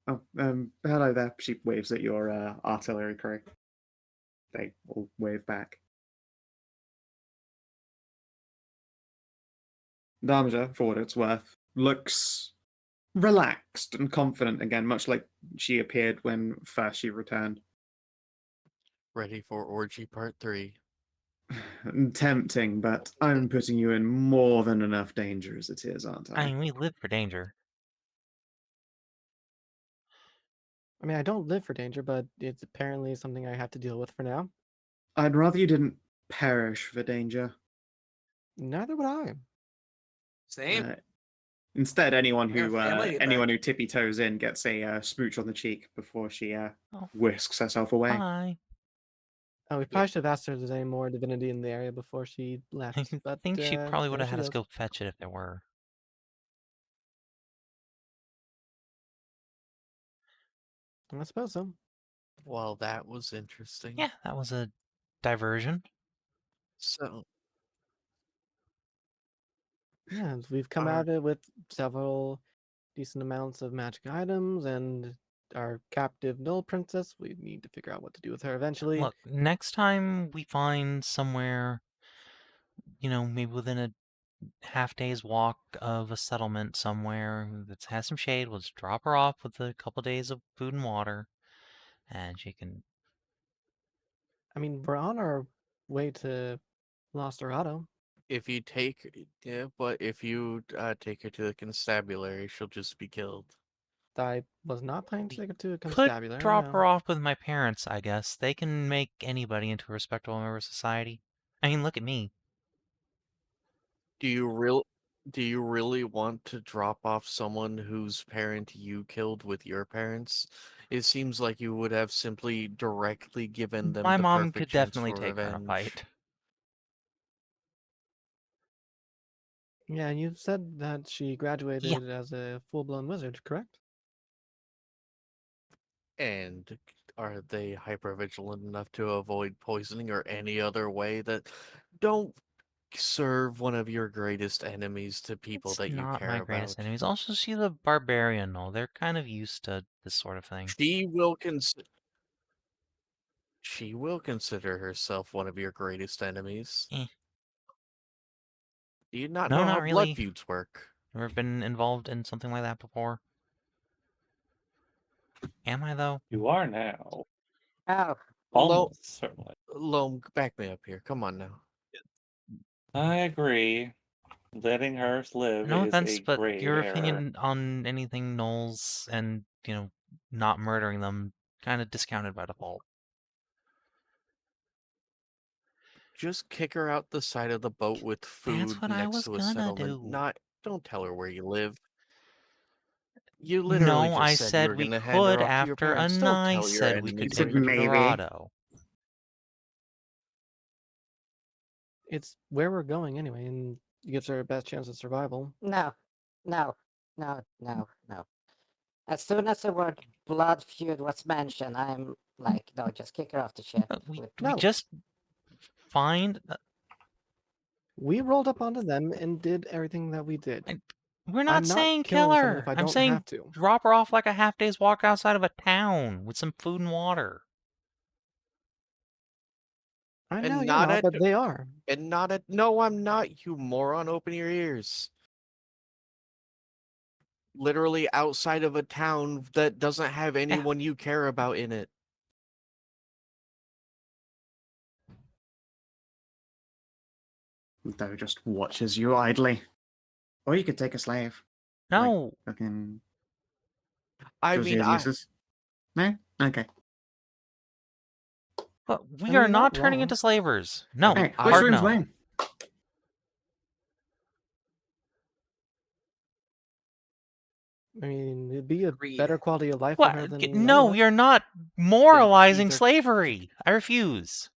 Oh, hello there. She waves at your artillery crew. They all wave back. Damja, for what it's worth, looks relaxed and confident again, much like she appeared when first she returned. Ready for orgy part 3. Tempting, but I'm putting you in more than enough danger as it is, aren't I I? mean, we live for danger. I mean, I don't live for danger, but it's apparently something I have to deal with for now. I'd rather you didn't perish for danger. Neither would I. Same. Instead, anyone You're a who family anyone event. who tippy toes in gets a smooch on the cheek before she Oh, whisks herself away. bye. Oh, we probably should have asked her if there's any more divinity in the area before she I left. But think she probably would there have she had us goes. go fetch it if there were. I suppose so. Well, that was interesting. Yeah, that was a diversion. So, Yeah, we've come Alright. at it with several decent amounts of magic items and our captive Null Princess. We need to figure out what to do with her eventually. Look, next time we find somewhere, maybe within a half day's walk of a settlement somewhere that has some shade, we'll just drop her off with a couple days of food and water, and she can. I mean, we're on our way to Lost Dorado. if you take but if you take her to the constabulary, she'll just be killed. I was not planning to take her to a Could constabulary. drop no. her off with my parents, I guess. They can make anybody into a respectable member of society. I mean, look at me. Do you really want to drop off someone whose parent you killed with your parents? It seems like you would have simply directly given them My the mom perfect could chance definitely for take her in a revenge. fight. Yeah, you said that she graduated as a full-blown wizard, correct? And are they hypervigilant enough to avoid poisoning or any other way that don't serve one of your greatest enemies to people It's that you not care my about? greatest enemies. Also, she's a barbarian, though. They're kind of used to this sort of thing. She will consider herself one of your greatest enemies. Eh. Do you not No, know not how blood really. feuds work? Never been involved in something like that before. Am I, though? You are now. Oh, Almost certainly. Loam, back me up here. Come on now. I agree. Letting her live No is offense, a but grave your error. opinion on anything gnolls and, not murdering them kind of discounted by default. Just kick her out the side of the boat with food That's what I next was to a gonna settlement. do. Don't tell her where you live. You literally No, just I said you said were we gonna hand her could off to your after parents. Don't Anai tell your said we could enemies said take where her to you maybe. live. Dorado. It's where we're going anyway, and it gives her a best chance of survival. No, no, no, no, no. As soon as the word blood feud was mentioned, I'm like, no, just kick her off the ship. We No. just find. We rolled up onto them and did everything that we did. We're not I'm not saying killing kill someone her. if I I'm don't saying have to. drop her off like a half day's walk outside of a town with some food and water. I And know you're not not, at- but they are. And not at no, I'm not, you moron. Open your ears. Literally outside of a town that doesn't have anyone you care about in it. Though just watches you idly. Or you could take a slave. No, Fucking. I does mean, yours I, uses? No? Okay. but we mean, are you're not not turning wrong. into slavers. No, Hey, I- which hard room's no. mine? I mean, it'd be a Agreed. better quality of life for her What? than any No, of us. you're not moralizing either- slavery. I refuse.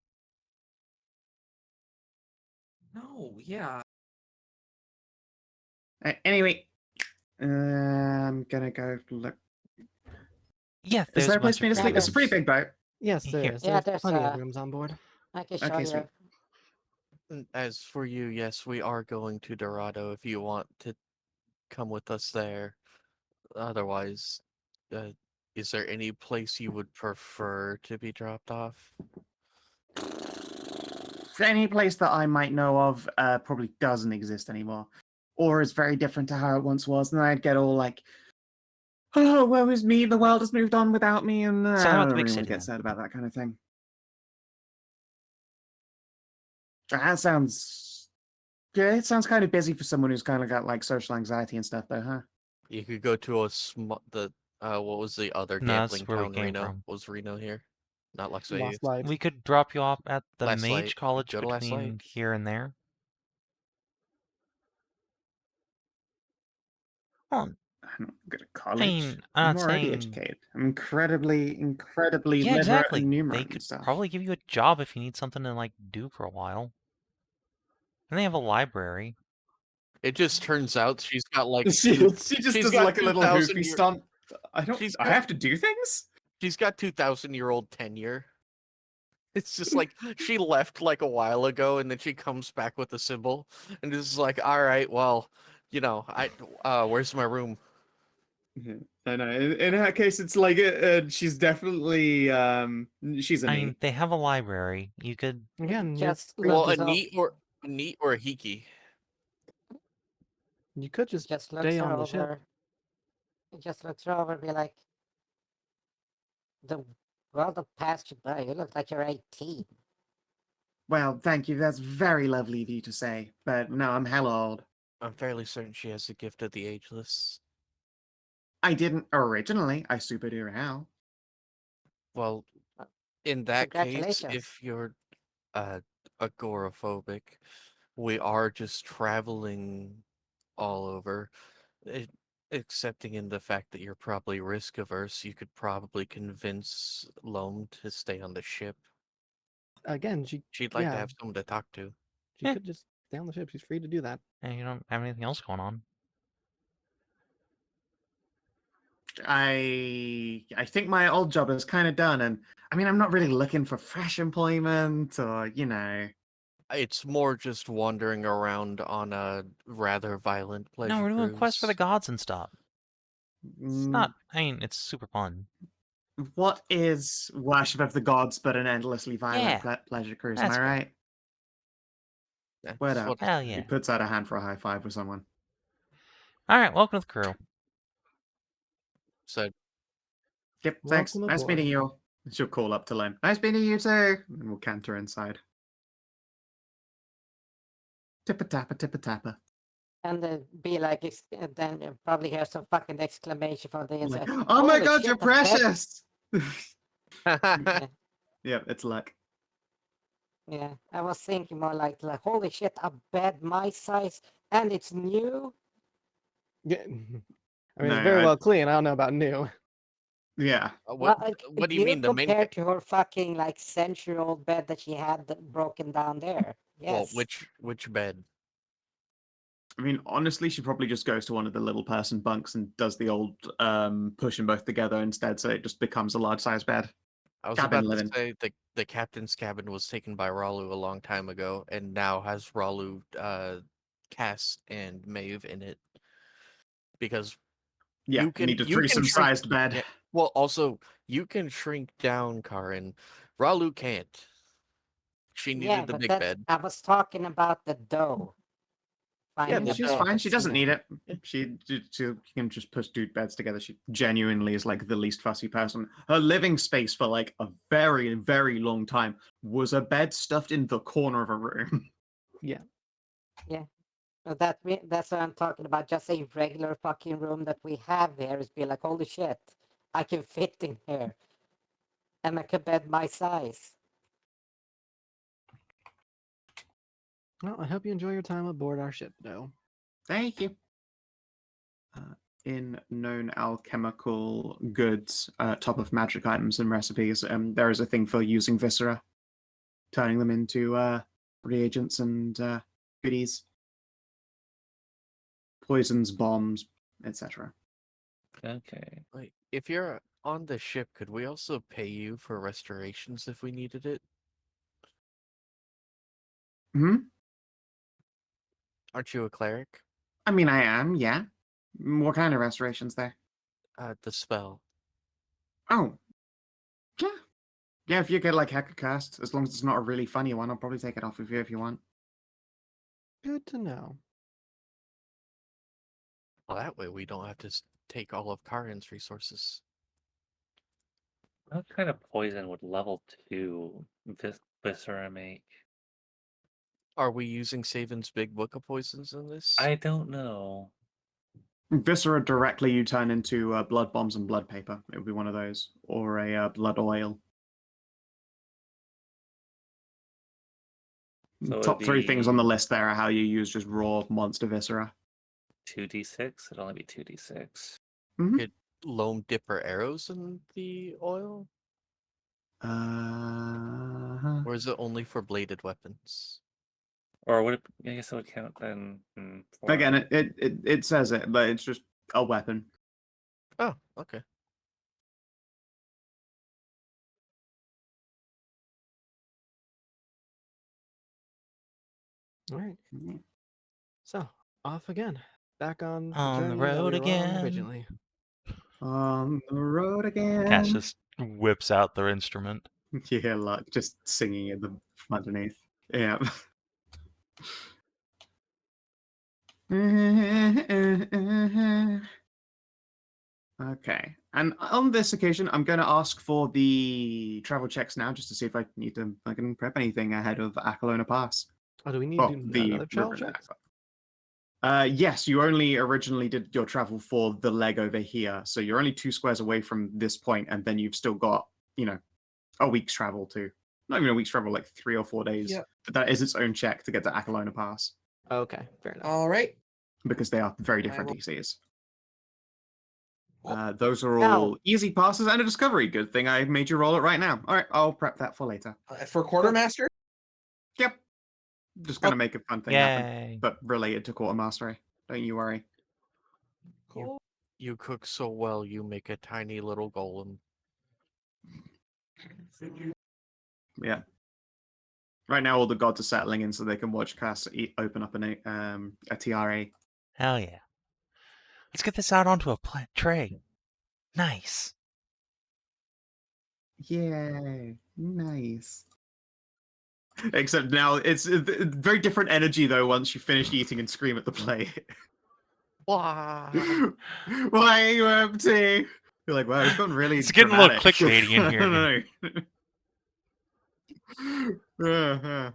No, yeah. Anyway, I'm gonna go look. Yeah, Is there's there a a place bunch for me of to sleep? It's a pretty rooms. big boat. Yes, there Here. is. Yeah, There's there's, plenty of rooms on board. I can show Okay, you. sweet. as for you, yes, we are going to Dorado if you want to come with us there. Otherwise, is there any place you would prefer to be dropped off? Any place that I might know of probably doesn't exist anymore. Or is very different to how it once was. And then I'd get all like, oh, woe is me, the world has moved on without me. And So how I about don't the big really want city to get then? sad about that kind of thing. That sounds good. It sounds kind of busy for someone who's kind of got like social anxiety and stuff, though, huh? You could go to what was the other No, that's gambling where we town? came Reno? from. Was Reno here? Not Las Vegas. Lost lives. We could drop you off at the Last Mage Light. College Go to Last between Light. here and there. Well, I don't go to college. mean, I'm not already saying- educated. I'm incredibly yeah, literate exactly. and They numerate could and stuff. probably give you a job if you need something to like do for a while. And they have a library. It just turns out she's got like She two- just she's does got like a little 2,000 goofy year- stunt. I She's I got- have to do things? she's got 2,000-year-old tenure. It's just like she left like a while ago, and then she comes back with the symbol, and this is like, all right, well, where's my room? I know. In her case, it's like she's definitely she's a I neat. mean, they have a library. You could. Again, you're Just free Well, to a just- neat or a hiki. you could just Just looks stay her on the ship. over. He just looks her over and be like, the world will pass you by. You look like you're 18. Well, thank you. That's very lovely of you to say. But no, I'm hella old. I'm fairly certain she has the gift of the ageless. I didn't originally. I super do now. Well, in that case, Congratulations. if you're agoraphobic, we are just traveling all over. Accepting in the fact that you're probably risk averse, you could probably convince Loam to stay on the ship. Again, She'd like to Yeah. have someone to talk to. she Yeah. could just stay on the ship. She's free to do that. And you don't have anything else going on. I think my old job is kind of done, and I mean, I'm not really looking for fresh employment or It's more just wandering around on a rather violent pleasure No, we're doing quests for the cruise. gods and stuff. It's mm, not. I mean, it's super fun. What is worship of the gods but an endlessly violent Yeah, pleasure cruise? that's Am I great. right? That's Word up. what- Hell He yeah! puts out a hand for a high five with someone. All right, welcome to the crew. said. Yep, thanks. Welcome Nice aboard. meeting you all. She'll call up to Loam. Nice meeting you too. And we'll canter inside. Tippa tappa, tippa tappa. And be like, then you'll probably hear some fucking exclamation from the Like, inside. oh my "Holy god, shit, you're a bed!" precious! Yeah, Yeah, it's luck. yeah. I was thinking more like, holy shit, a bed my size and it's new. Yeah. I mean, No, it's very well clean. I don't know about new. Yeah. What Well, what do you mean the main? compared to her fucking like century-old bed that she had broken down there? Well, Yes. which bed? I mean, honestly, she probably just goes to one of the little person bunks and does the old push them both together instead, so it just becomes a large size bed. I was Cabin about linen. to say the captain's cabin was taken by Ralu a long time ago, and now has Ralu, Cass, and Maeve in it. Because Yeah, you can need a you can threesome shrink. sized bed. Yeah, well, also you can shrink down, Karin. Ralu can't. She Yeah, needed the but big that's bed. I was talking about the dough. Yeah, Fine. Yeah, the she's dough. fine. She doesn't need it. Yeah. She can just push dude beds together. She genuinely is like the least fussy person. Her living space for like a very, very long time was a bed stuffed in the corner of a room. Yeah. So that's what I'm talking about. Just a regular fucking room that we have here is be like, holy shit, I can fit in here. And make a bed my size. Well, I hope you enjoy your time aboard our ship, though. Thank you. In known alchemical goods, top of magic items and recipes, there is a thing for using viscera, turning them into reagents and goodies, poisons, bombs, etc. Okay. Like, if you're on the ship, could we also pay you for restorations if we needed it? Hmm. Aren't you a cleric? I mean, I am. Yeah. What kind of restorations there? The spell. Oh, yeah. Yeah, if you get like Heck cast, as long as it's not a really funny one, I'll probably take it off of you if you want. Good to know. Well, that way we don't have to take all of Karin's resources. What kind of poison would level 2 Viscera make? Are we using Savin's big book of poisons in this? I don't know. Viscera directly you turn into blood bombs and blood paper. It would be one of those. Or a blood oil. So it'd Top 3 things on the be list there are how you use just raw monster viscera. 2d6? It'd only be 2d6. Could Loam dip her arrows in the oil? Or is it only for bladed weapons? Or would it? I guess it would count then. For... Again, it says it, but it's just a weapon. Oh, okay. All right. So, off again. Back on the On the journey that road we were on again. originally. On the road again. Cass just whips out their instrument. Yeah, like just singing it underneath. Yeah. Okay. And on this occasion, I'm going to ask for the travel checks now, just to see if I need to fucking prep anything ahead of Akalona Pass. Oh, do we need Well, to do the another travel river check? yes, you only originally did your travel for the leg over here, so you're only 2 squares away from this point, and then you've still got, a week's travel too. Not even a week's travel, like 3 or 4 days. Yep. But that is its own check to get to Akalona Pass, Okay, fair enough. All right. because they are very I different will- DCs. Oh. Those are No. all easy passes and a discovery. Good thing I made you roll it right now. All right, I'll prep that for later. For quartermaster. Yep. Just gonna make a fun thing happen, Yay. but related to quartermastery. Don't you worry. Cool. You cook so well, you make a tiny little golem. Yeah. Right now, all the gods are settling in so they can watch Cass open up a TRA. Hell yeah. Let's get this out onto a tray. Nice. Yay. Nice. Except now it's very different energy though once you finish eating and scream at the plate. Why? Why are you empty? You're like, wow, it's gone really It's getting a little dramatic. clickbaity in here. I don't know.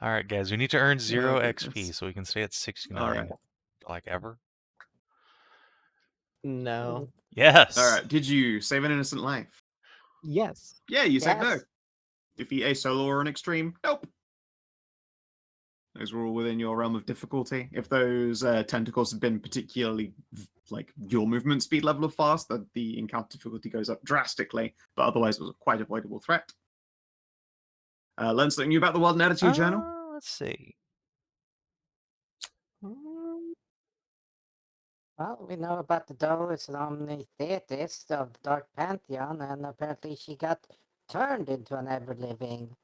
All right, guys, we need to earn 0 XP goodness. so we can stay at 69 All right. like ever. No. Yes. All right. Did you save an innocent life? Yes. Yeah, you said no. Yes. Defeat a solo or an extreme? Nope. Those were all within your realm of difficulty. If those tentacles had been particularly like your movement speed level of fast, then the encounter difficulty goes up drastically. But otherwise, it was a quite avoidable threat. Learn something new about the Wild and Attitude Journal. Let's see. Well, we know about the Doris Omnithetis of Dark Pantheon, and apparently she got turned into an ever-living.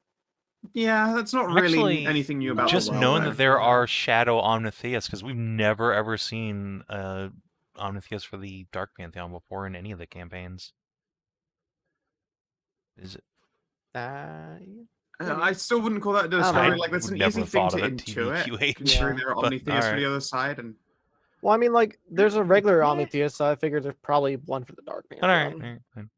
Yeah, that's not really Actually, anything new about just the world. knowing though. that there are shadow Omnitheists, because we've never ever seen Omnitheist for the Dark Pantheon before in any of the campaigns. Is it? I still wouldn't call that a don't know. discovery. I Like that's would an never easy thing thought to of it, intuit, TBQH. considering there are But, omnitheists for alright. the other side. And Well, I mean, like, there's a regular Omnitheist, so I figured there's probably one for the Dark All right. Pantheon. Fine.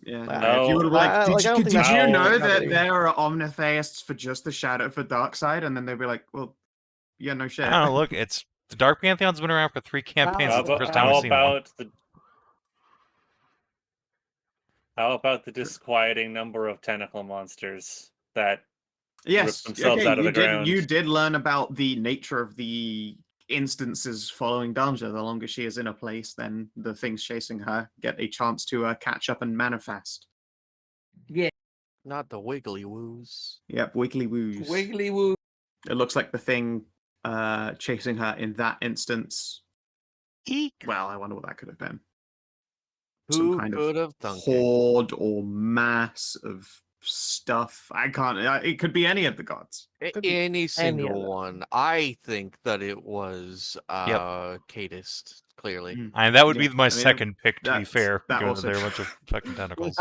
yeah, Wow. no, if you would have I like, don't think did that's you how- know how that they- there are omnitheists for just the shadow for dark side, and then they'd be like, well, yeah, no shit. I don't know. Look, it's the Dark Pantheon's been around for 3 campaigns. How It's the about- first time how we've seen one. about the How about the disquieting number of tentacle monsters that Yes, themselves okay, out of you the ground? You did learn about the nature of the instances following Damja. The longer she is in a place, then the things chasing her get a chance to catch up and manifest. Yeah, Not the wiggly woos. Yep, wiggly woos. wiggly woo. It looks like the thing chasing her in that instance. Eek. Well, I wonder what that could have been. Who kind of could have thunk it? Horde or mass of stuff. I can't. It could be any of the gods. Could be Any of single them. one. I think that it was Yep. Kadist, clearly. Mm. And that would Yeah, be my I mean, second pick, to be that's- fair, that given that also there are a bunch of fucking tentacles.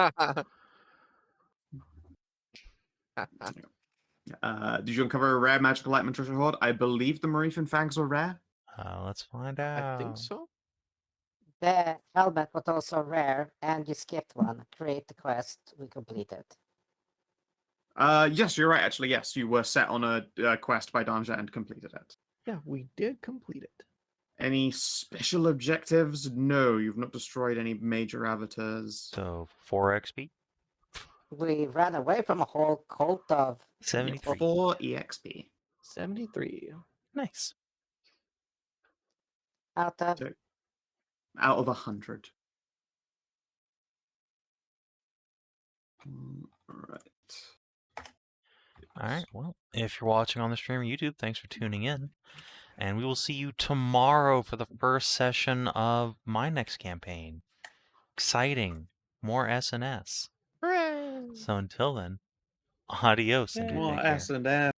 Did you uncover a rare magical lightning treasure hoard? I believe the Marifan fangs were rare. Let's find out. I think so. The helmet was also rare, and you skipped one. Create the quest. We completed. Yes, you're right. Actually, yes, you were set on a quest by Damja and completed it. Yeah, we did complete it. Any special objectives? No, you've not destroyed any major avatars. So 4 XP, We ran away from a whole cult of 73. 4 EXP. 73. Nice. out of So, out of 100. Right. All right. Well, if you're watching on the stream or YouTube, thanks for tuning in. And we will see you tomorrow for the first session of my next campaign. Exciting. More S&S. So until then, adios and do More take care. S&S.